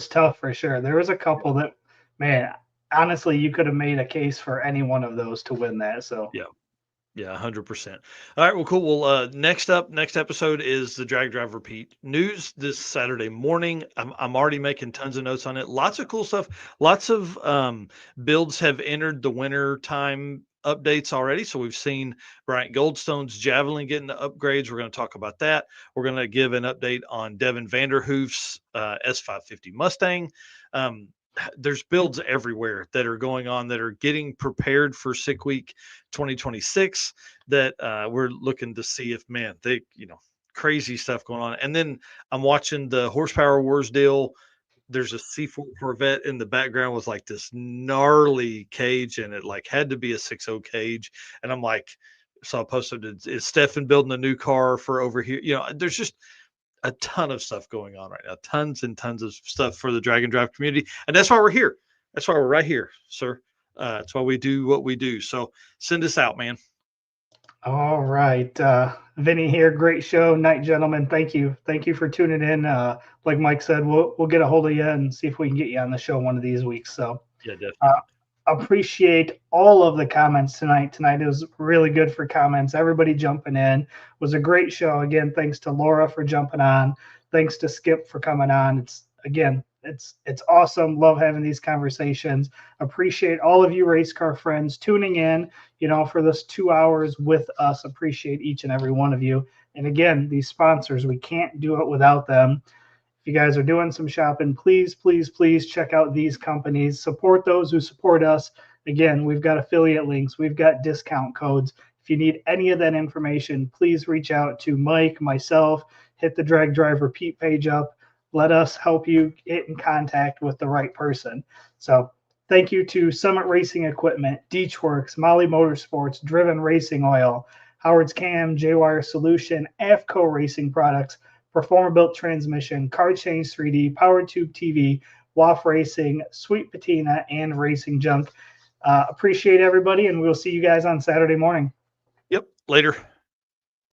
tough for sure. There was a couple that, man, honestly, you could have made a case for any one of those to win that. So yeah, 100%. All right, well, cool. Well, next episode is the Drag Drive Repeat news this Saturday morning. I'm already making tons of notes on it. Lots of cool stuff. Lots of builds have entered the winter time updates already. So we've seen Bryant Goldstone's Javelin getting the upgrades. We're going to talk about that. We're going to give an update on Devin Vanderhoof's S550 Mustang. there's builds everywhere that are going on that are getting prepared for Sick Week 2026 that we're looking to see if, man, they, crazy stuff going on. And then I'm watching the Horsepower Wars deal. There's a C4 Corvette in the background with like this gnarly cage, and it like had to be a 6.0 cage. And I'm like, so I posted, is Stefan building a new car for over here? There's just a ton of stuff going on right now, tons and tons of stuff for the Drag and Drive community. And that's why we're here. That's why we're right here, sir. That's why we do what we do. So send us out, man. All right. Vinny here. Great show. Night, gentlemen. Thank you. Thank you for tuning in. Like Mike said, we'll get a hold of you and see if we can get you on the show one of these weeks. So yeah, definitely. Appreciate all of the comments tonight. Tonight it was really good for comments. Everybody jumping in. It was a great show. Again, thanks to Laura for jumping on. Thanks to Skip for coming on. It's awesome. Love having these conversations. Appreciate all of you race car friends tuning in, for this 2 hours with us. Appreciate each and every one of you. And again, these sponsors, we can't do it without them. If you guys are doing some shopping, please, please, please check out these companies. Support those who support us. Again, we've got affiliate links. We've got discount codes. If you need any of that information, please reach out to Mike, myself, hit the Drag Drive Repeat page up. Let us help you get in contact with the right person. So thank you to Summit Racing Equipment, Deechworks, Molly Motorsports, Driven Racing Oil, Howard's Cam, J-Wire Solution, AFCO Racing Products, Performer-Built Transmission, Car Change 3D, Power Tube TV, WAF Racing, Sweet Patina, and Racing Junk. Appreciate everybody, and we'll see you guys on Saturday morning. Yep. Later.